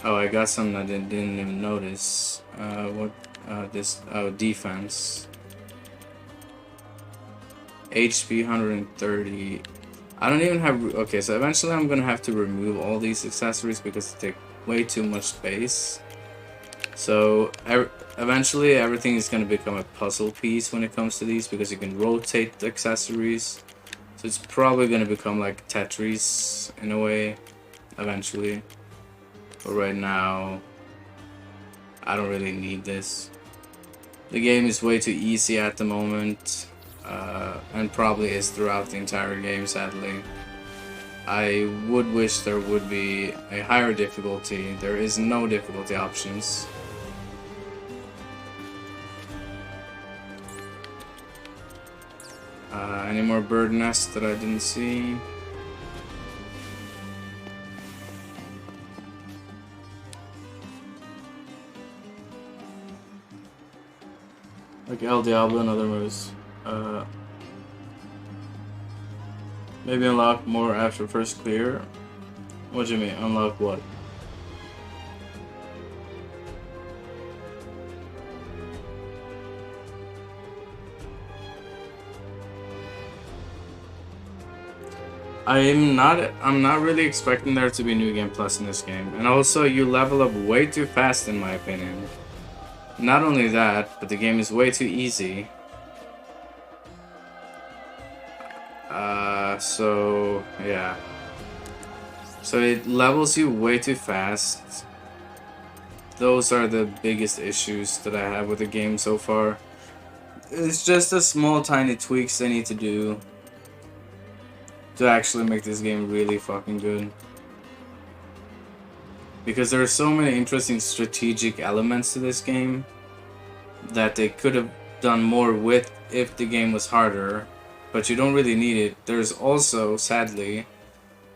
Oh, I got something I didn't even notice. Defense. HP 130. I don't even have. Okay, so eventually I'm gonna have to remove all these accessories because they take way too much space. So eventually everything is gonna become a puzzle piece when it comes to these, because you can rotate the accessories. So it's probably gonna become like Tetris in a way eventually. But right now, I don't really need this. The game is way too easy at the moment. And probably is throughout the entire game, sadly. I would wish there would be a higher difficulty. There is no difficulty options. Any more bird nests that I didn't see? Like El Diablo and other moves. Maybe unlock more after first clear. What do you mean? Unlock what? I'm not really expecting there to be New Game Plus in this game. And also, you level up way too fast in my opinion. Not only that, but the game is way too easy. So yeah. So it levels you way too fast. Those are the biggest issues that I have with the game so far. It's just the small tiny tweaks they need to do to actually make this game really fucking good. Because there are so many interesting strategic elements to this game that they could have done more with if the game was harder. But you don't really need it. There's also, sadly,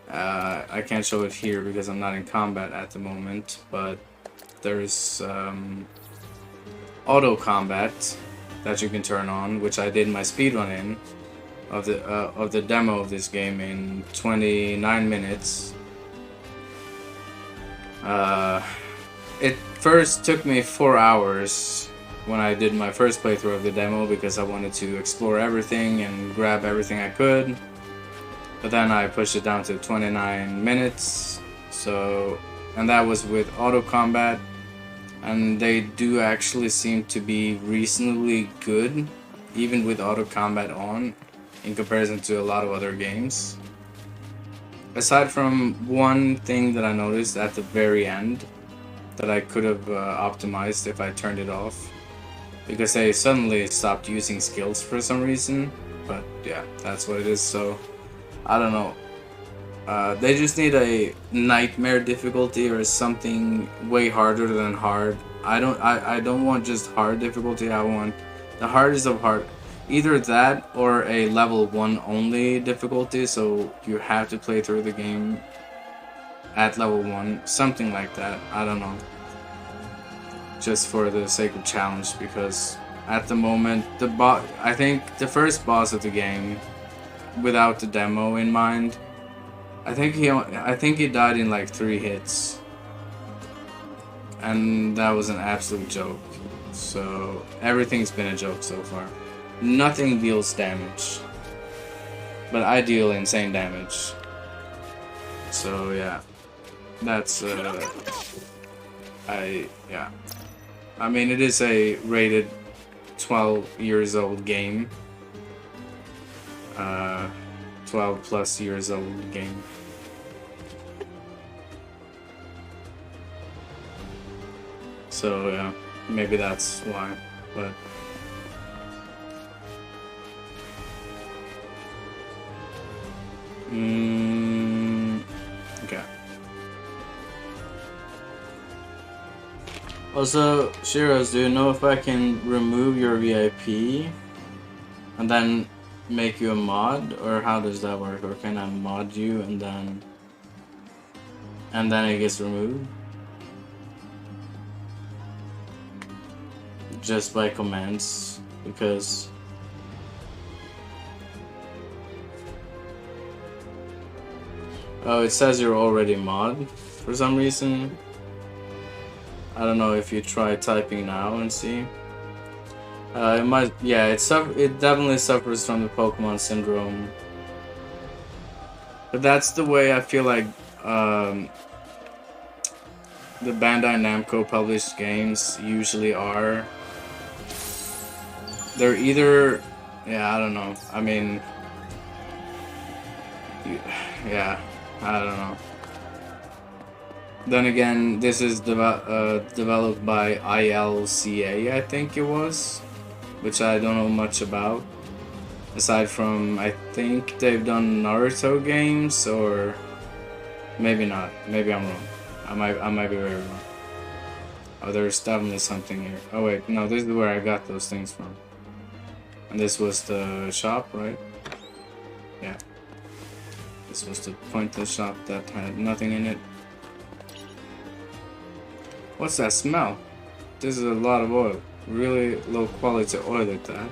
I can't show it here because I'm not in combat at the moment, but there's auto combat that you can turn on, which I did my speedrun in of the demo of this game in 29 minutes. It first took me 4 hours when I did my first playthrough of the demo, because I wanted to explore everything and grab everything I could. But then I pushed it down to 29 minutes. So, and that was with auto combat, and they do actually seem to be reasonably good, even with auto combat on, in comparison to a lot of other games. Aside from one thing that I noticed at the very end that I could have optimized if I turned it off, because they suddenly stopped using skills for some reason. But yeah, that's what it is. So I don't know. They just need a nightmare difficulty or something way harder than hard. I don't want just hard difficulty. I want the hardest of hard. Either that or a level 1 only difficulty, so you have to play through the game at level 1, something like that. I don't know. Just for the sake of challenge, because at the moment I think the first boss of the game, without the demo in mind. I think he died in like 3 hits, and that was an absolute joke. So everything's been a joke so far. Nothing deals damage, but I deal insane damage. So yeah, that's I mean, it is a rated 12 years old game. 12 plus years old game. So yeah, maybe that's why, but okay. Also, Shiros, do you know if I can remove your VIP and then make you a mod, or how does that work? Or can I mod you and then it gets removed just by commands? Because oh, it says you're already mod for some reason. I don't know if you try typing now and see. It might, yeah, it definitely suffers from the Pokemon syndrome. But that's the way I feel like the Bandai Namco published games usually are. They're either, yeah, I don't know. I mean, yeah, I don't know. Then again, this is developed by ILCA, I think it was, which I don't know much about. Aside from, I think they've done Naruto games, or maybe not. Maybe I'm wrong. I might be very wrong. Oh, there's definitely something here. Oh wait, no, this is where I got those things from. And this was the shop, right? Yeah. This was the pointless shop that had nothing in it. What's that smell? This is a lot of oil. Really low quality oil at that.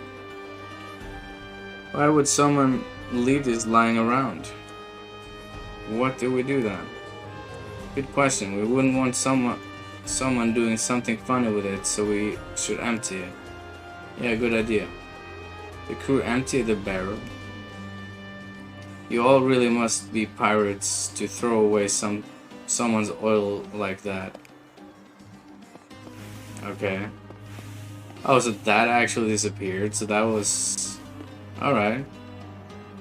Why would someone leave this lying around? What do we do then? Good question. We wouldn't want someone doing something funny with it, so we should empty it. Yeah, good idea. The crew emptied the barrel. You all really must be pirates to throw away someone's oil like that. Okay. Oh, so that actually disappeared. So that was... Alright.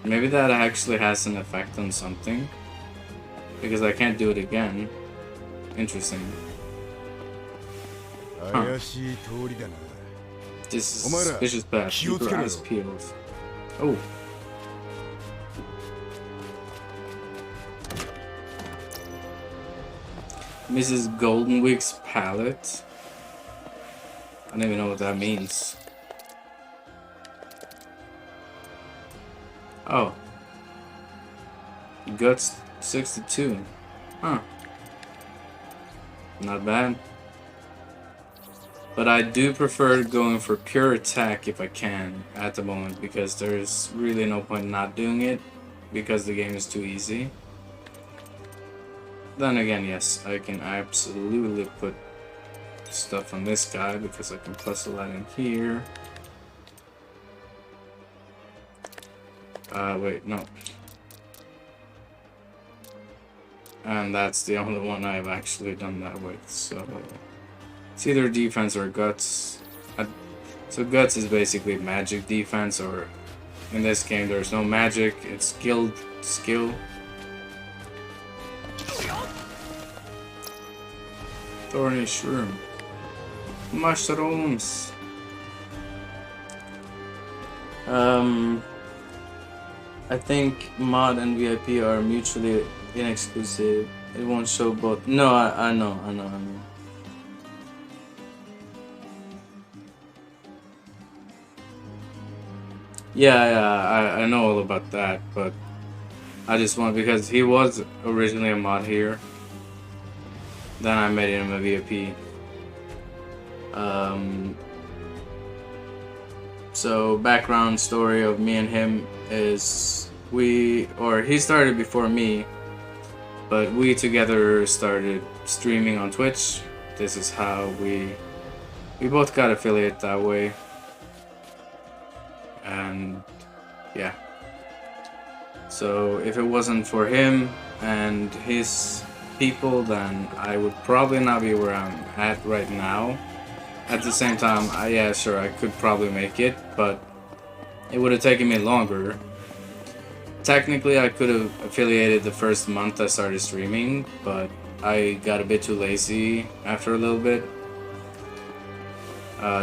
Maybe that actually has an effect on something. Because I can't do it again. Interesting. Huh. This is suspicious path. Keep your eyes peeled. Oh. Mrs. Goldenwick's palette. I don't even know what that means. Oh. Guts 62. Huh. Not bad. But I do prefer going for pure attack if I can at the moment, because there's really no point not doing it because the game is too easy. Then again, yes, I can absolutely put stuff on this guy because I can plus a lot in here. Wait, no. And that's the only one I've actually done that with, so... It's either defense or guts. So guts is basically magic defense, or... In this game there's no magic, it's skill. Thorny shroom. Mushrooms. I think mod and VIP are mutually inexclusive. It won't show both. No, I know. Yeah, I know all about that, but I just want, because he was originally a mod here. Then I made him a VIP. So background story of me and him is he started before me, but we together started streaming on Twitch. This is how we both got affiliate that way. And yeah. So if it wasn't for him and his people, then I would probably not be where I'm at right now. At the same time, yeah, sure, I could probably make it, but it would have taken me longer. Technically, I could have affiliated the first month I started streaming, but I got a bit too lazy after a little bit.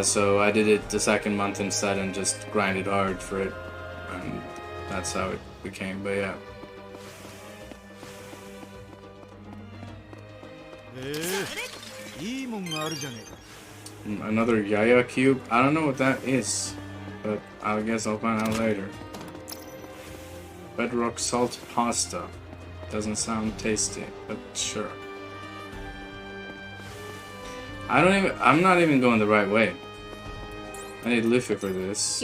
So I did it the second month instead and just grinded hard for it. And that's how it became, but yeah. Another Yaya cube? I don't know what that is, but I guess I'll find out later. Bedrock salt pasta. Doesn't sound tasty, but sure. I'm not even going the right way. I need Luffy for this.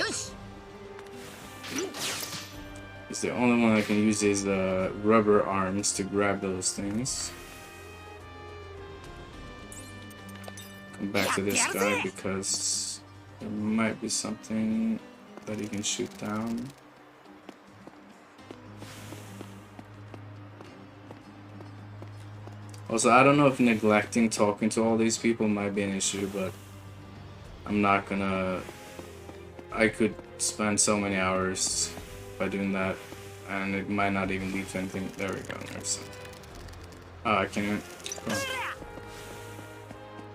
It's the only one I can use these rubber arms to grab those things. Come back to this guy because there might be something that he can shoot down. Also, I don't know if neglecting talking to all these people might be an issue, but I'm not gonna... I could spend so many hours by doing that, and it might not even lead to anything. There we go, there's some. Oh, I can't even... Oh.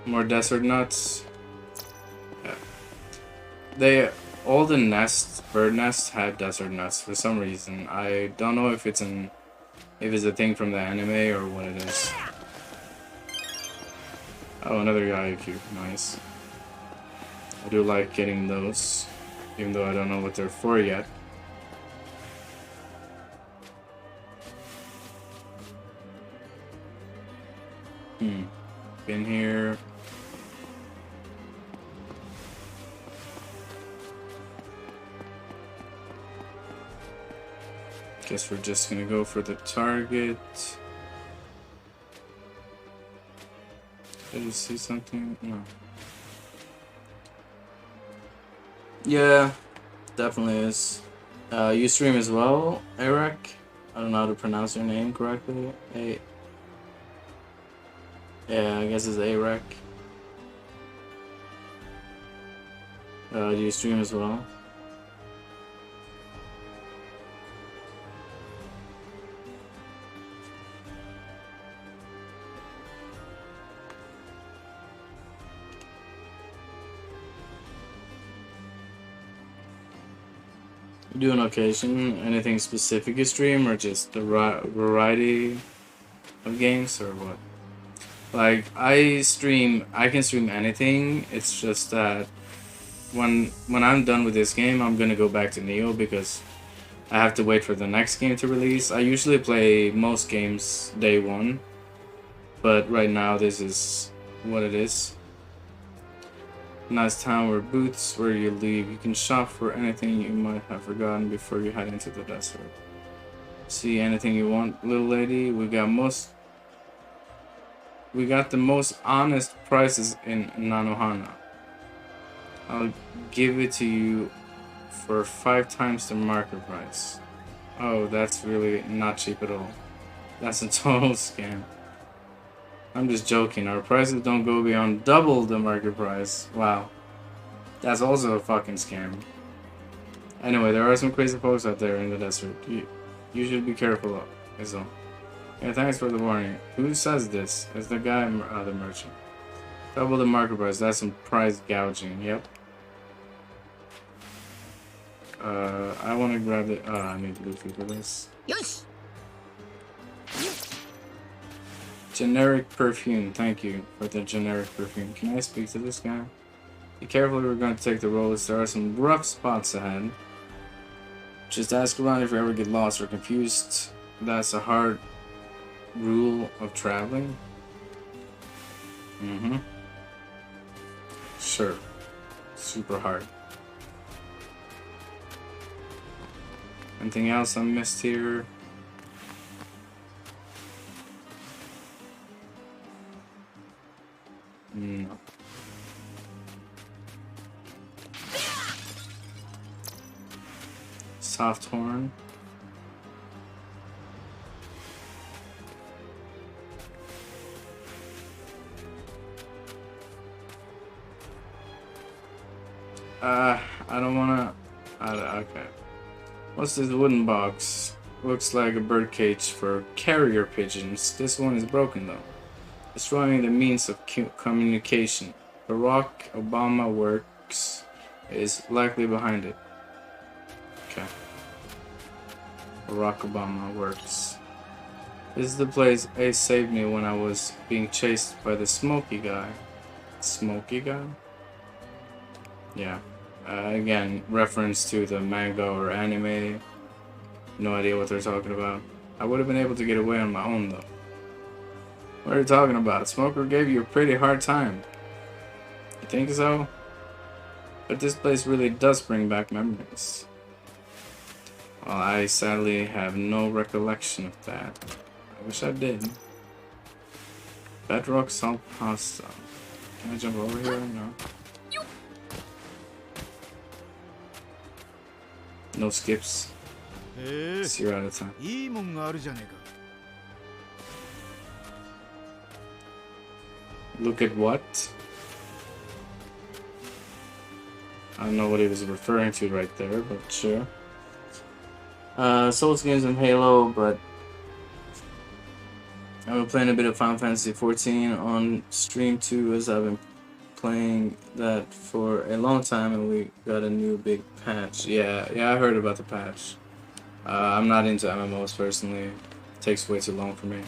More desert nuts. Yeah. All the bird nests had desert nuts for some reason. I don't know if it's a thing from the anime or what it is. Oh, another Yaya cube. Nice. I do like getting those, even though I don't know what they're for yet. Been here. Guess we're just gonna go for the target. Did you see something? No. Yeah, definitely is. You stream as well, Eric? I don't know how to pronounce your name correctly. Yeah, I guess it's Arek. Do you stream as well? You do on occasion? Anything specific you stream, or just a variety of games, or what? Like, I can stream anything. It's just that when I'm done with this game, I'm gonna go back to Neo because I have to wait for the next game to release. I usually play most games day one, but right now this is what it is. Nice town where boots where you leave. You can shop for anything you might have forgotten before you head into the desert. See anything you want, little lady? We got the most honest prices in Nanohana. I'll give it to you for 5 times the market price. Oh, that's really not cheap at all. That's a total scam. I'm just joking. Our prices don't go beyond double the market price. Wow. That's also a fucking scam. Anyway, there are some crazy folks out there in the desert. You should be careful of, is all. Yeah, thanks for the warning. Who says this? It's the guy, the merchant. Double the market price. That's some price gouging. Yep. I want to grab it. I need Luffy for this.
Yes.
Generic perfume. Thank you for the generic perfume. Can I speak to this guy? Be careful, we're going to take the roads. There are some rough spots ahead. Just ask around if you ever get lost or confused. That's a hard rule of traveling. Sure. Super hard. Anything else I missed here? No. Soft horn. I don't wanna. Okay. What's this wooden box? Looks like a bird cage for carrier pigeons. This one is broken though. Destroying the means of communication. Barack Obama works is likely behind it. Okay. Barack Obama works. This is the place Ace saved me when I was being chased by the smoky guy. Smoky guy? Yeah. Again, reference to the manga or anime. No idea what they're talking about. I would have been able to get away on my own though. What are you talking about? Smoker gave you a pretty hard time. You think so? But this place really does bring back memories. Well, I sadly have no recollection of that. I wish I did. Bedrock salt pasta. Can I jump over here? No. No skips. 0 out of 10.
いいもんがあるじゃねえか。
Look at what? I don't know what he was referring to right there, but sure. Souls games and Halo, but I've been playing a bit of Final Fantasy 14 on stream too, as I've been playing that for a long time, and we got a new big patch. Yeah, I heard about the patch. I'm not into MMOs personally. It takes way too long for me.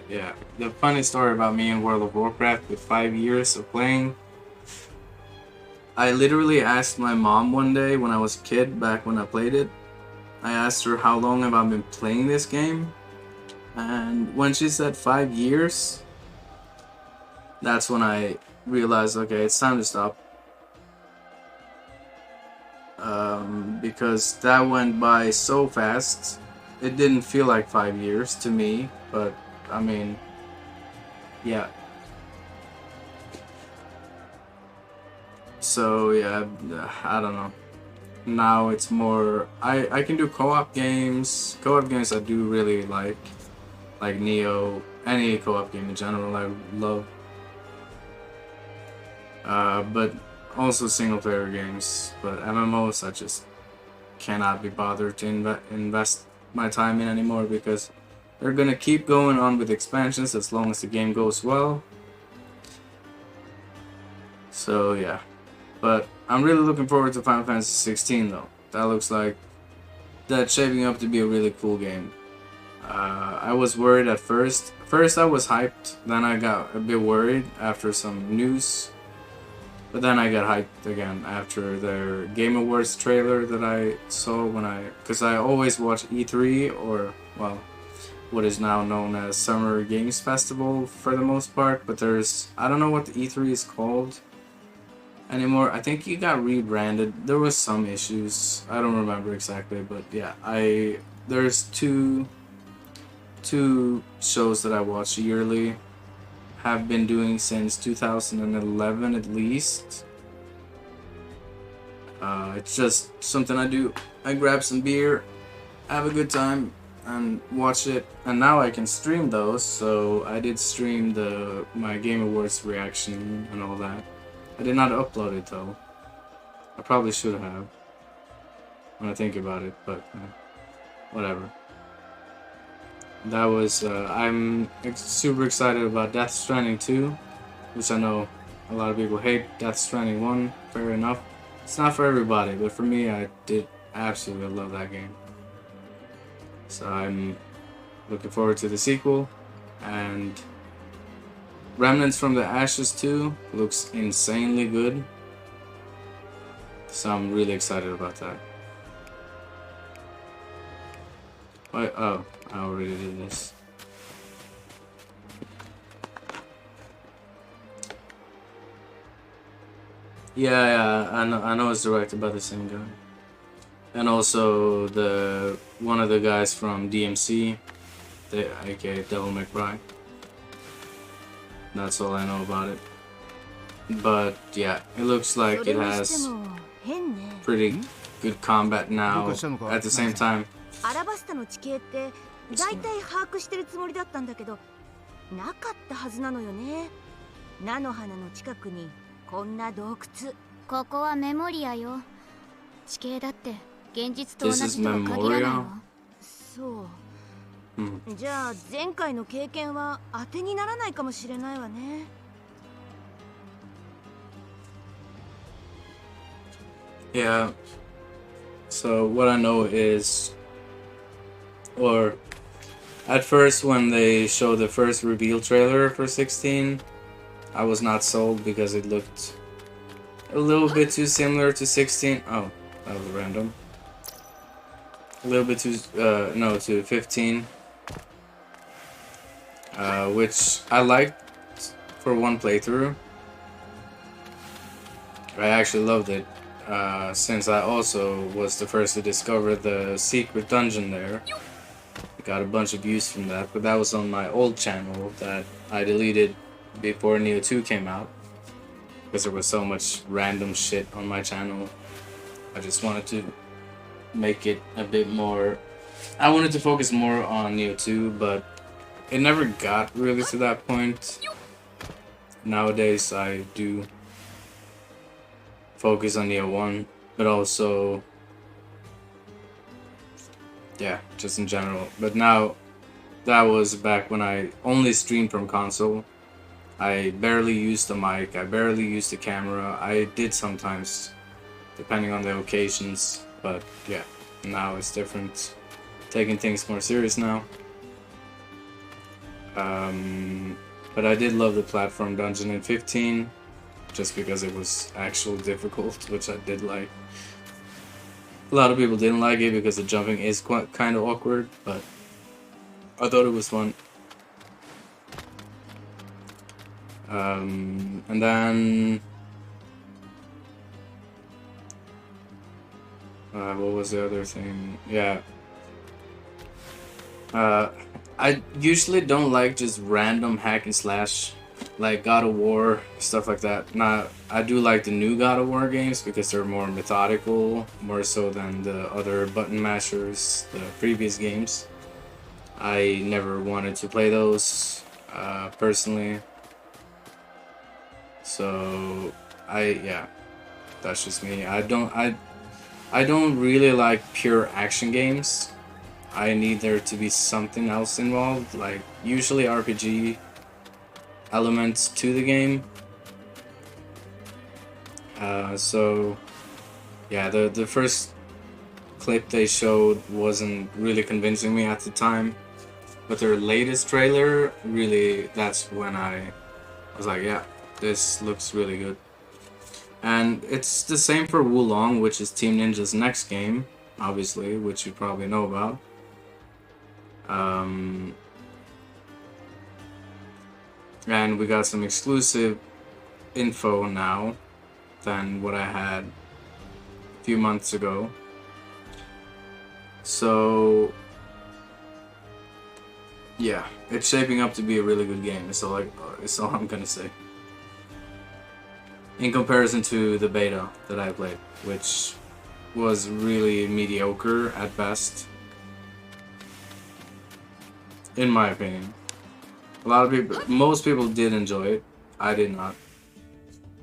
Yeah, the funny story about me in World of Warcraft with 5 years of playing. I literally asked my mom one day when I was a kid, back when I played it. I asked her how long have I been playing this game, and when she said 5 years, that's when I realized, okay, it's time to stop. Because that went by so fast. It didn't feel like 5 years to me, but I mean, yeah. So yeah, I don't know. Now it's more, I can do co-op games. Co-op games I do really like Neo. Any co-op game in general I love. But also single player games. But MMOs I just cannot be bothered to invest my time in anymore, because they're gonna keep going on with expansions as long as the game goes well. So yeah, but I'm really looking forward to Final Fantasy 16 though. That looks like that's shaping up to be a really cool game. I was worried at first. First I was hyped, then I got a bit worried after some news. But then I got hyped again after their Game Awards trailer that I saw because I always watch E3, or, well, what is now known as Summer Games Festival for the most part, but I don't know what the E3 is called anymore. I think it got rebranded. There was some issues. I don't remember exactly, but yeah, there's two shows that I watch yearly. Have been doing since 2011 at least. It's just something I do. I grab some beer, have a good time, and watch it. And now I can stream those, so I did stream my Game Awards reaction and all that. I did not upload it though. I probably should have, when I think about it, but whatever. That was, I'm super excited about Death Stranding 2, which I know a lot of people hate. Death Stranding 1, fair enough. It's not for everybody, but for me, I did absolutely love that game. So I'm looking forward to the sequel, and Remnants from the Ashes 2 looks insanely good. So I'm really excited about that. Wait, oh, I already did this. Yeah, I know it's directed by the same guy. And also the one of the guys from DMC, aka Devil May Cry. That's all I know about it. But yeah, it looks like it has pretty good combat now. At the same time,
アラバスタの地形って大体把握してるつもりだったんだけど、なかったはずなのよね。菜の花の近くにこんな洞窟。
ここはメモリアよ。地形だって現実と同じとは限らないわ。
そう。じゃあ前回の経験は当てにならないかもしれないわね。
Yeah. So what I know is, or at first when they showed the first reveal trailer for 16, I was not sold because it looked a little bit too similar to 16. Oh, that was random. A little bit too, no, to 15. Which I liked for one playthrough. I actually loved it. Since I also was the first to discover the secret dungeon there. I got a bunch of views from that, but that was on my old channel that I deleted before Neo 2 came out. Because there was so much random shit on my channel. I just wanted to make it a bit more... I wanted to focus more on Neo 2, but it never got really to that point. Nowadays I do focus on Neo 1, but also, yeah, just in general. But now, that was back when I only streamed from console. I barely used the mic, I barely used the camera. I did sometimes, depending on the occasions, but yeah, now it's different. Taking things more serious now. But I did love the platform dungeon in 15. Just because it was actually difficult, which I did like. A lot of people didn't like it because the jumping is quite kind of awkward, but I thought it was fun. And then what was the other thing? Yeah. I usually don't like just random hack and slash, like God of War, stuff like that. Now, I do like the new God of War games because they're more methodical, more so than the other button mashers, the previous games. I never wanted to play those, personally. So, yeah, that's just me. I don't really like pure action games. I need there to be something else involved, like usually RPG elements to the game. So yeah, the first clip they showed wasn't really convincing me at the time, but their latest trailer, really, that's when I was like, yeah, this looks really good. And it's the same for Wulong, which is Team Ninja's next game, obviously, which you probably know about. And we got some exclusive info now than what I had a few months ago. So yeah, it's shaping up to be a really good game. It's all I'm gonna say. In comparison to the beta that I played, which was really mediocre at best, in my opinion. A lot of people, most people did enjoy it. I did not.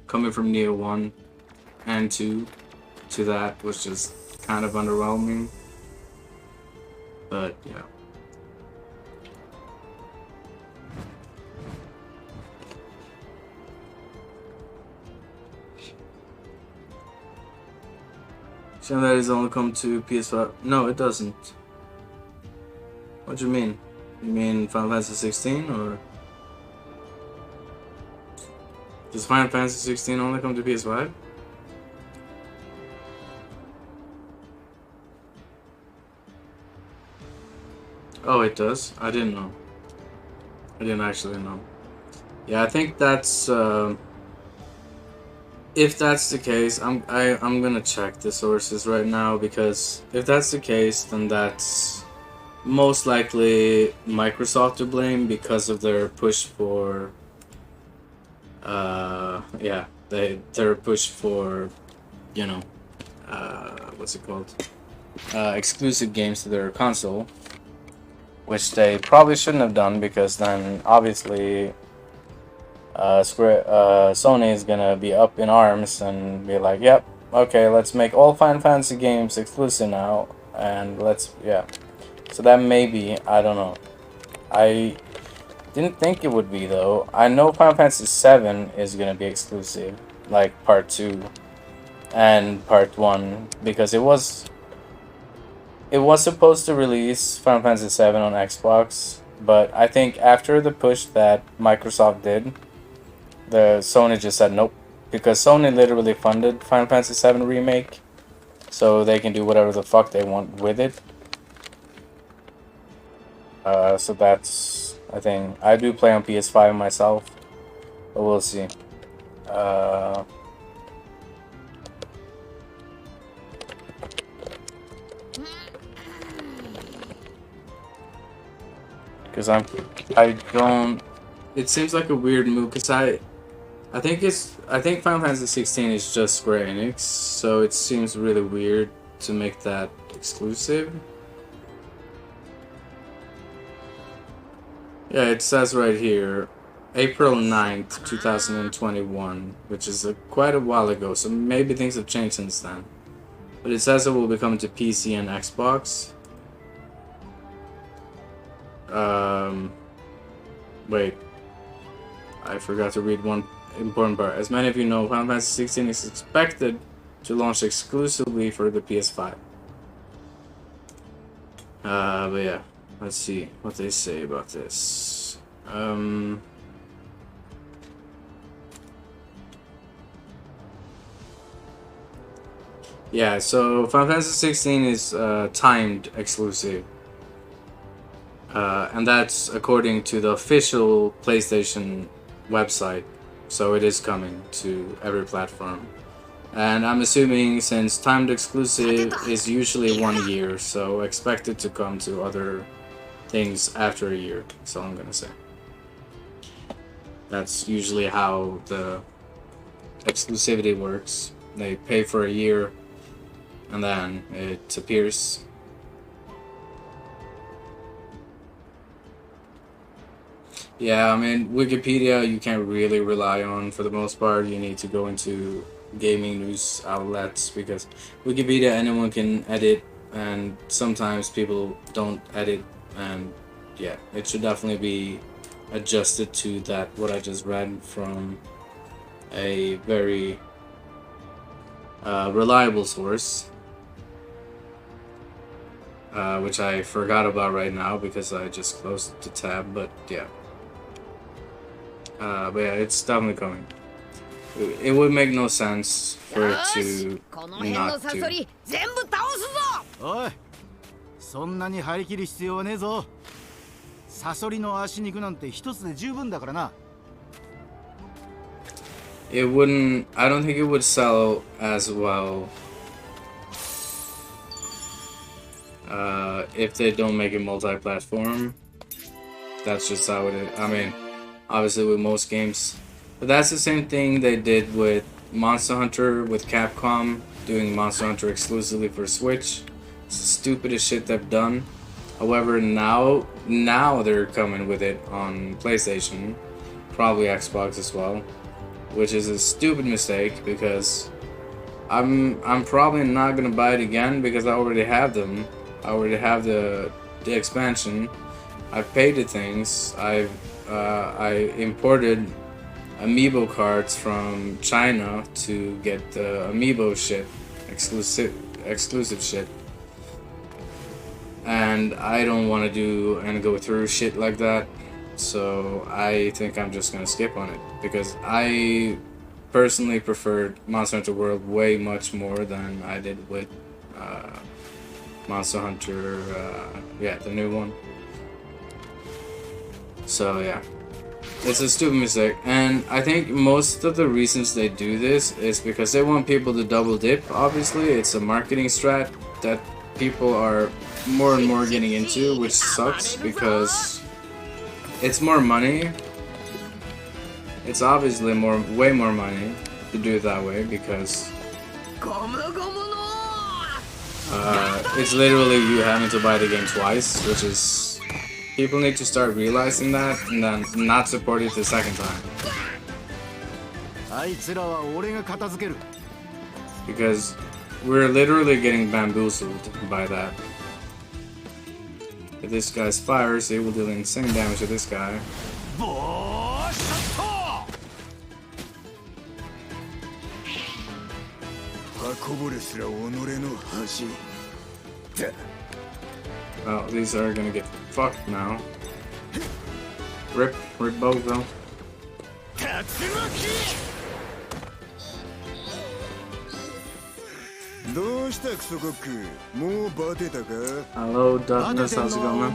Coming from Neo 1 and 2 to that was just kind of underwhelming. But yeah. So that is only come to PS5. No, it doesn't. What do you mean? You mean Final Fantasy 16 or does Final Fantasy 16 only come to PS5? Oh, it does? I didn't know. I didn't actually know. Yeah, I think that's if that's the case, I'm gonna check the sources right now, because if that's the case, then that's most likely Microsoft to blame because of their push for yeah, their push for, you know, what's it called, exclusive games to their console, which they probably shouldn't have done, because then obviously Sony is gonna be up in arms and be like, yep, okay, let's make all Final Fantasy games exclusive now, and let's, yeah. So that maybe, I don't know. I didn't think it would be, though. I know Final Fantasy 7 is gonna be exclusive, like part 2 and part 1, because it was supposed to release Final Fantasy 7 on Xbox, but I think after the push that Microsoft did, the Sony just said nope, because Sony literally funded Final Fantasy 7 remake, so they can do whatever the fuck they want with it. So that's a thing. I do play on PS5 myself, but we'll see. Because I don't. It seems like a weird move, because I think Final Fantasy 16 is just Square Enix, so it seems really weird to make that exclusive. Yeah, it says right here, April 9th, 2021, which is quite a while ago, so maybe things have changed since then. But it says it will be coming to PC and Xbox. Wait. I forgot to read one important part. As many of you know, Final Fantasy 16 is expected to launch exclusively for the PS5. But yeah. Let's see what they say about this. Yeah, so Final Fantasy 16 is timed exclusive. And that's according to the official PlayStation website. So it is coming to every platform. And I'm assuming, since timed exclusive is usually 1 year, so expect it to come to other things after a year, so I'm gonna say. That's usually how the exclusivity works. They pay for a year, and then it appears. Yeah, I mean, Wikipedia you can't really rely on for the most part. You need to go into gaming news outlets, because Wikipedia anyone can edit, and sometimes people don't edit. And yeah, it should definitely be adjusted to that, what I just read from a very reliable source, which I forgot about right now because I just closed the tab, but yeah. But yeah, it's definitely coming. It would make no sense for it to not to.
おい、そんなに張り切る必要はねえぞ。サソリの足肉なんて一つで十分だからな。
It wouldn't. I don't think it would sell as well if they don't make it multi-platform. That's just how it is. I mean, obviously with most games, but that's the same thing they did with Monster Hunter with Capcom, doing Monster Hunter exclusively for Switch. It's the stupidest shit they've done. However, now they're coming with it on PlayStation, probably Xbox as well, which is a stupid mistake, because I'm probably not gonna buy it again, because I already have them. I already have the expansion. I've paid the things. I imported amiibo cards from China to get the amiibo shit, exclusive shit. And I don't want to do and go through shit like that, so I think I'm just gonna skip on it, because I personally preferred Monster Hunter World way much more than I did with Monster Hunter, yeah, the new one. So yeah, It's a stupid mistake, and I think most of the reasons they do this is because they want people to double dip. Obviously, it's a marketing strat that people are more and more getting into, which sucks because it's more money. It's obviously way more money to do it that way because it's literally you having to buy the game twice, which is people need to start realizing that and then not support it the second time. Because we're literally getting bamboozled by that. If this guy's fires, it will do insane damage to this guy. Well, these are gonna get fucked now. Rip both though. Hello, Darkness, how's it going, man?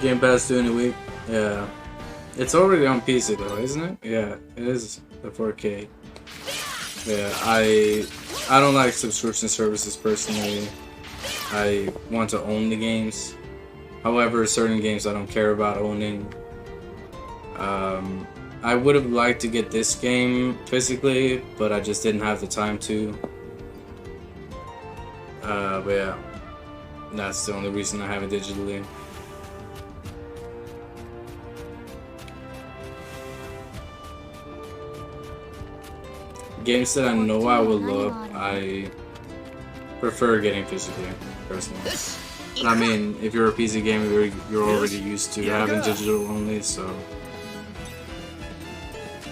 Game Pass doing a week? Yeah. It's already on PC though, isn't it? Yeah, it is the 4K. Yeah, I don't like subscription services personally. I want to own the games. However, certain games I don't care about owning. I would have liked to get this game physically, but I just didn't have the time to. But yeah, that's the only reason I have it digitally. Games that I know I will love, I prefer getting physically, personally. But I mean, if you're a PC gamer, you're already used to having digital only, so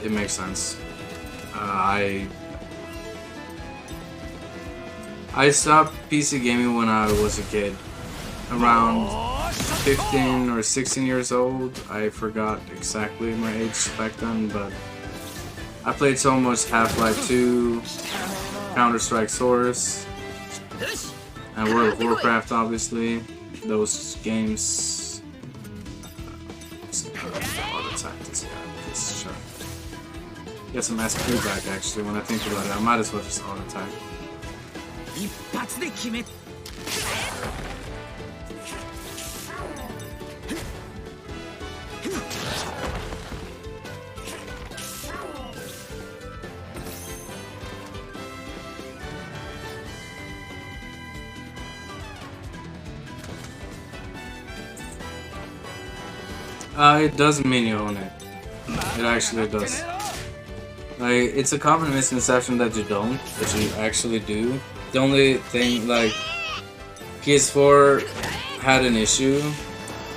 it makes sense. I stopped PC gaming when I was a kid, around 15 or 16 years old. I forgot exactly my age back then, but I played so much Half-Life 2, Counter-Strike Source, and World of Warcraft, obviously. Those games. Auto-attack this guy. This shot. Get some SP back, actually, when I think about it. I might as well just auto-attack. It doesn't mean you own it. It actually does. Like, it's a common misconception that you don't, but you actually do. The only thing, like, PS4 had an issue.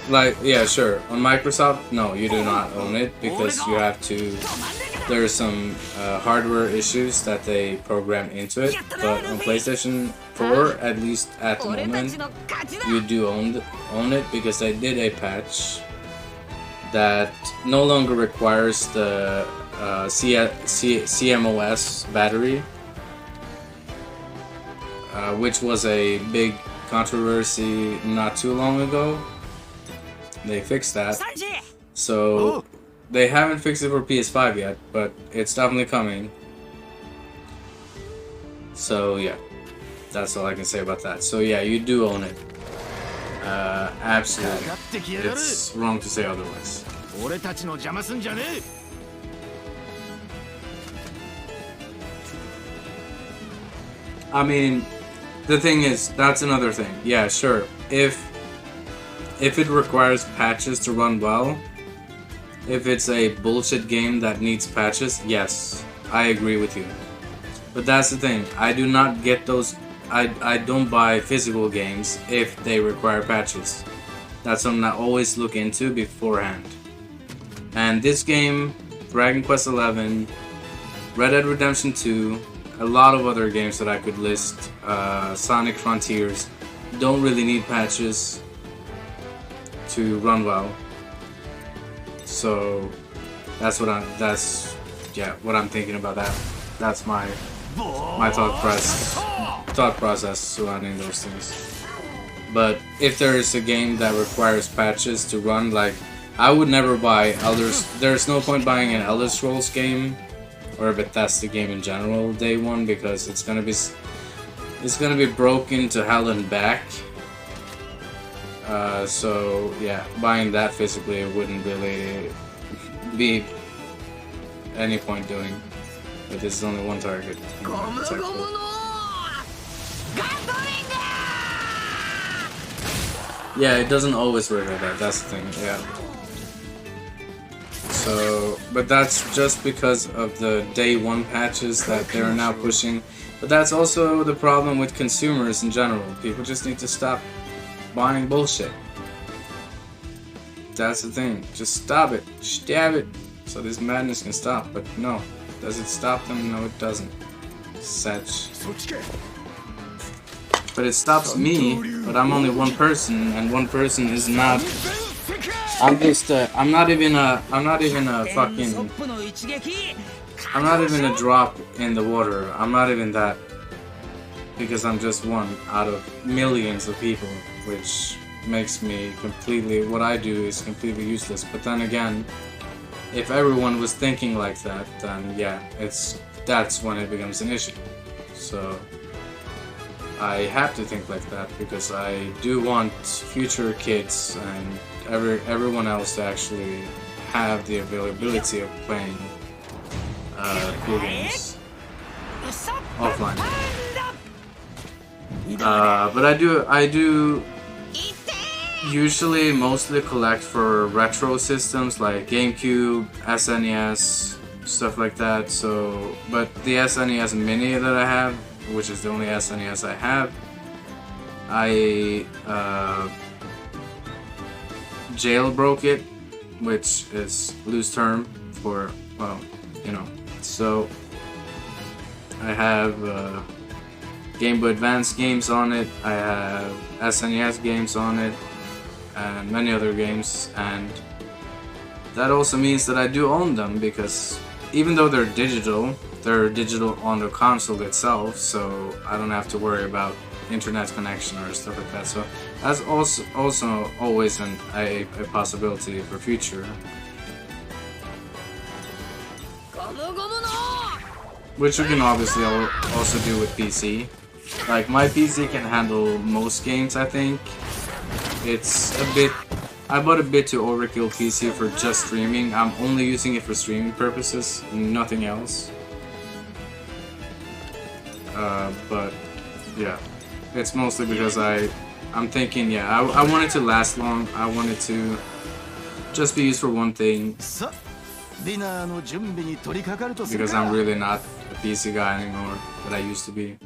Like, yeah, sure. On Microsoft, no, you do not own it because you have to. There are some hardware issues that they program into it, but on PlayStation 4, at least at the moment, you do own it because they did a patch that no longer requires the CMOS battery, which was a big controversy not too long ago. They fixed that. So they haven't fixed it for PS5 yet, but it's definitely coming. So yeah, that's all I can say about that. So yeah, you do own it. Absolutely. It's wrong to say otherwise. I mean, the thing is, that's another thing. Yeah, sure. If it requires patches to run well, if it's a bullshit game that needs patches, yes, I agree with you. But that's the thing. I do not get those. I don't buy physical games if they require patches. That's something I always look into beforehand. And this game, Dragon Quest XI, Red Dead Redemption 2, a lot of other games that I could list, Sonic Frontiers, don't really need patches to run well. So that's what I'm thinking about that. That's my thought process. thought process surrounding those things. But if there is a game that requires patches to run, like I would never buy there's no point buying an Elder Scrolls game or a Bethesda game in general day one, because it's gonna be broken to hell and back. So yeah, buying that physically wouldn't really be any point doing. But this is only one target. Yeah, it doesn't always work like that, that's the thing, yeah. So, but that's just because of the day one patches that they're now pushing. But that's also the problem with consumers in general. People just need to stop buying bullshit. That's the thing. Just stop it. Stab it. So this madness can stop. But no. Does it stop them? No, it doesn't. Such. But it stops me, but I'm only one person, and one person is not. I'm not even a drop in the water. I'm not even that, because I'm just one out of millions of people, which makes me what I do is completely useless. But then again, if everyone was thinking like that, then yeah, that's when it becomes an issue. So I have to think like that, because I do want future kids and everyone else to actually have the availability of playing video games offline. But I do usually mostly collect for retro systems like GameCube, SNES, stuff like that. So, but the SNES Mini that I have, which is the only SNES I have, I jailbroke it, which is loose term for, well, you know. So I have Game Boy Advance games on it, I have SNES games on it, and many other games, and that also means that I do own them, because even though they're digital on the console itself, so I don't have to worry about internet connection or stuff like that. So that's also always a possibility for future. Which you can obviously also do with PC. Like, my PC can handle most games, I think. I bought a bit too overkill PC for just streaming. I'm only using it for streaming purposes, nothing else. But yeah, it's mostly because I'm thinking, yeah, I want it to last long. I want it to just be used for one thing, because I'm really not a PC guy anymore that I used to be.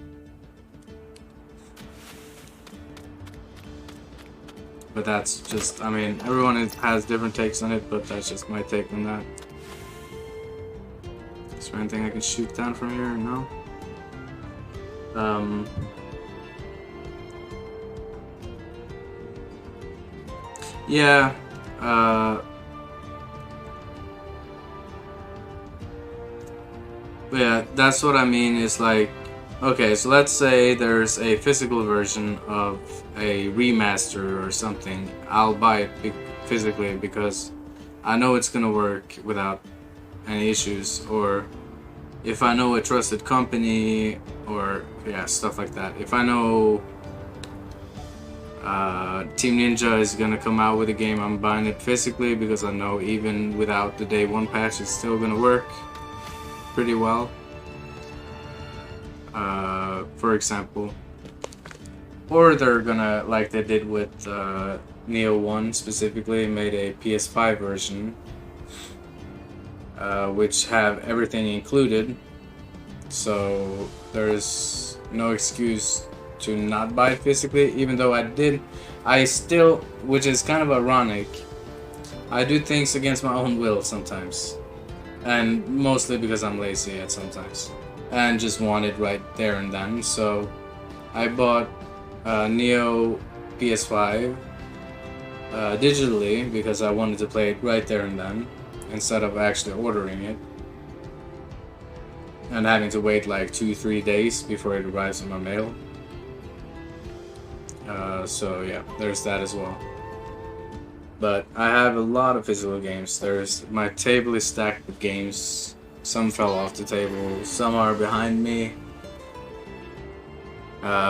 But that's just, I mean, everyone has different takes on it, but that's just my take on that. Is there anything I can shoot down from here? No? Yeah, yeah, that's what I mean, is like, okay, so let's say there's a physical version of a remaster or something. I'll buy it physically because I know it's gonna work without any issues, or if I know a trusted company, or yeah, stuff like that. If I know Team Ninja is gonna come out with a game, I'm buying it physically, because I know even without the day one patch it's still gonna work pretty well. For example, or they're gonna, like they did with Neo 1 specifically, made a PS5 version which have everything included, so there's no excuse to not buy it physically. Even though I still, which is kind of ironic, I do things against my own will sometimes, and mostly because I'm lazy at sometimes and just want it right there and then. So I bought Neo PS5 digitally because I wanted to play it right there and then, instead of actually ordering it and having to wait like 2-3 days before it arrives in my mail. So yeah, there's that as well. But I have a lot of physical games. My table is stacked with games. Some fell off the table, some are behind me,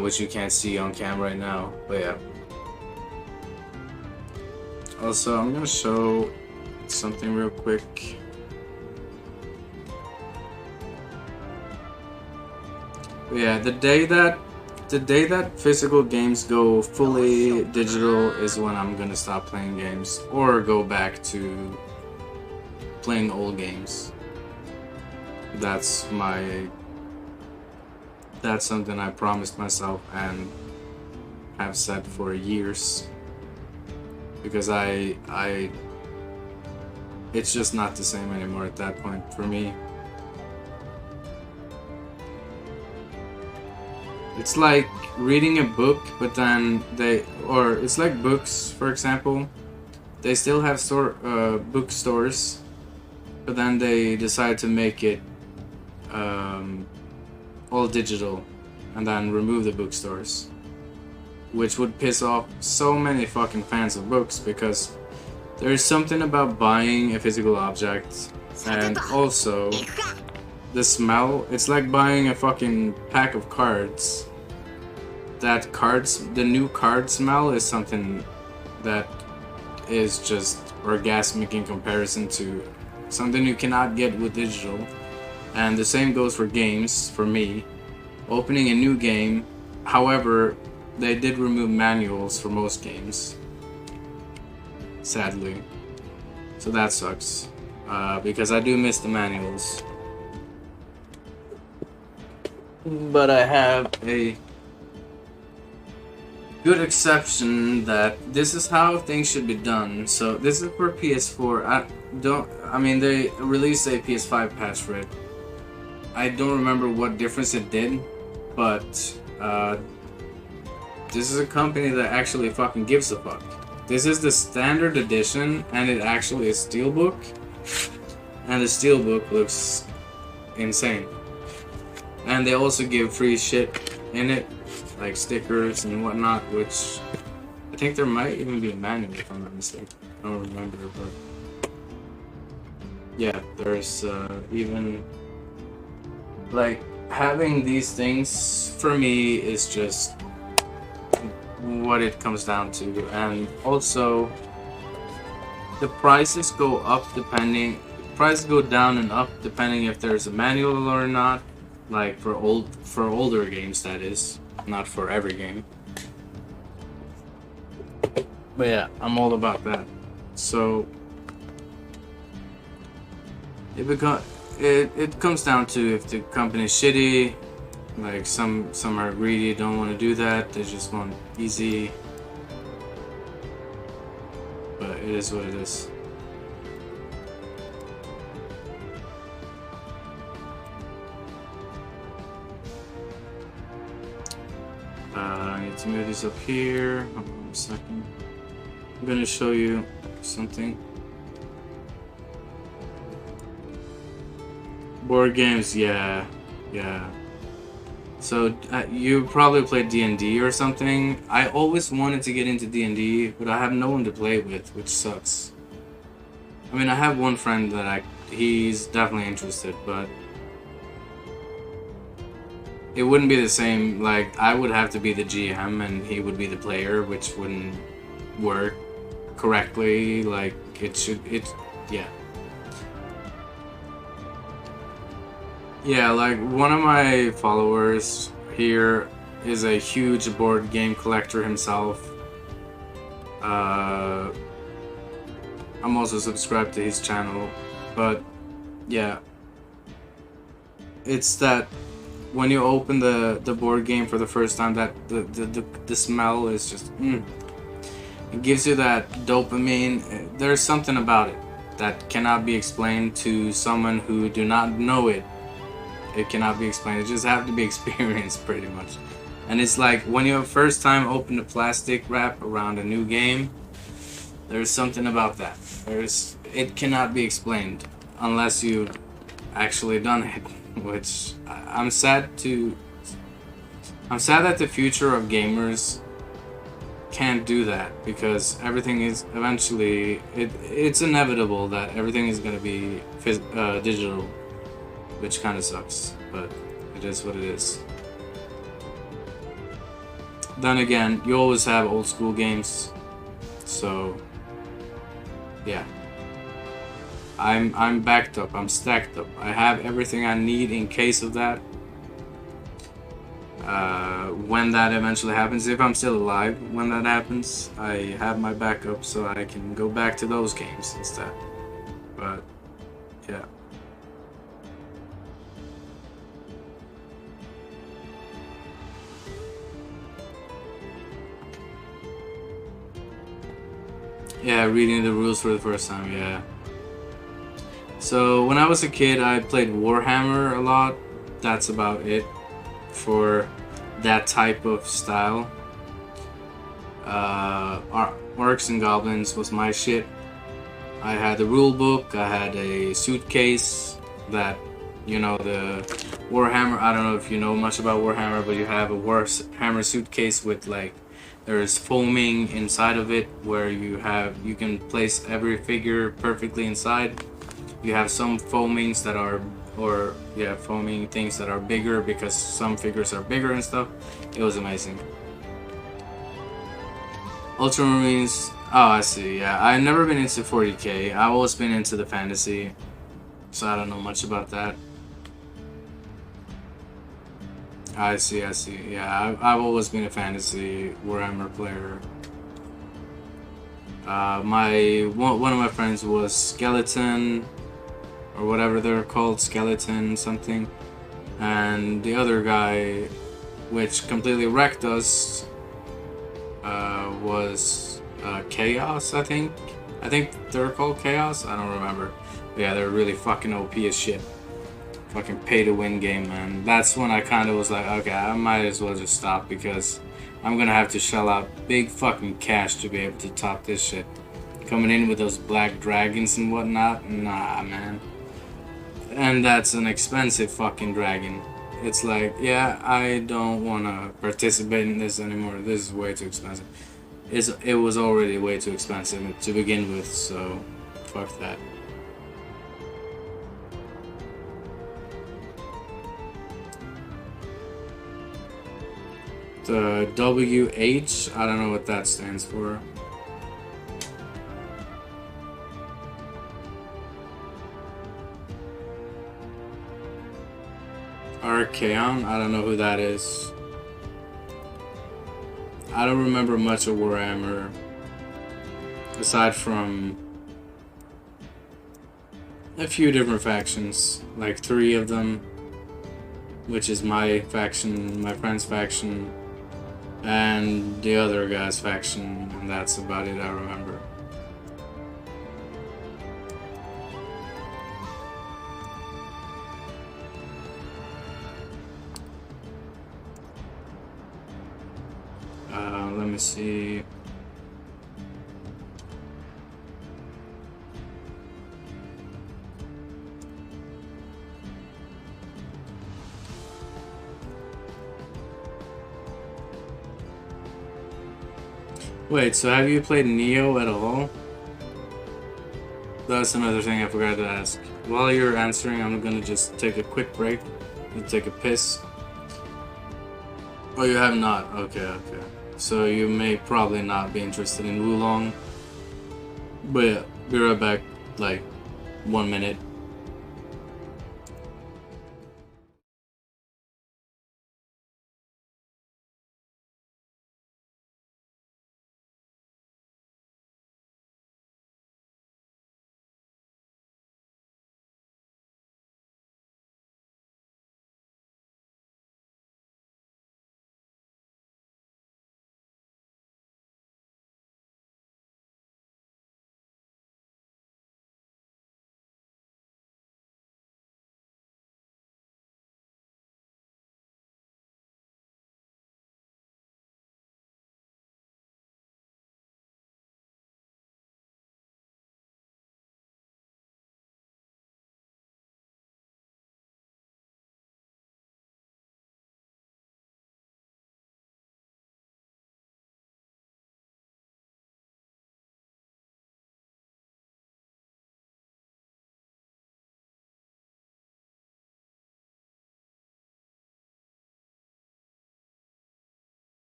which you can't see on camera right now, but yeah. Also, I'm gonna show something real quick. But yeah, the day that physical games go fully digital is when I'm gonna stop playing games or go back to playing old games. That's something I promised myself and have said for years, because it's just not the same anymore at that point for me. It's like reading a book, but then it's like books, for example. They still have bookstores, but then they decide to make it all digital and then remove the bookstores, which would piss off so many fucking fans of books, because there's something about buying a physical object, and also the smell. It's like buying a fucking pack of cards. The new card smell is something that is just orgasmic in comparison to something you cannot get with digital. And the same goes for games, for me. Opening a new game, however, they did remove manuals for most games, sadly. So that sucks, because I do miss the manuals. But I have a good exception that this is how things should be done. So this is for PS4. They released a PS5 patch for it. I don't remember what difference it did, but this is a company that actually fucking gives a fuck. This is the standard edition, and it actually is steelbook, and the steelbook looks insane. And they also give free shit in it, like stickers and whatnot, which I think there might even be a manual if I'm not mistaken. I don't remember, but yeah, there's even like having these things for me is just what it comes down to. And also the prices go down and up depending if there's a manual or not, like for older games, that is, not for every game. But yeah, I'm all about that. So it comes down to if the company's shitty, like some are greedy, don't want to do that, they just want easy. But it is what it is. I need to move this up here. Hold on a second. I'm gonna show you something. Board games, yeah. So you probably played D&D or something. I always wanted to get into D&D, but I have no one to play with, which sucks. I mean, I have one friend that he's definitely interested, but it wouldn't be the same. Like, I would have to be the GM and he would be the player, which wouldn't work correctly. Like, yeah. Yeah, like one of my followers here is a huge board game collector himself. I'm also subscribed to his channel, but yeah, it's that when you open the board game for the first time, that the smell is just it gives you that dopamine. There's something about it that cannot be explained to someone who do not know it. It cannot be explained. It just have to be experienced, pretty much. And it's like when you first time open the plastic wrap around a new game, there's something about that. It cannot be explained unless you've actually done it. Which I'm sad that the future of gamers can't do that because everything is eventually it's inevitable that everything is gonna be digital, which kind of sucks, but it is what it is. Then again, you always have old school games, so yeah. I'm backed up, I'm stacked up. I have everything I need in case of that. When that eventually happens, if I'm still alive when that happens, I have my backup so I can go back to those games instead. But yeah. Yeah, reading the rules for the first time, yeah. So when I was a kid, I played Warhammer a lot. That's about it for that type of style. Orcs and Goblins was my shit. I had the rule book, I had a suitcase that, you know, the Warhammer, I don't know if you know much about Warhammer, but you have a Warhammer suitcase with like, there's foaming inside of it where you can place every figure perfectly inside. You have some foamings that are, foaming things that are bigger because some figures are bigger and stuff. It was amazing. Ultramarines, oh I see, yeah. I've never been into 40k. I've always been into the fantasy, so I don't know much about that. I see, yeah. I've always been a fantasy Warhammer player. One of my friends was Skeleton, or whatever they're called, Skeleton something, and the other guy, which completely wrecked us, was Chaos, I think they're called Chaos, I don't remember, but yeah, they're really fucking OP as shit. Fucking pay to win game, man. That's when I kind of was like, okay, I might as well just stop because I'm gonna have to shell out big fucking cash to be able to top this shit. Coming in with those black dragons and whatnot, nah, man. And that's an expensive fucking dragon. It's like, yeah, I don't wanna participate in this anymore. This is way too expensive. It was already way too expensive to begin with, so fuck that. The WH, I don't know what that stands for. Archaon, I don't know who that is. I don't remember much of Warhammer aside from a few different factions, like 3 of them, which is my faction, my friend's faction, and the other guy's faction, and that's about it I remember. Let me see. Wait, so have you played Neo at all? That's another thing I forgot to ask. While you're answering, I'm gonna just take a quick break and take a piss. Oh, you have not? Okay. So you may probably not be interested in Wulong. But yeah, be right back, like 1 minute.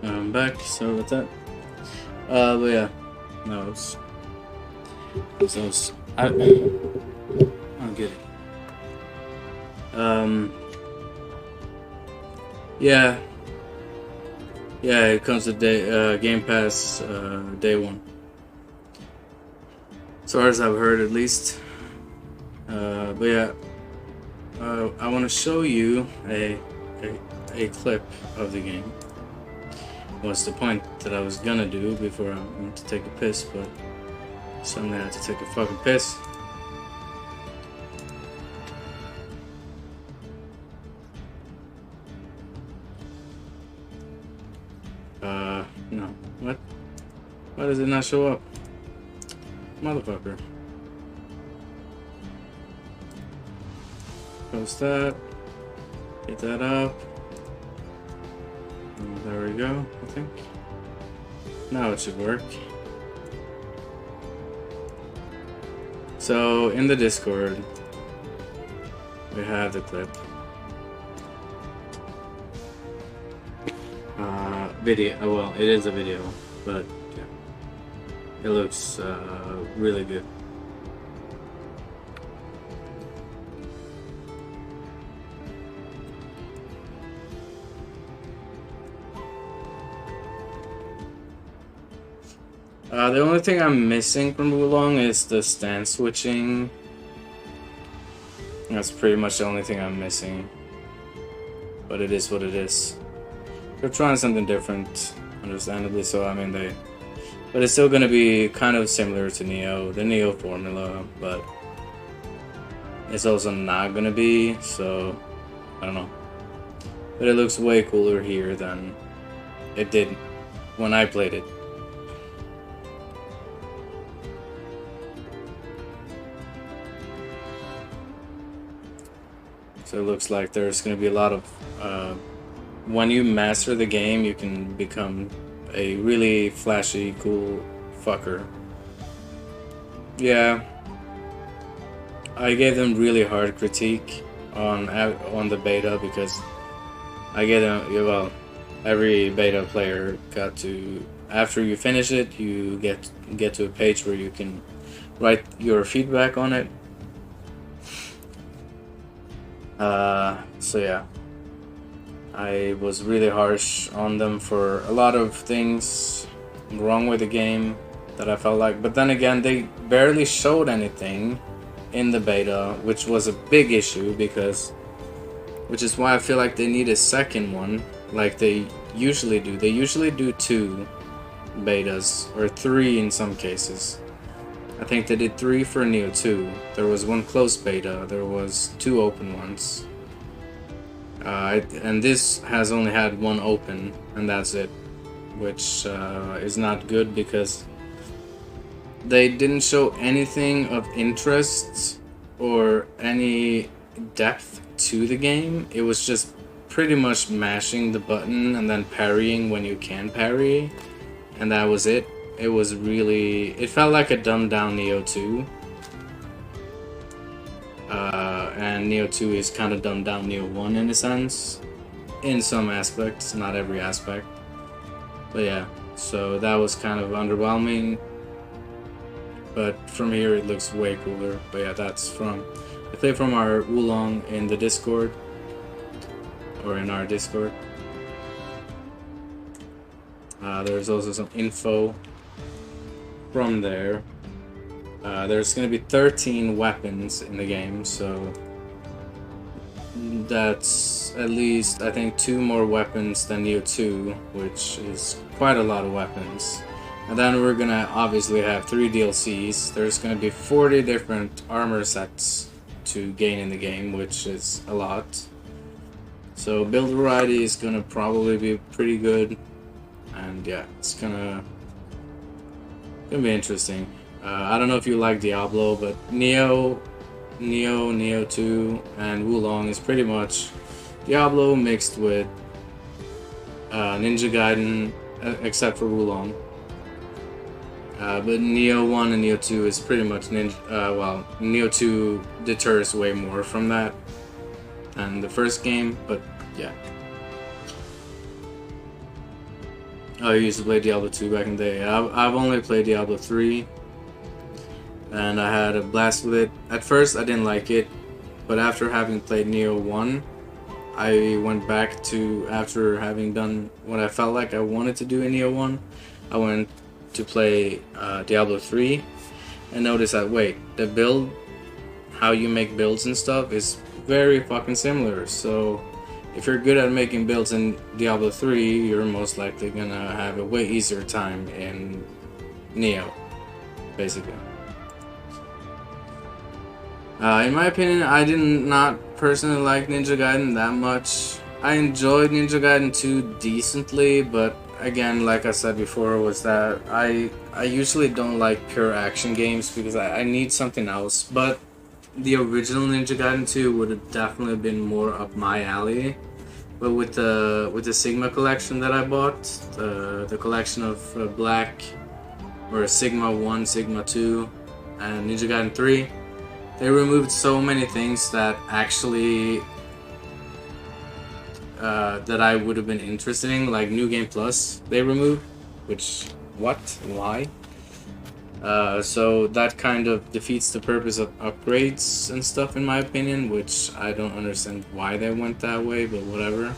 I'm back. So with that, but yeah, no, I don't get it. Yeah, it comes to Game Pass day one. As far as I've heard, at least. But yeah, I want to show you a clip of the game. What's the point that I was gonna do before I went to take a piss, but suddenly I had to take a fucking piss. No. What? Why does it not show up? Motherfucker. Post that. Get that up. And there we go, I think. Now it should work. So, in the Discord, we have the clip. Video, well, it is a video, but yeah, it looks really good. The only thing I'm missing from Wulong is the stance switching. That's pretty much the only thing I'm missing. But it is what it is. They're trying something different, understandably so. I mean, but it's still gonna be kind of similar to Neo, the Neo formula, but it's also not gonna be, so I don't know. But it looks way cooler here than it did when I played it. So it looks like there's gonna be a lot of when you master the game, you can become a really flashy, cool fucker. Yeah, I gave them really hard critique on the beta because I gave them, well, every beta player got to, after you finish it, you get to a page where you can write your feedback on it. So yeah, I was really harsh on them for a lot of things wrong with the game that I felt like, but then again, they barely showed anything in the beta, which was a big issue which is why I feel like they need a second one, like they usually do. They usually do 2 betas, or 3 in some cases. I think they did 3 for Neo 2. There was 1 closed beta, there was 2 open ones. And this has only had 1 open, and that's it. Which is not good because they didn't show anything of interest or any depth to the game. It was just pretty much mashing the button and then parrying when you can parry, and that was it. It was really, it felt like a dumbed down Neo 2. And Neo 2 is kind of dumbed down Neo 1 in a sense. In some aspects, not every aspect. But yeah, so that was kind of underwhelming. But from here it looks way cooler. But yeah, that's from the clip from our Wulong in the Discord. Or in our Discord. There's also some info from there. There's going to be 13 weapons in the game, so that's at least, I think, 2 more weapons than Neo 2, which is quite a lot of weapons. And then we're going to obviously have 3 DLCs. There's going to be 40 different armor sets to gain in the game, which is a lot. So build variety is going to probably be pretty good. And yeah, it's gonna be interesting. I don't know if you like Diablo, but Neo 2, and Wulong is pretty much Diablo mixed with Ninja Gaiden, except for Wulong. But Neo 1 and Neo 2 is pretty much well, Neo 2 deters way more from that than the first game, but yeah. I used to play Diablo 2 back in the day. I've only played Diablo 3, and I had a blast with it. At first, I didn't like it, but after having played Neo 1, I went back to, after having done what I felt like I wanted to do in Neo 1, I went to play Diablo 3, and noticed that, wait, the build, how you make builds and stuff is very fucking similar. So if you're good at making builds in Diablo 3, you're most likely gonna have a way easier time in Neo, basically. In my opinion, I did not personally like Ninja Gaiden that much. I enjoyed Ninja Gaiden 2 decently, but again, like I said before, was that I usually don't like pure action games because I need something else. But the original Ninja Gaiden 2 would have definitely been more up my alley. But with the Sigma collection that I bought, the collection of Black, or Sigma 1, Sigma 2, and Ninja Gaiden 3, they removed so many things that actually that I would have been interested in, like New Game Plus they removed, which, what? Why? So that kind of defeats the purpose of upgrades and stuff, in my opinion, which I don't understand why they went that way, but whatever.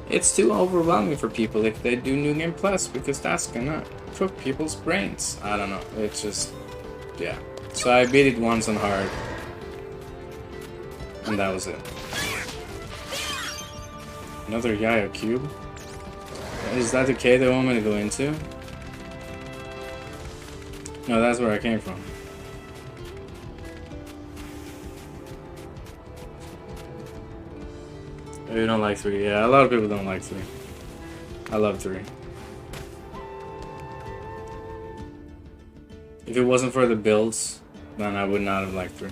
It's too overwhelming for people if they do New Game Plus, because that's gonna cook people's brains. I don't know, it's just, yeah. So I beat it once on hard, and that was it. Another Yayo cube? Is that the cave they want me to go into? No, that's where I came from. Oh, you don't like 3? Yeah, a lot of people don't like 3. I love 3. If it wasn't for the builds, then I would not have liked 3.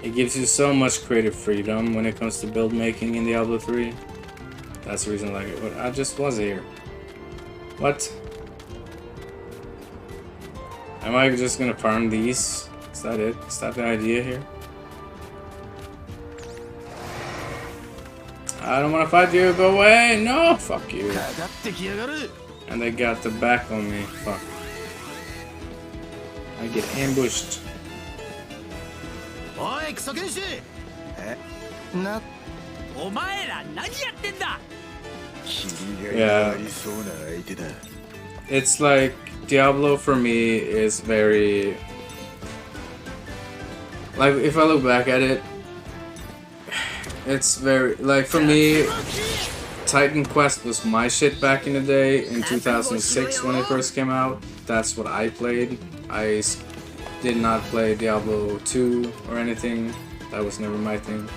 It gives you so much creative freedom when it comes to build making in Diablo 3. That's the reason I like it. But I just was here. What? Am I just gonna farm these? Is that it? Is that the idea here? I don't wanna fight you, go away! No! Fuck you. And they got the back on me. Fuck. I get ambushed. Yeah. It's like Diablo for me is very, like, if I look back at it, it's very, like, for me, Titan Quest was my shit back in the day in 2006 when it first came out. That's what I played. I did not play Diablo 2 or anything. That was never my thing.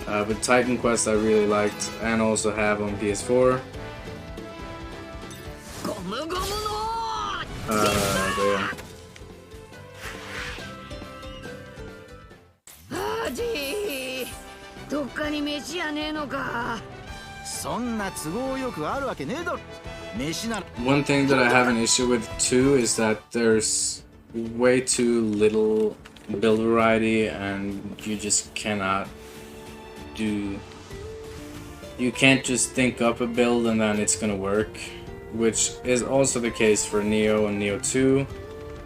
But Titan Quest I really liked, and also have on PS4. But yeah. One thing that I have an issue with too is that there's way too little build variety, and you just cannot do. You can't just think up a build and then it's gonna work, which is also the case for Neo and Neo 2.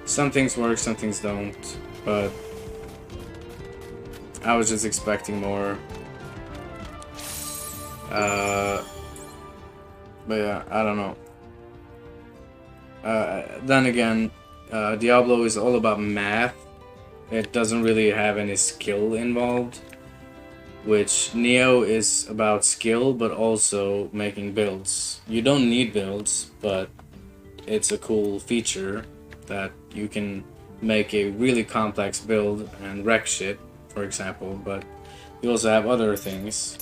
Some things work, some things don't, but I was just expecting more. But yeah, I don't know. Then again, Diablo is all about math. It doesn't really have any skill involved, which Neo is about skill, but also making builds. You don't need builds, but it's a cool feature that you can make a really complex build and wreck shit, for example, but you also have other things,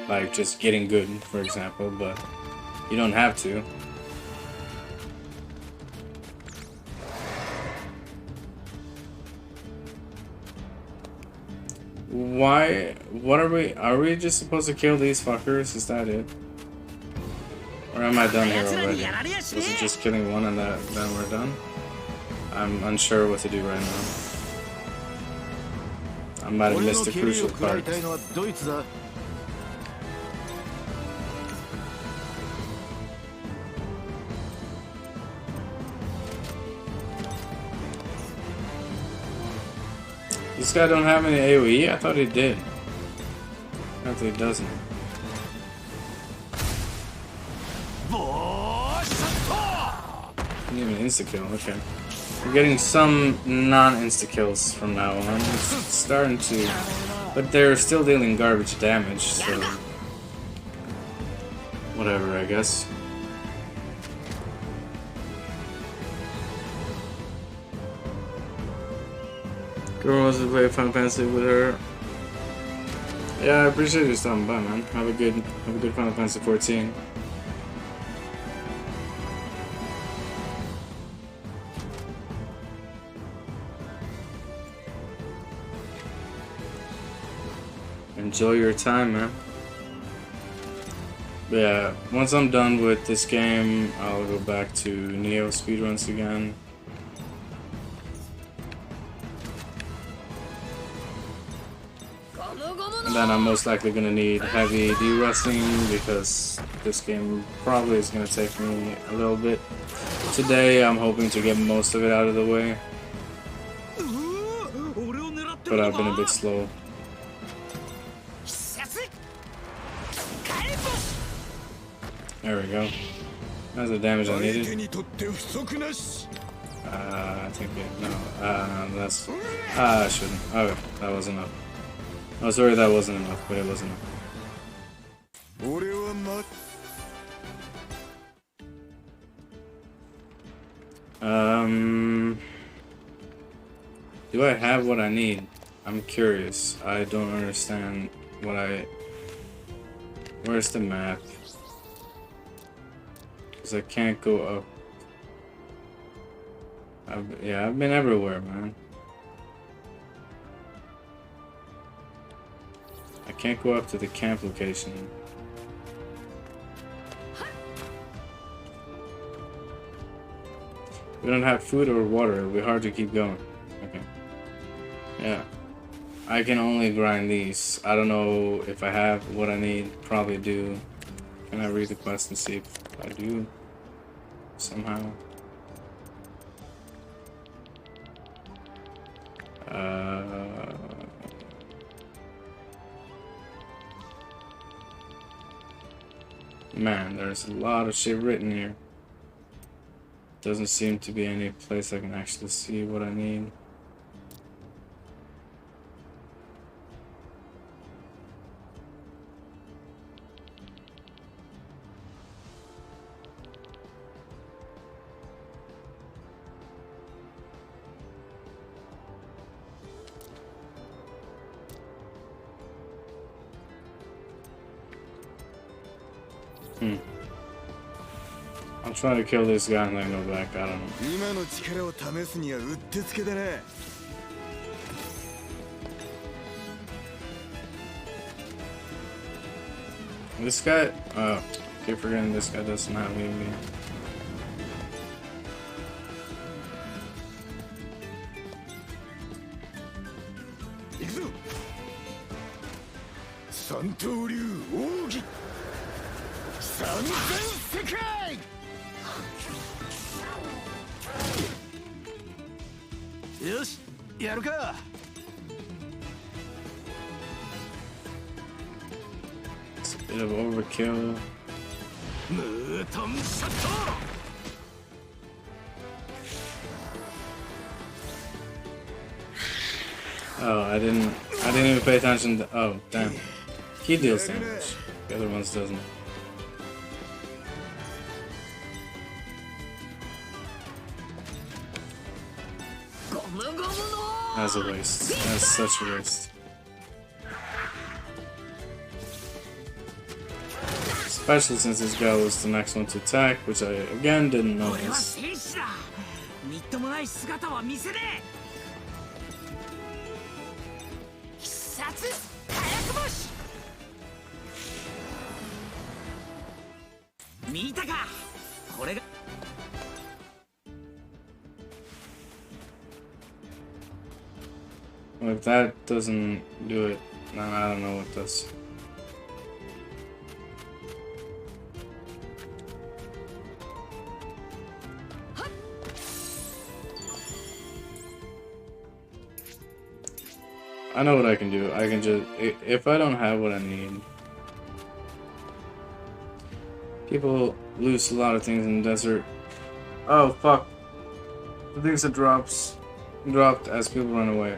like just getting good, for example, but you don't have to. Why? What are we just supposed to kill these fuckers? Is that it? Or am I done here already? Was it just killing one and then we're done? I'm unsure what to do right now. I might have
俺
missed
の
a
蹴りを
crucial
食らい
part.
たいのはドイツだ。
This guy don't have any AoE? I thought he did. I thought he doesn't. Didn't even insta-kill, okay. We're getting some non-insta-kills from now on. It's starting to... But they're still dealing garbage damage, so... Whatever, I guess. Girl wants to play Final Fantasy with her. Yeah, I appreciate you stopping by, man. Have a good Final Fantasy 14. Enjoy your time, man. But yeah, once I'm done with this game, I'll go back to Neo speedruns again. And then I'm most likely gonna need heavy de-rusting because this game probably is gonna take me a little bit. Today I'm hoping to get most of it out of the way, but I've been a bit slow. There we go. That's the damage I needed. I think it, no, that's, I shouldn't. Okay, that was enough. I was worried that wasn't enough, but it was enough. Do I have what I need? I'm curious. I don't understand what I... Where's the map? Because I can't go up. Yeah, I've been everywhere, man. I can't go up to the camp location. We don't have food or water. It'll be hard to keep going. Okay. Yeah. I can only grind these. I don't know if I have what I need. Probably do. Can I read the quest and see if I do? Somehow. Man, there's a lot of shit written here. Doesn't seem to be any place I can actually see what I need. I'm trying to kill this guy and then go back. I don't know. This guy, keep forgetting this guy doesn't have AoE. It's a bit of overkill. Oh, I didn't even pay attention to, oh, damn. He deals damage. The other ones doesn't. That's a waste. That's such a waste. Especially since this guy was the next one to attack, which I again didn't notice. Well, if that doesn't do it, then I don't know what does. I know what I can do. I can just, if I don't have what I need. People lose a lot of things in the desert. Oh fuck. The things that dropped as people run away.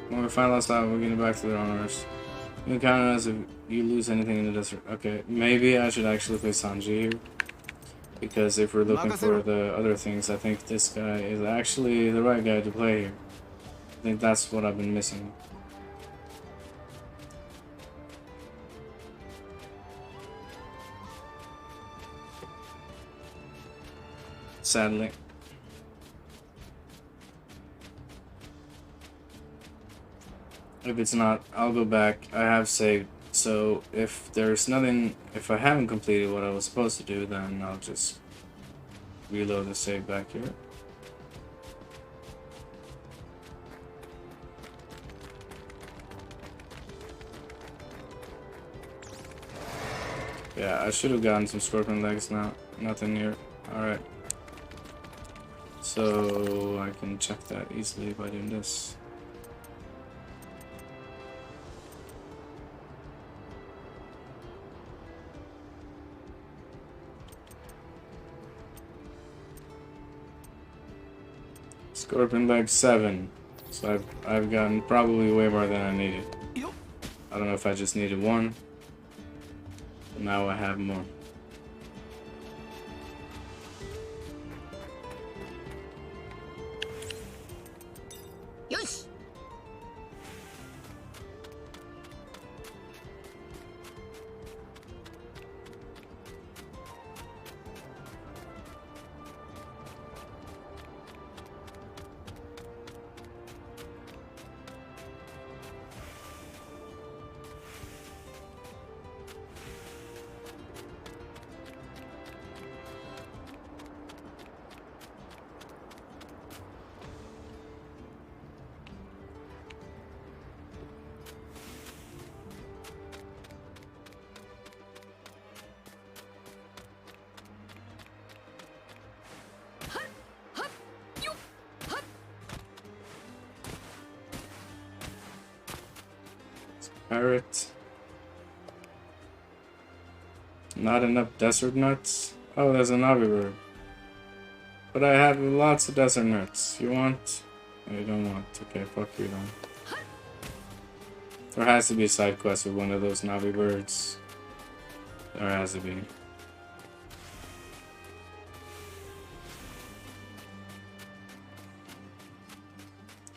When we find lost out, we're getting back to their owners. You can count on us if you lose anything in the desert. Okay, maybe I should actually play Sanji here. Because if we're looking for the other things, I think this guy is actually the right guy to play here. I think that's what I've been missing. Sadly. If it's not, I'll go back. I have saved, so if there's nothing, if I haven't completed what I was supposed to do, then I'll just reload the save back here. Yeah, I should have gotten some scorpion legs now. Nothing here. Alright. So I can check that easily by doing this. Scorpion leg 7. So I've gotten probably way more than I needed. I don't know if I just needed 1. Now I have more.
Yosh!
Parrot. Not enough desert nuts? Oh, there's a Navi bird. But I have lots of desert nuts. You want? No, you don't want. Okay, fuck you then. There has to be a side quest with one of those Navi birds. There has to be.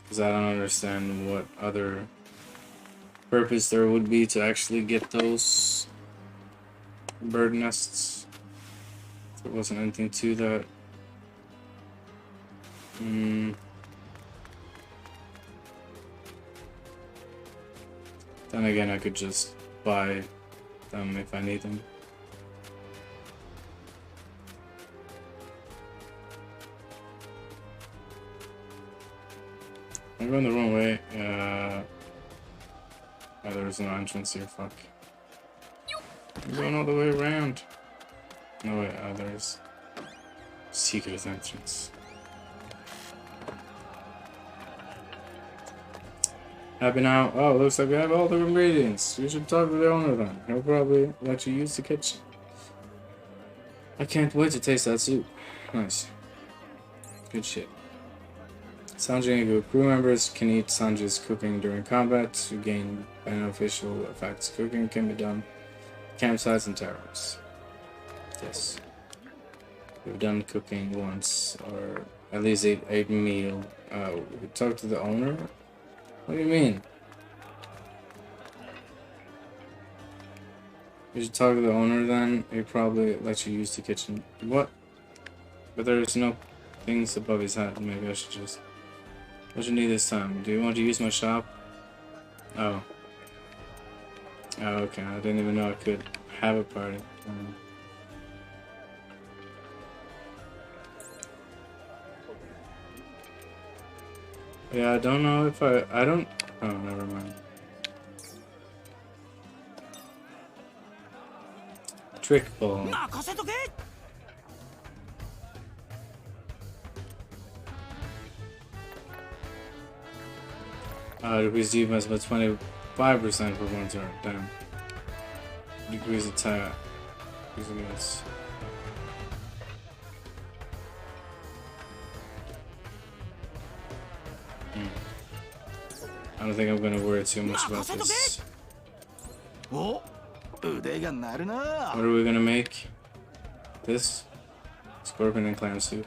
Because I don't understand what other purpose there would be to actually get those bird nests. There wasn't anything to that. Then again, I could just buy them if I need them. I'm going the wrong way. Oh, there's no entrance here, fuck. I'm going all the way around. No, wait, there's secret entrance. Happy now? Oh, looks like we have all the ingredients. You should talk to the owner then. He'll probably let you use the kitchen. I can't wait to taste that soup. Nice. Good shit. Sanji and Igu crew members can eat Sanji's cooking during combat to gain beneficial effects. Cooking can be done at campsites and taverns. Yes. We've done cooking once, or at least ate a meal. We talked to the owner? What do you mean? You should talk to the owner then. He'll probably let you use the kitchen. What? But there's no things above his head. Maybe I should just... What do you need this time? Do you want to use my shop? Oh. Oh, okay. I didn't even know I could have a party. Yeah, I don't know if I don't Oh, never mind. Trick ball. Decrease defense by 25% for 1 turn. Damn. Decrease attack. Using this. I don't think I'm gonna worry too much about this. What are we gonna make? This? Scorpion and clam soup.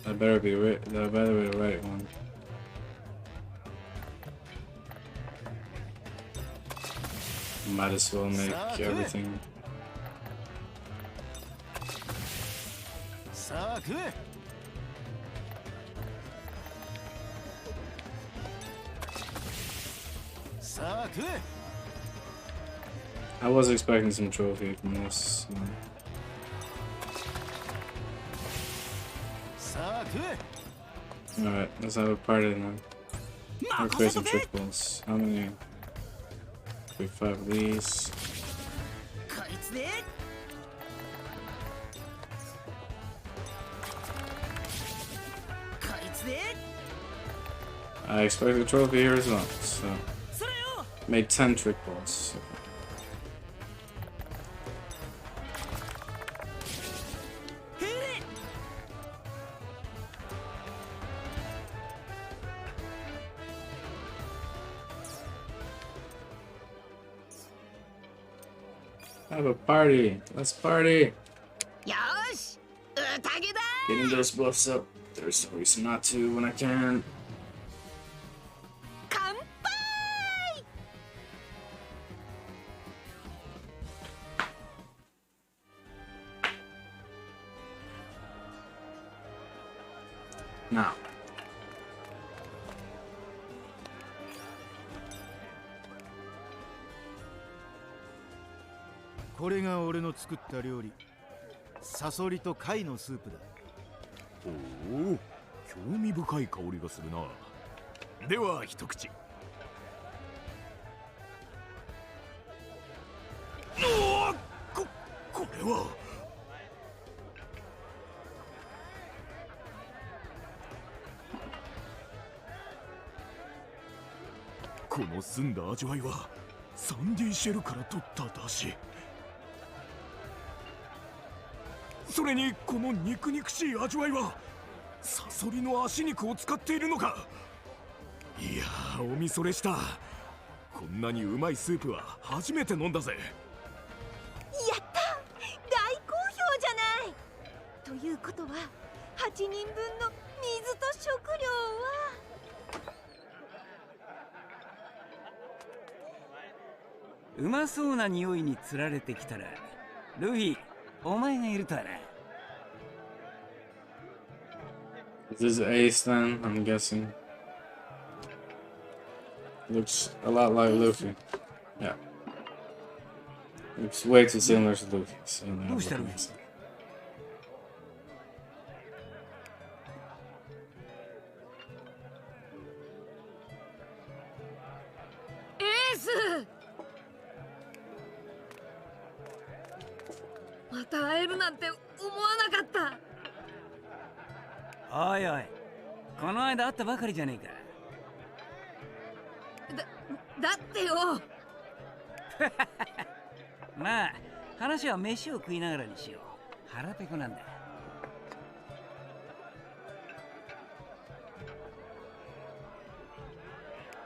That better be right. That better be the right one. Might as well make everything. I was expecting some trophy from this. Alright, let's have a party now. We're create some trick balls. How many? 5 of these. I expect a trophy here as well, so make 10 trick balls. Have a party. Let's party. Getting those buffs up. There's no reason not to when I can. Now.
これが俺の作った料理。サソリと貝のスープだ。
おお、興味深い香りがするな。では一口。これは。この澄んだ味わいはサンディシェルから取った出汁。それにこの肉々しい味わいはサソリの足肉を使っているのか。いやー、おみそれした。こんなにうまいスープは初めて飲んだぜ。
やった、大好評じゃない。ということは8人分の水と食料は。
うまそうな匂いにつられてきたらルフィ、お前がいるとはな。
This is Ace then, I'm guessing. Looks a lot like Luffy. Yeah. Looks way too similar to Luffy. So
どうしたルフィ？
エース！また会えるなんて思わなかった。
おいおい、この間会ったばかりじゃねえか。
だってよ。
まあ話は飯を食いながらにしよう。腹ペコなんだ。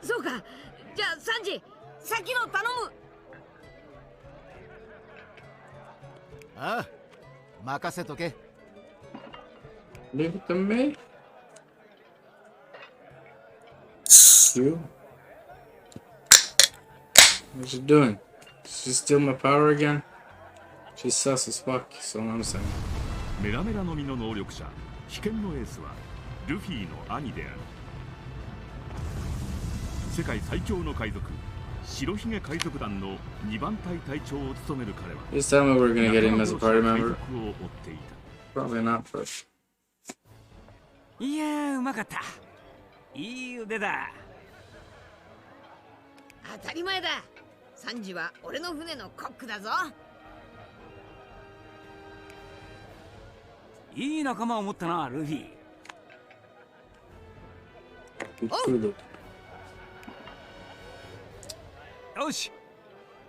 そうか、じゃあサンジ、先の頼む。
ああ、任せとけ。
Leave it to me. You? What's she doing? She steal my power again? She's sus as fuck, so I'm saying.
メラメラの実の能力者、危険のエースはルフィの兄である。世界最強の海賊、白ひげ海賊団の2番隊隊長を務める彼は。
Just tell me we're gonna get him as a party member. Probably not, but
いやー、うまかった。いい腕だ。
当たり前だ。サンジは俺の船のコックだぞ。
いい仲間を持ったな、ルフィ。よし、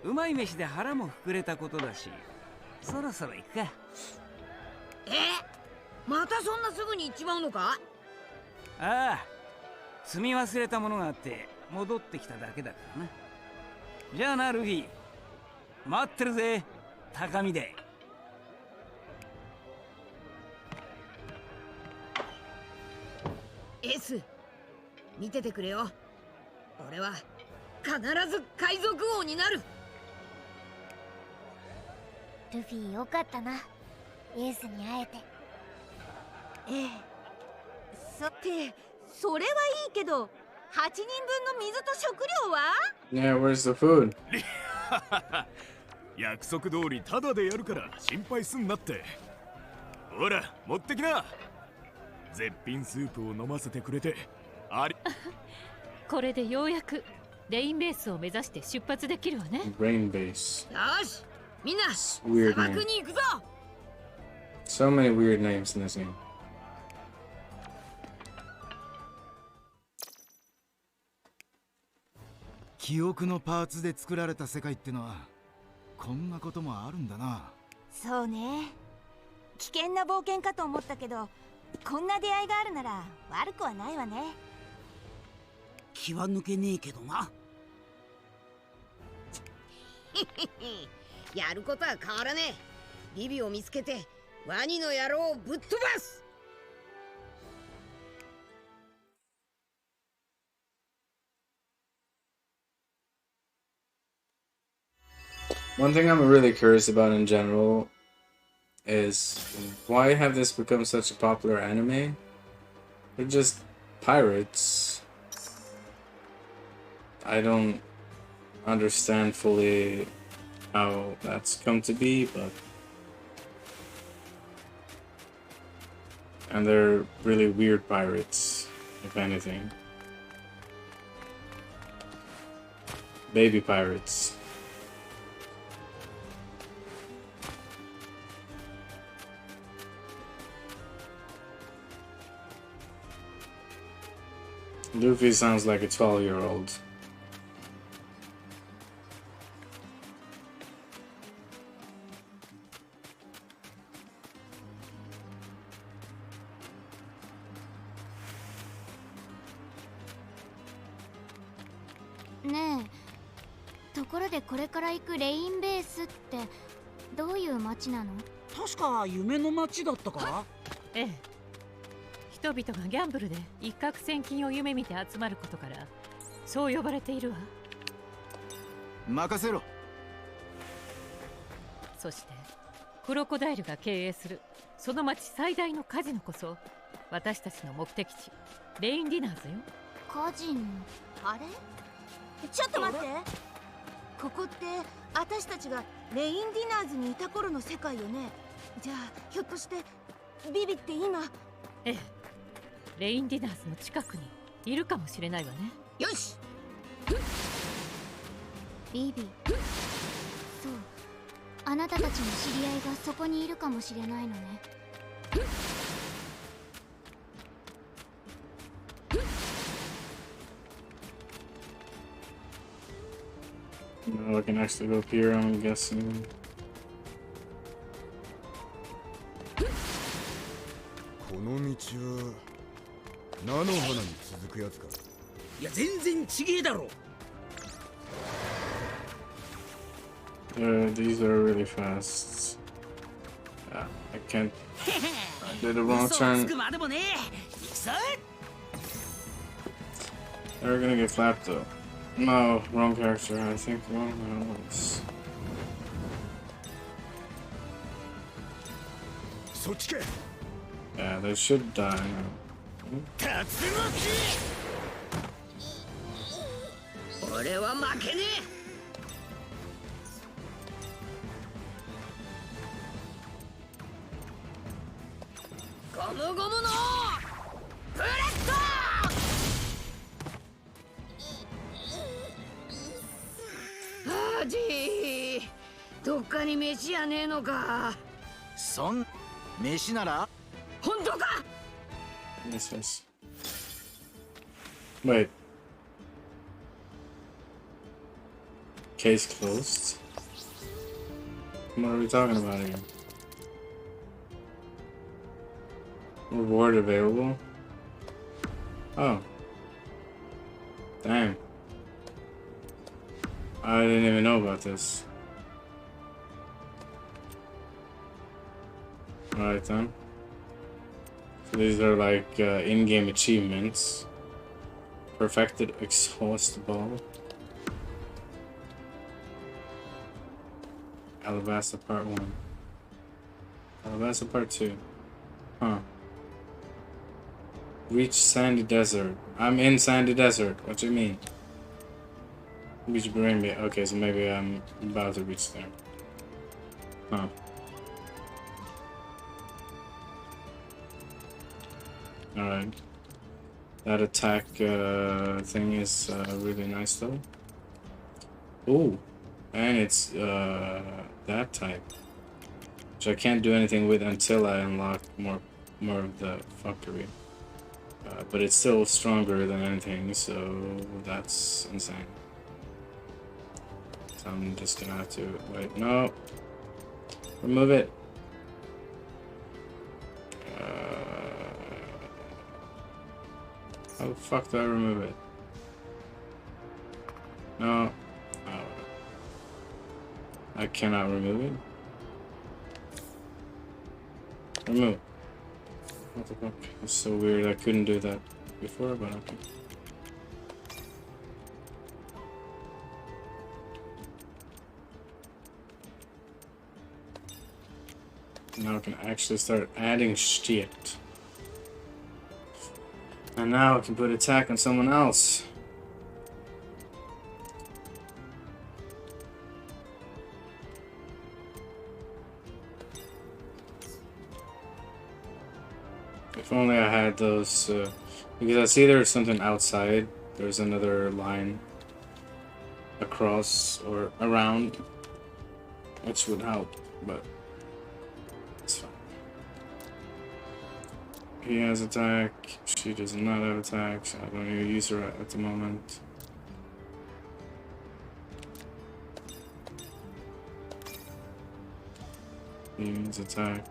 うまい飯で腹も膨れたことだし、そろそろ行くか。
またそんなすぐに行っちまうのか？
ああ、積み忘れたものがあって戻ってきただけだからな。じゃあな、ルフィ、待ってるぜ、高みで。
エース、見ててくれよ。俺は必ず海賊王になる。
ルフィよかったな、エースに会えて。
ええ、さてそれはいいけど、8人分の水と食料は？
Yeah, where's the food?
約束通りタダでやるから心配すんなって。ほら持ってきな。絶品スープを飲ませてくれてあり
これでようやくレインベースを目指して出発できるわね。
Rain base.
よし、みんな
Weird
砂
name.
漠に行くぞ。
So many weird names in this game.
記憶のパーツで作られた世界ってのはこんなこともあるんだな。
そうね、危険な冒険かと思ったけど、こんな出会いがあるなら悪くはないわね。
気は抜けねえけどな。
やることは変わらねえ。ビビを見つけてワニの野郎をぶっ飛ばす。
One thing I'm really curious about in general is why have this become such a popular anime? They're just pirates. I don't understand fully how that's come to be, but and they're really weird pirates, if anything. Baby pirates. Luffy sounds like a 12-year-old.
ねえ、ところでこれから行くレインベースってどういう街なの？
確か夢の街だったか？
ええ、人々がギャンブルで一攫千金を夢見て集まることからそう呼ばれているわ。
任せろ。
そしてクロコダイルが経営するその町最大のカジノこそ私たちの目的地レインディナーズよ。
カジノ？
あれ？ちょっと待って、ここって私たちがレインディナーズにいた頃の世界よね。じゃあひょっとしてビビって今？
ええ、レインディナーズの近くにいるかもしれないわね。
よし、
ビビ。そう、あなたたちの知り合いがそこにいるかもしれないのね。
I can actually go up here, I'm guessing.
この道は菜の花に続くやつか？
いや全然ちげえだろ。
These are really fast. I can't. I did a wrong
嘘をつ
turn.
くまでもねえ。行くぞ。
They're gonna get flapped though. No, wrong character. I think wrong ones.
そっちか。
Yeah, they should die.
竜巻。俺は負けねえ。ゴムゴムのアジー、どっかに飯やねえのか。
そん飯なら
本当か。
Yes, yes. Wait. Case closed. What are we talking about here? Reward available? Oh. Damn. I didn't even know about this. Alright then. So these are like in-game achievements. Perfected exhaust ball. Alabasta Part 1. Alabasta Part 2. Huh. Reach Sandy Desert. I'm in Sandy Desert. What do you mean? Reach Green Bay. Okay, so maybe I'm about to reach there. Huh. Alright. That attack thing is really nice though. Ooh. And it's that type. Which I can't do anything with until I unlock more of the fuckery. But it's still stronger than anything, so that's insane. So I'm just gonna have to wait. No. Remove it. How the fuck do I remove it? No. Oh. I cannot remove it. Remove. What the fuck? It's so weird. I couldn't do that before, but okay. Now I can actually start adding shit. And now I can put attack on someone else. If only I had those, because I see there's something outside. There's another line across or around, which would help, but it's fine. He has attack. She does not have attack, so I don't even use her at the moment. He needs attack.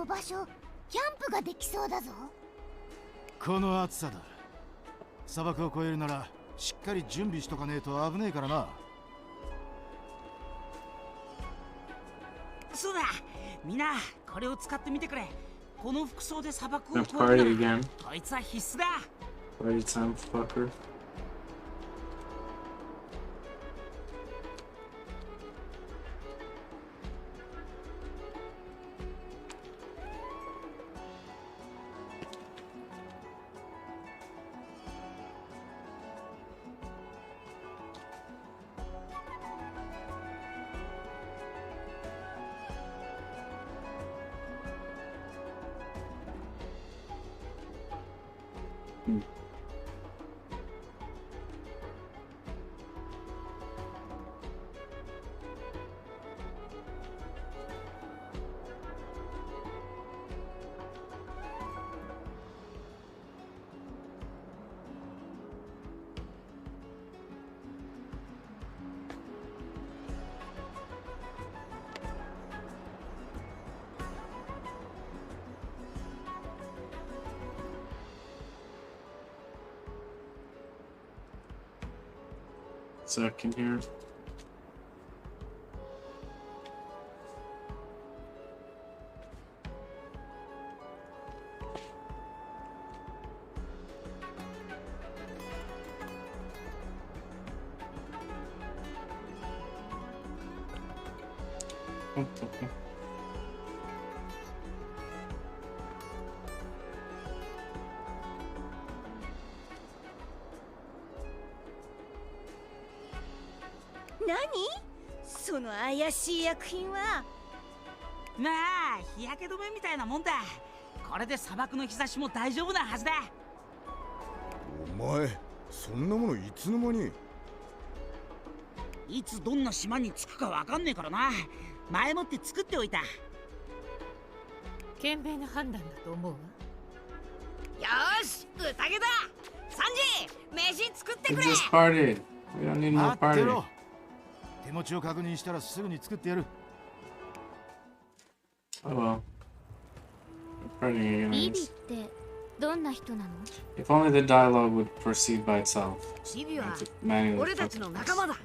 場所キャンプができそうだぞ。
この暑さだ。砂漠を越えるならしっかり準備しとかねえと危ねえからな。
そうだ、みんなこれを使ってみてくれ。この服装で砂漠を越えるならこいつは必須だ。
Party time, fucker. Second here.
何その怪しい薬品は。
なあ、日焼け止めみたいなもんだ。これで砂漠の日差しも大丈夫なはずだ。
お前、そんなものいつの間に。
いつどんな島に着くかわかんねえからな。前もって作っておいた。
賢明な判断だと思うわ。
よし、宴だ。サンジ、飯作って
We
くれ。
just partied. We don't need no
待って
party.
ろ。手持ちを確認したらすぐに作ってやる。
Oh well. We're partying
ビビっ
anyways.
てどんな人なの？
If only the dialogue would proceed by itself.
ビビは
Like the manual
俺たちの仲間だ。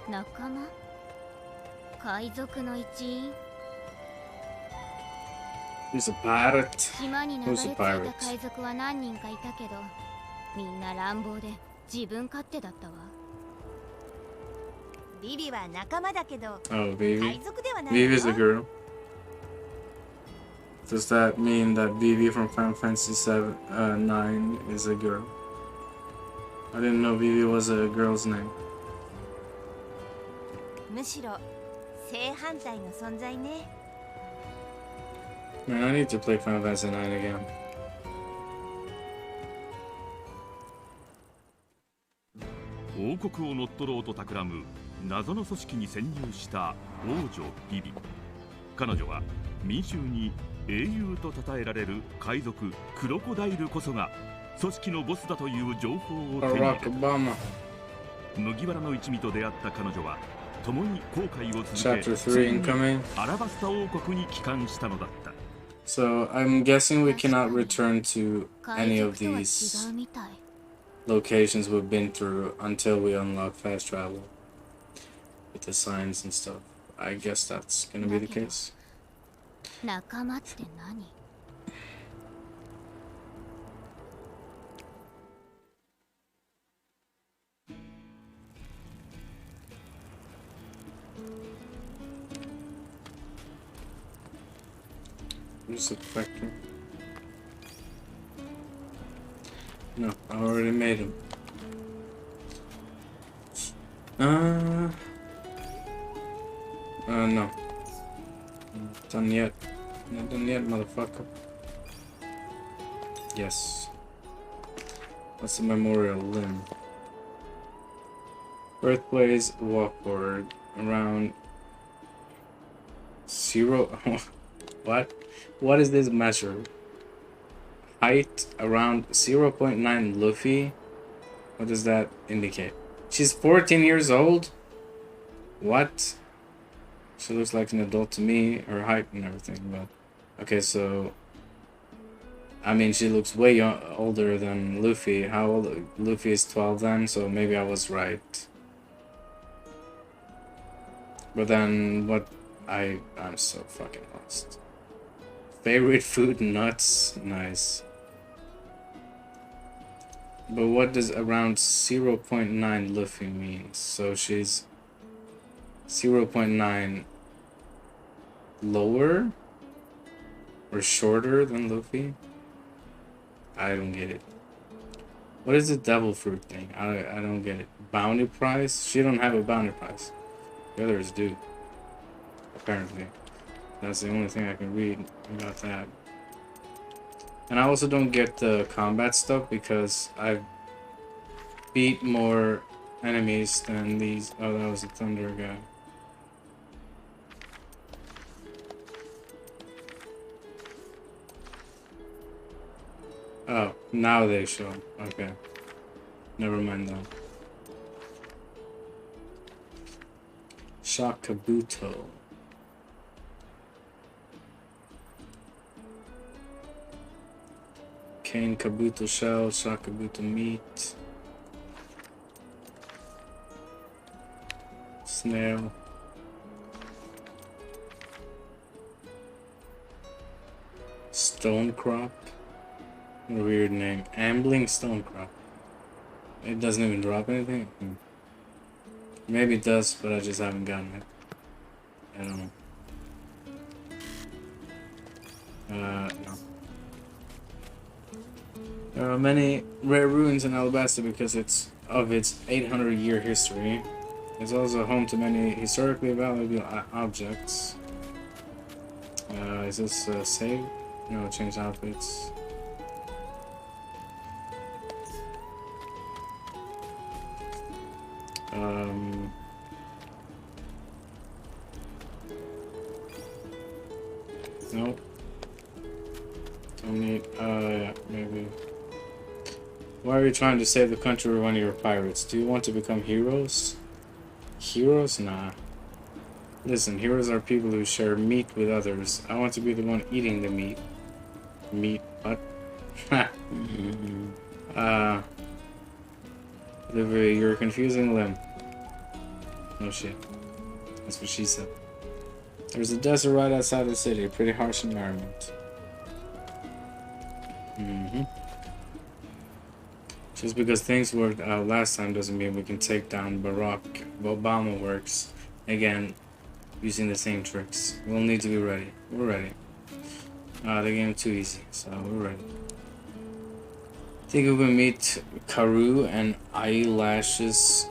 仲間？海賊の一員？
He's a pirate.
島に流れ
Who's
着
a
いた
pirate?
海賊は何人かいたけど、みんな乱暴で自分勝手だったわ。
ビビは仲間だけど
Oh,
海
Vivi.
賊ではない
Vivi's a
よ。
girl. Does that mean that Vivi from Final Fantasy 9 is a girl? I didn't know Vivi was a girl's name.
むしろ正反対の存在ね。
Man, I need to play Final Fantasy 9 again.
王国を乗っ取ろうと企む謎の組織に潜入した王女ビビ。彼女は民衆に英雄と称えられる海賊クロコダイルこそが組織のボスだという情報を手に入
Barack
れた。
Obama.
麦わらの一味と出会った彼女は共に航海を続け、
Chapter
つい
3
に
incoming.
アラバスタ王国に帰還したのだった。
So I'm guessing we cannot return to
海
any
賊
of
とは違
these
うみたい。
locations we've been through until we unlock fast travel with the signs and stuff. I guess that's gonna be the case.
仲間って何？
Music factory. No, I already made him. No. Not done yet. Not done yet, motherfucker. Yes. That's a memorial limb. Birthplace walkboard around 0. What? What is this measure? Height around 0.9 Luffy? What does that indicate? She's 14 years old? What? She looks like an adult to me, her height and everything, but... Okay, so... I mean, she looks way older than Luffy. How old? Luffy is 12 then, so maybe I was right. But then, what... I'm so fucking lost. Favorite food, nuts? Nice. But what does around 0.9 Luffy mean? So she's 0.9 lower or shorter than Luffy? I don't get it. What is the devil fruit thing? I don't get it. Bounty price? She don't have a bounty price. The others do. Apparently. That's the only thing I can read about that. And I also don't get the combat stuff because I've beat more enemies than these. Oh, that was a thunder guy. Oh, now they show. Okay. Never mind though. Shakabuto. Cane Kabuto shell, Shakabuto meat. Snail. Stone crop. What a weird name. Ambling stone crop. It doesn't even drop anything? Maybe it does, but I just haven't gotten it. I don't know. No. There are many rare ruins in Alabasta because it's 800-year history. It's also home to many historically valuable objects. Is this save? No, change outfits. Nope. Don't need, yeah, maybe. Why are you trying to save the country when you're pirates? Do you want to become heroes? Heroes? Nah. Listen, heroes are people who share meat with others. I want to be the one eating the meat. Meat, what? Olivia, you're a confusing limb. No shit. That's what she said. There's a desert right outside the city, a pretty harsh environment. Just because things worked out last time doesn't mean we can take down Barack Obama works again using the same tricks. We'll need to be ready. We're ready. The game's too easy, so we're ready. Think we can meet Karu and Eyelashes.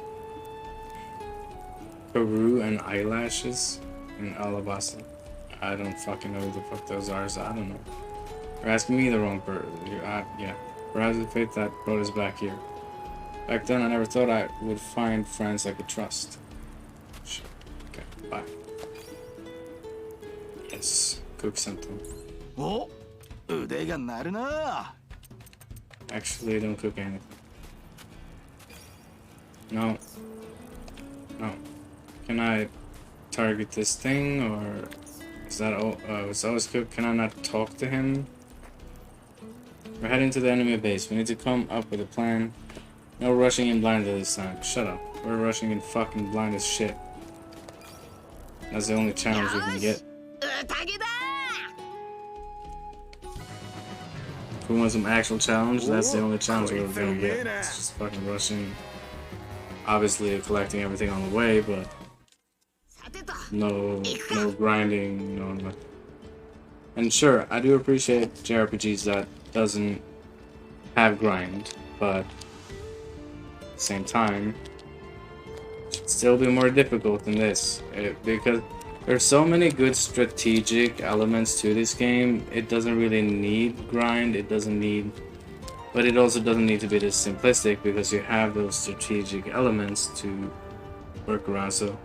Karu and Eyelashes in Alabasta. I don't fucking know who the fuck those are, so I don't know. You're asking me the wrong person. Yeah. Perhaps the fate that brought us back here. Back then, I never thought I would find friends I could trust. Sure. Okay, bye. Yes, cook something.
Oh,
Actually, don't cook anything. No. No. Can I target this thing, or is that all? It's always cooked. Can I not talk to him? We're heading to the enemy base. We need to come up with a plan. No rushing in blind this time. Shut up. We're rushing in fucking blind as shit. That's the only challenge we can get. If we want some actual challenge, that's the only challenge we're gonna get. It's just fucking rushing. Obviously collecting everything on the way, but no grinding, no nothing. And sure, I do appreciate JRPGs that doesn't have grind, but at the same time, it should still be more difficult than this. Because there's so many good strategic elements to this game, it doesn't really need grind, but it also doesn't need to be this simplistic because you have those strategic elements to work around. So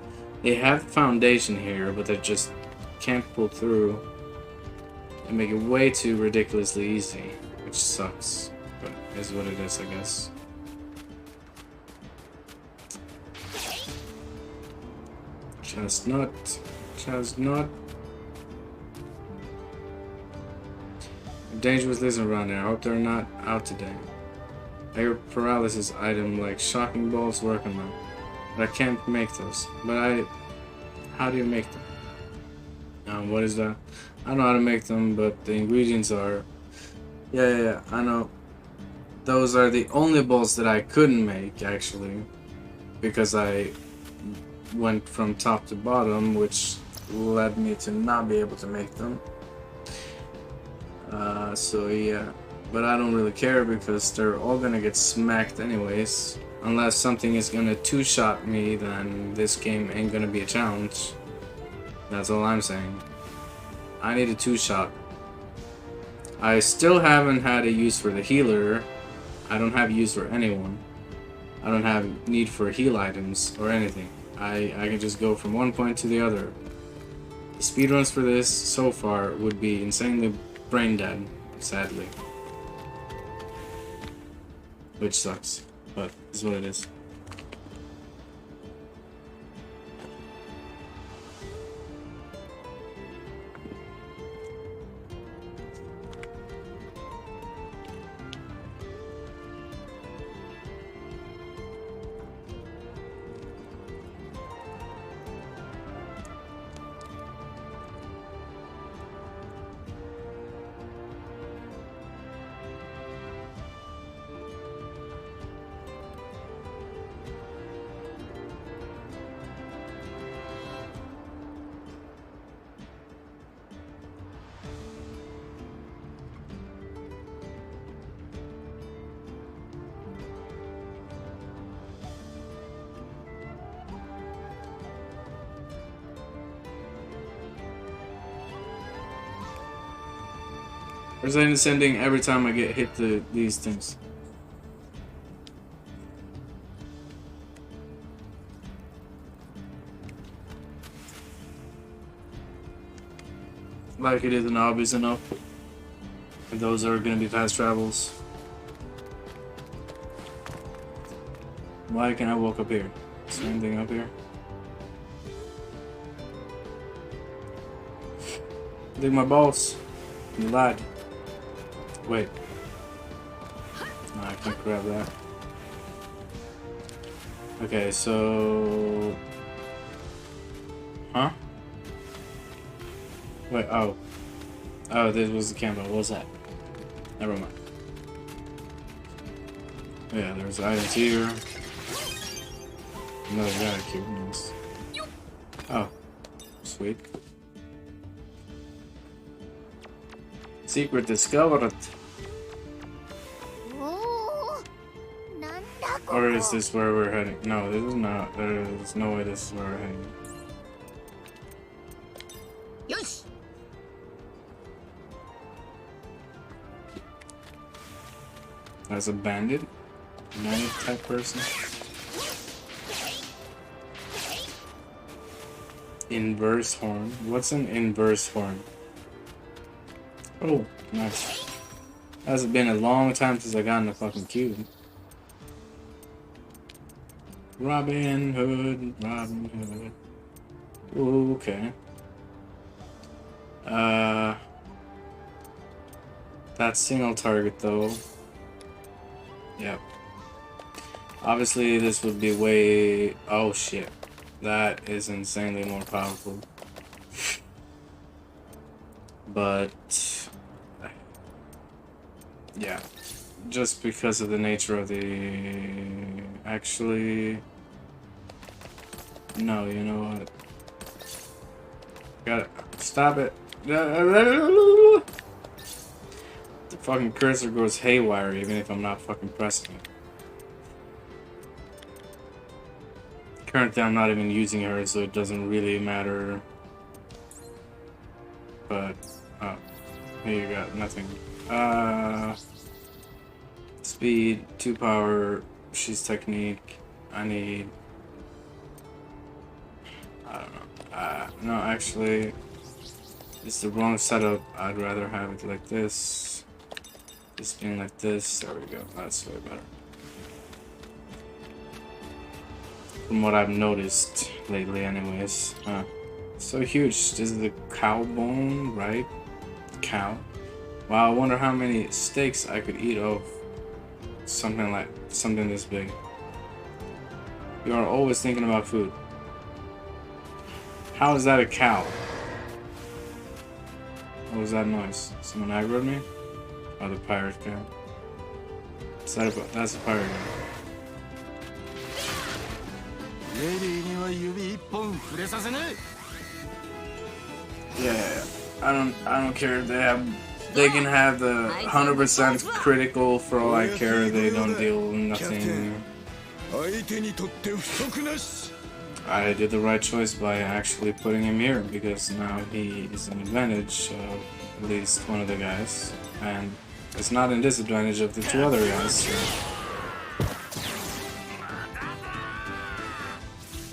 they have foundation here, but they just can't pull through and make it way too ridiculously easy, which sucks, but is what it is, I guess. Chestnut. Dangerous lizards around there. I hope they're not out today. I hear paralysis item like shocking balls work on them, but I can't make those. How do you make them? What is that? I don't know how to make them, but the ingredients are... Yeah, I know. Those are the only balls that I couldn't make, actually. Because I went from top to bottom, which led me to not be able to make them. So yeah. But I don't really care because they're all gonna get smacked anyways. Unless something is gonna two-shot me, then this game ain't gonna be a challenge. That's all I'm saying. I need a two-shot. I still haven't had a use for the healer. I don't have use for anyone. I don't have need for heal items or anything. I can just go from one point to the other. The speedruns for this so far would be insanely brain dead, sadly. which sucks, but it's what it is. Or is it descending every time I get hit these things? Like it isn't obvious enough. And those are gonna be fast travels. Why can't I walk up here? Is there anything up here? Look, my boss. You lied. Wait. No, I can't grab that. Okay, so... Huh? Wait, oh. Oh, this was the camera. What was that? Never mind. Yeah, there's items here. Another guy killed us. Oh. Sweet. Secret discovered. Or is this where we're heading? No, this is not. There's no way this is where we're heading.
Yosh.
As a bandit? Bandit type person? Inverse horn? What's an inverse horn? Oh, nice. Has been a long time since I got in the fucking cube. Robin Hood, Robin Hood. Ooh, okay. That single target though. Yep. Obviously this would be way... Oh shit. That is insanely more powerful. But... yeah. Just because of the nature of the... Actually... No, you know what? Gotta... Stop it. The fucking cursor goes haywire even if I'm not fucking pressing it. Currently I'm not even using her, so it doesn't really matter. But, oh, here you got nothing. Speed, 2 power, she's technique, I need... I don't know. No, actually, it's the wrong setup. I'd rather have it like this. This being like this. There we go. That's way better. From what I've noticed lately, anyways. So huge. This is the cow bone, right? Cow. Wow, I wonder how many steaks I could eat of something this big. You are always thinking about food. How is that a cow? What was that noise? Someone aggroed me? Oh, the pirate guy. That's a pirate guy. Yeah, I don't care if they can have the 100% critical for all I care. They don't deal with nothing. I did the right choice by actually putting him here because now he is an advantage of at least one of the guys, and it's not a disadvantage of the 2 other guys. So.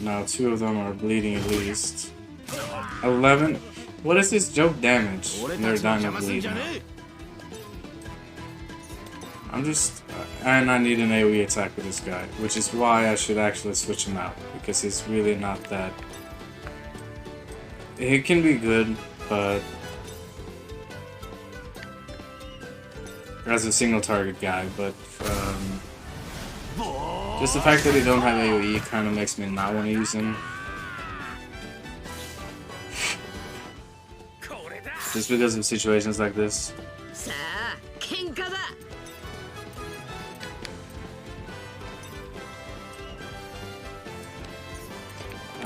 Now 2 of them are bleeding at least. 11. What is this joke damage? They're dying of bleeding. I'm just... and I need an AoE attack with this guy, which is why I should actually switch him out, because he's really not that... He can be good, but... as a single target guy, but... just the fact that they don't have AoE kind of makes me not want to use him. Just because of situations like this.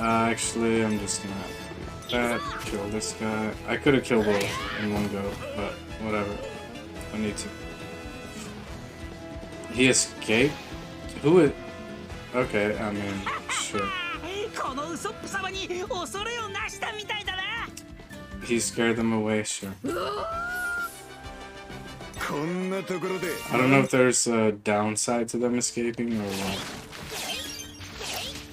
Actually, I'm just gonna do that, kill this guy. I could have killed both in one go, but whatever. I need to. He escaped? Who is... okay, I mean, sure. He scared them away, sure. I don't know if there's a downside to them escaping or what.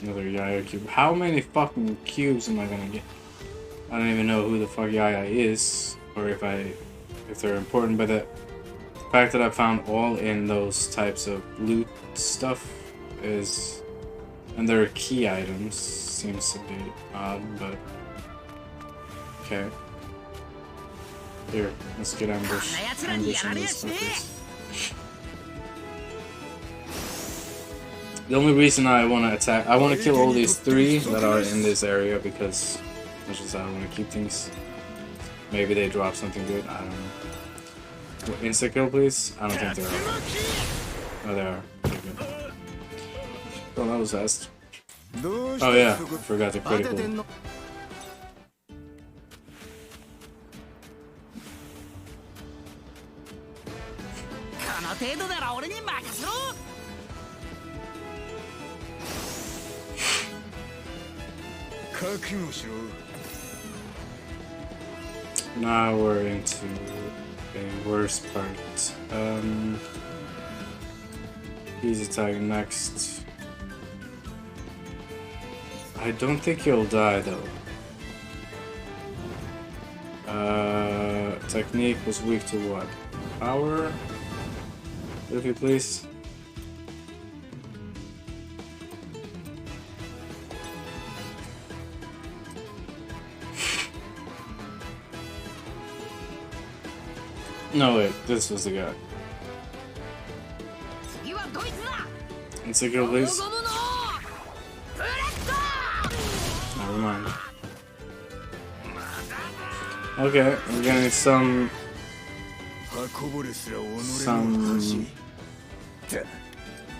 Another Yaya cube. How many fucking cubes am I gonna get? I don't even know who the fuck Yaya is, or if they're important, but the fact that I found all in those types of loot stuff is, and they're key items, seems to be odd, but okay. Here, let's get ambushing these fuckers. The only reason I want to attack, I want to kill all these 3 that are in this area because much as I want to keep things. Maybe they drop something good, I don't know. Insta kill, please? I don't think they are. Oh, they are. Okay, good. Oh, that was fast. Oh yeah, I forgot the critical. Now we're into the worst part. He's attacking next. I don't think he'll die though. Technique was weak to what? Power? If you please. No wait, this was the guy. Insecure, please. Never mind. Okay, we're getting some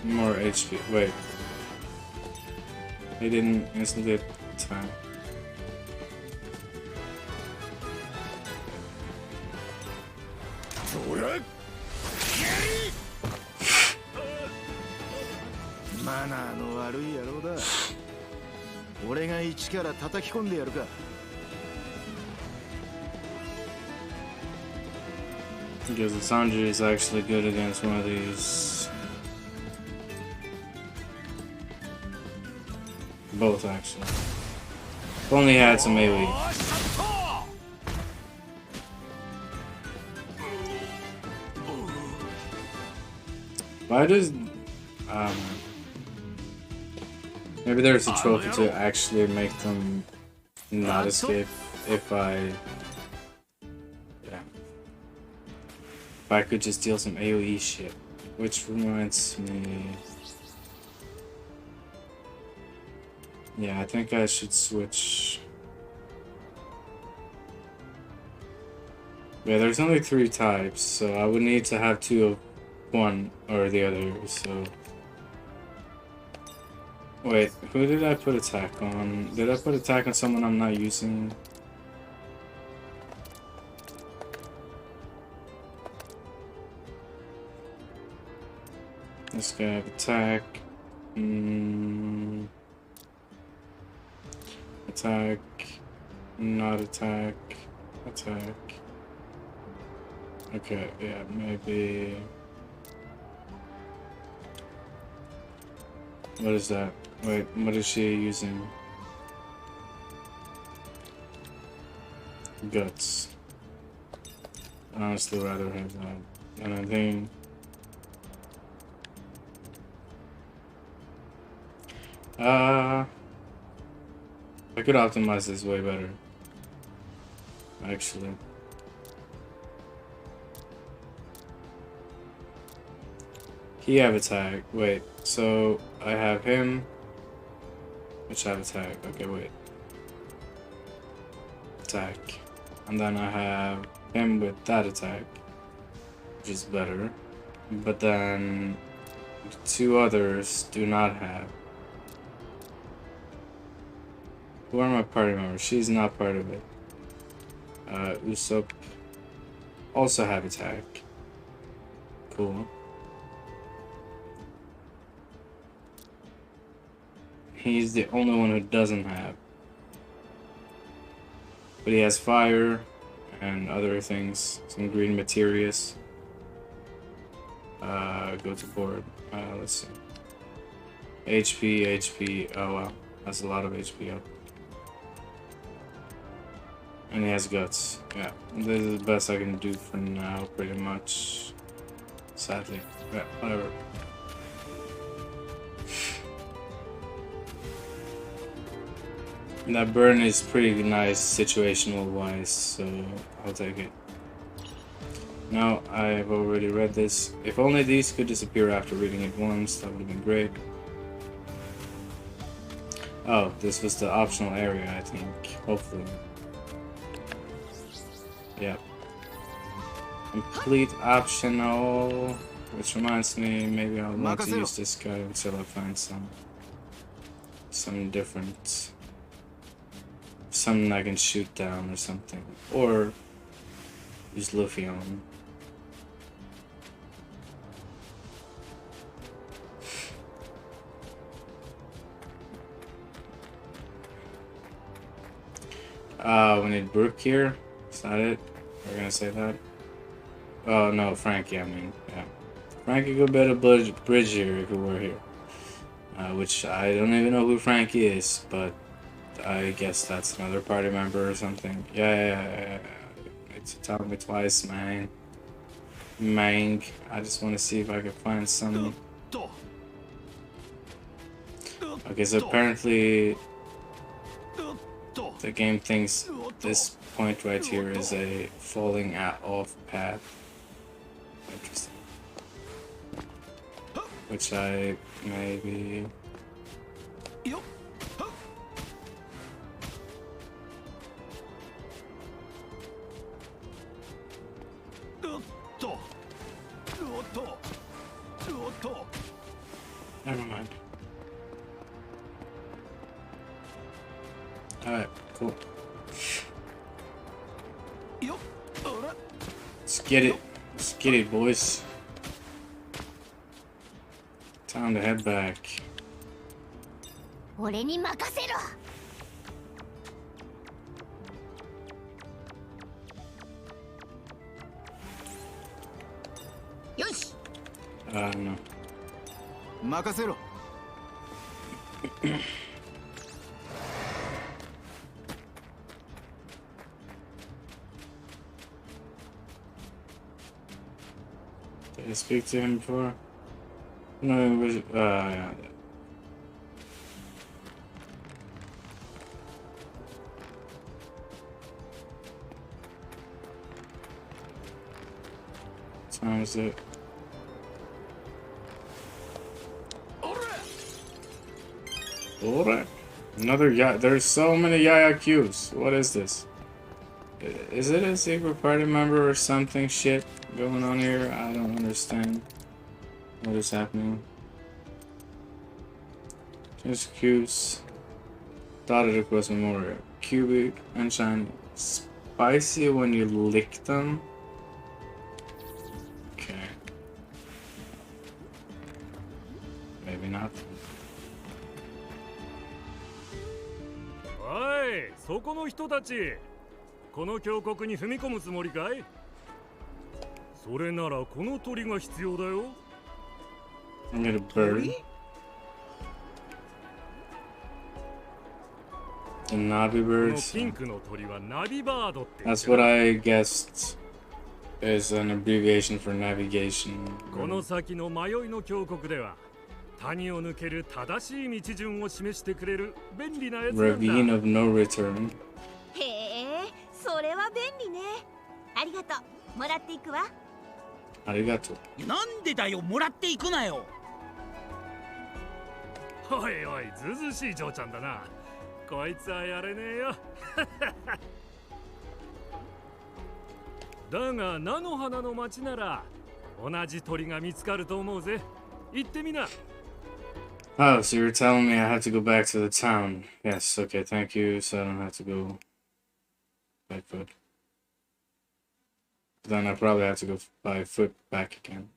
more HP. Wait. He didn't instantly attack. Because the Sanji is actually good against one of these. Both actually. If only he had some AoE. Why does maybe there's a trophy to actually make them not escape if I if I could just deal some AoE shit. Which reminds me, yeah, I think I should switch. Yeah, there's only 3 types, so I would need to have 2 of one or the other, so... Wait, who did I put attack on? Did I put attack on someone I'm not using? This guy have attack. Attack. Not attack. Attack. Okay, yeah, maybe... What is that? Wait, what is she using? Guts. I'd honestly rather have that. And I think... I could optimize this way better. Actually. He have attack. Wait, so I have him. Which have attack. Okay, wait. Attack. And then I have him with that attack. Which is better. But then the two others do not have. Who are my party members? She's not part of it. Usopp also have attack. Cool. He's the only one who doesn't have. But he has fire and other things. Some green materials. Go to board. Let's see. HP. Oh wow. That's a lot of HP up. And he has guts. Yeah. This is the best I can do for now, pretty much. Sadly. Yeah, whatever. That burn is pretty nice situational wise, so I'll take it. Now, I've already read this. If only these could disappear after reading it once, that would have been great. Oh, this was the optional area, I think. Hopefully. Yeah. Complete optional. Which reminds me, maybe I'll want to use this guy until I find some different. Something I can shoot down or something. Or use Luffy on. We need Brook here. Is that it? We're gonna say that? Oh no, Frankie, I mean, yeah. Frankie could be a bridge here if we were here. Which I don't even know who Frankie is, but I guess that's another party member or something. Yeah. It's tell me twice, man. Mang. I just want to see if I can find some. Okay, so apparently the game thinks this point right here is a falling off path. Interesting. Which I maybe. Never mind. Alright, cool. Let's get it. Let's get it, boys. Time to head back.
俺に任せろ。
よし。
No.
任せろ。
Did I speak to him before? No, it was, yeah. What time is it? Alright. Another there's so many Yaya cubes. What is this? Is it a secret party member or something shit going on here? I don't understand what is happening. Just cubes dotted across memorial. Cubic and shiny. Spicy when you lick them. Okay. Maybe not.
おい、そこの人たち、この峡谷に踏み込むつもりかい？それならこの鳥が必要だよ。
I get a bird. The Navi birds. That's what I guessed is an abbreviation for navigation.
この先の迷いの峡谷では、谷を抜ける正しい道順を示してくれる便利なやつなん
Ravine
だ。
of no return.
へえ、それは便利ね。ありがとう。もらっていくわ。
Arigato.
なんでだよ、もらっていくなよ。
おいおい、ずうずうしい嬢ちゃんだな。こいつはやれねえよ。だが菜の花の町なら同じ鳥が見つかると思うぜ。行ってみな。
Oh, so you're telling me I have to go back to the town. Yes, okay, thank you. So I don't have to go by foot. Then I probably have to go by foot back again.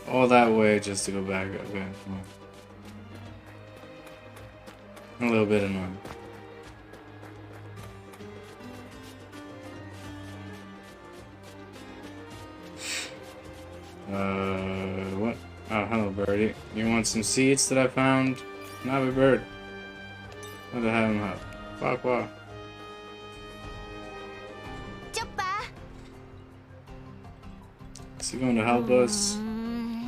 All that way just to go back. Okay, fine. A little bit annoying. What? Oh, hello, birdie. You want some seeds that I found? Not a bird. What the hell? Fuck, what?
チョッパ
Is he going to help us?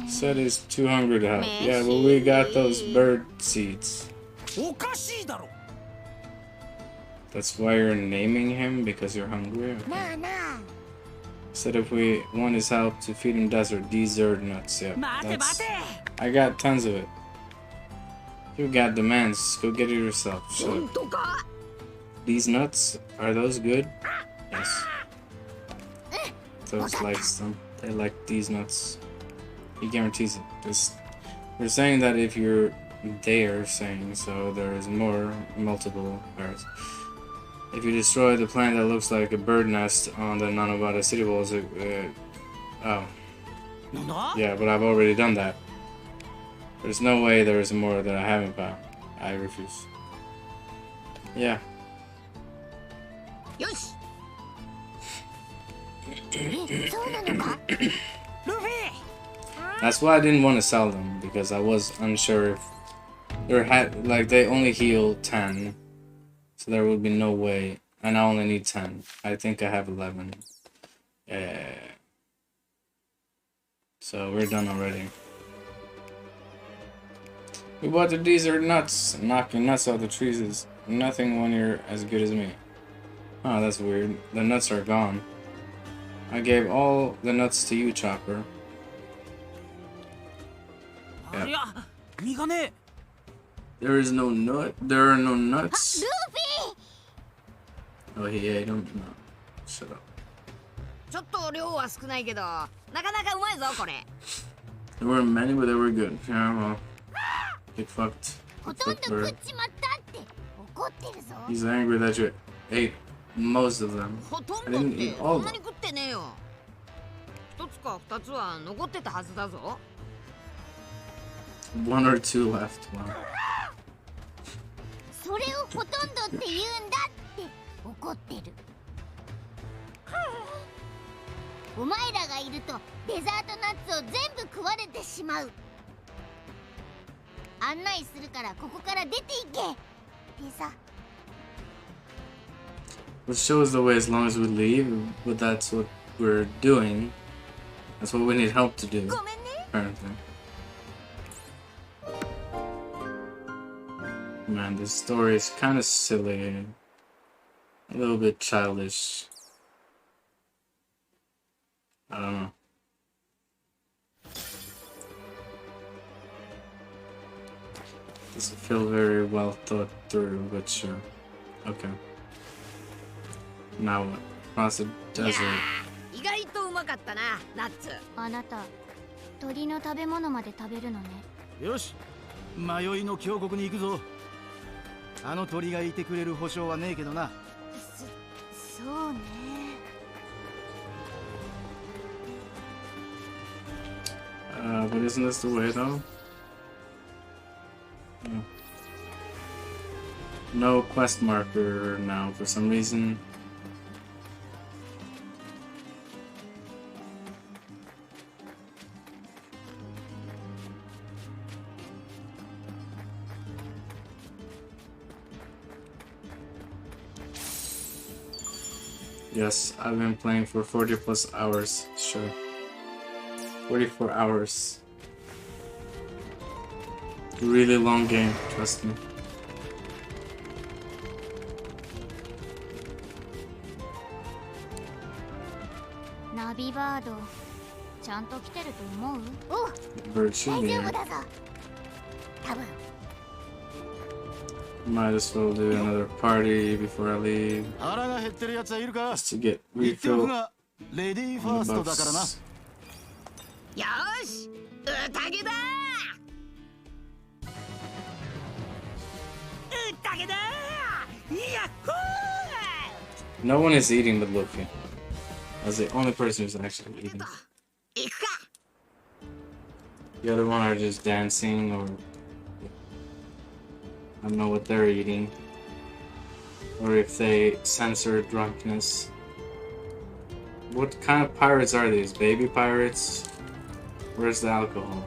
Said he's too hungry to help. Yeah, well, we got those bird seeds.
おかしいだろ。
That's why you're naming him? Because you're hungry?
ー。なあなあ。
Said if we want his help to feed him desert nuts. Yeah,
待て待
that's...
て。
I got tons of it. You got demands. Go get it yourself. Shut
本
up.
当か。
These nuts, are those good? Yes. Those likes them. They like these nuts. He guarantees it. They're saying that if you're... They are saying so. There's multiple parts. If you destroy the plant that looks like a bird nest on the Nanobata city walls, oh.
なんだ？
Yeah, but I've already done that. There's no way there's more that I haven't found. I refuse. Yeah.
よし。そうなのか。
ルフィ。
That's why I didn't want to sell them, because I was unsure if they only heal 10. So there would be no way. And I only need 10. I think I have 11. Yeah. So we're done already. We bought the desert nuts. Knocking nuts off the trees is nothing when you're as good as me. Oh, that's weird. The nuts are gone. I gave all the nuts to you, Chopper.
ありゃ、実がね。
There is no nut. There are no nuts.
ルフィ。
Oh, he ate them? No. Shut up.
ちょっと量は少ないけど、なかなかうまいぞこれ。
There weren't many, but they were good. Yeah, well. Get fucked.
ほとんど食っちまったって怒ってるぞ。
He's angry that you ate most of them.
ほと
I
んどっ
didn't
て
eat
そ
all
ん
of
なに
them.
食ってねえよ。一つか二つは残ってたはずだぞ。
1 or 2 left. Wow.
それをほとんどって言うんだって怒ってる。お前らがいるとデザートナッツを全部食われてしまう。案内するからここから出ていけ。でさ。
Which shows the way as long as we leave, but that's what we're doing. That's what we need help to do.
ごめんね。
Apparently. Man, this story is kind of silly. A little bit childish. I don't know. Doesn't feel very well thought through, but sure. Okay. Now what? Cross the
いや
desert.
ー意外とうまかったな、ナッツ。
あなた、鳥の食べ物まで食べるのね。
よし、迷いの峡谷に行くぞ。あの鳥がいてくれる保証はねえけどな。
そうね。
But isn't this the way though? Yeah. No quest marker now for some reason. Yes, I've been playing for 40 plus hours, sure. 44 hours. Really long game, trust me.
ナビバードちゃんと来てると思う？おう、
Bird
大
shooting
丈夫
here.
だぞ。多分。
Might as well do another party before I leave.
腹が減ってるやつはいるか？
Just to get
言っておく
refill
がレディーファ
on
ー
the
ストだからな。
buffs.
よーし、宴だ宴だやっほー
No one is eating but Luffy. That's the only person who's actually eating.
行くか
The other one are just dancing or I don't know what they're eating. Or if they censor drunkenness. What kind of pirates are these? Baby pirates? Where's the alcohol?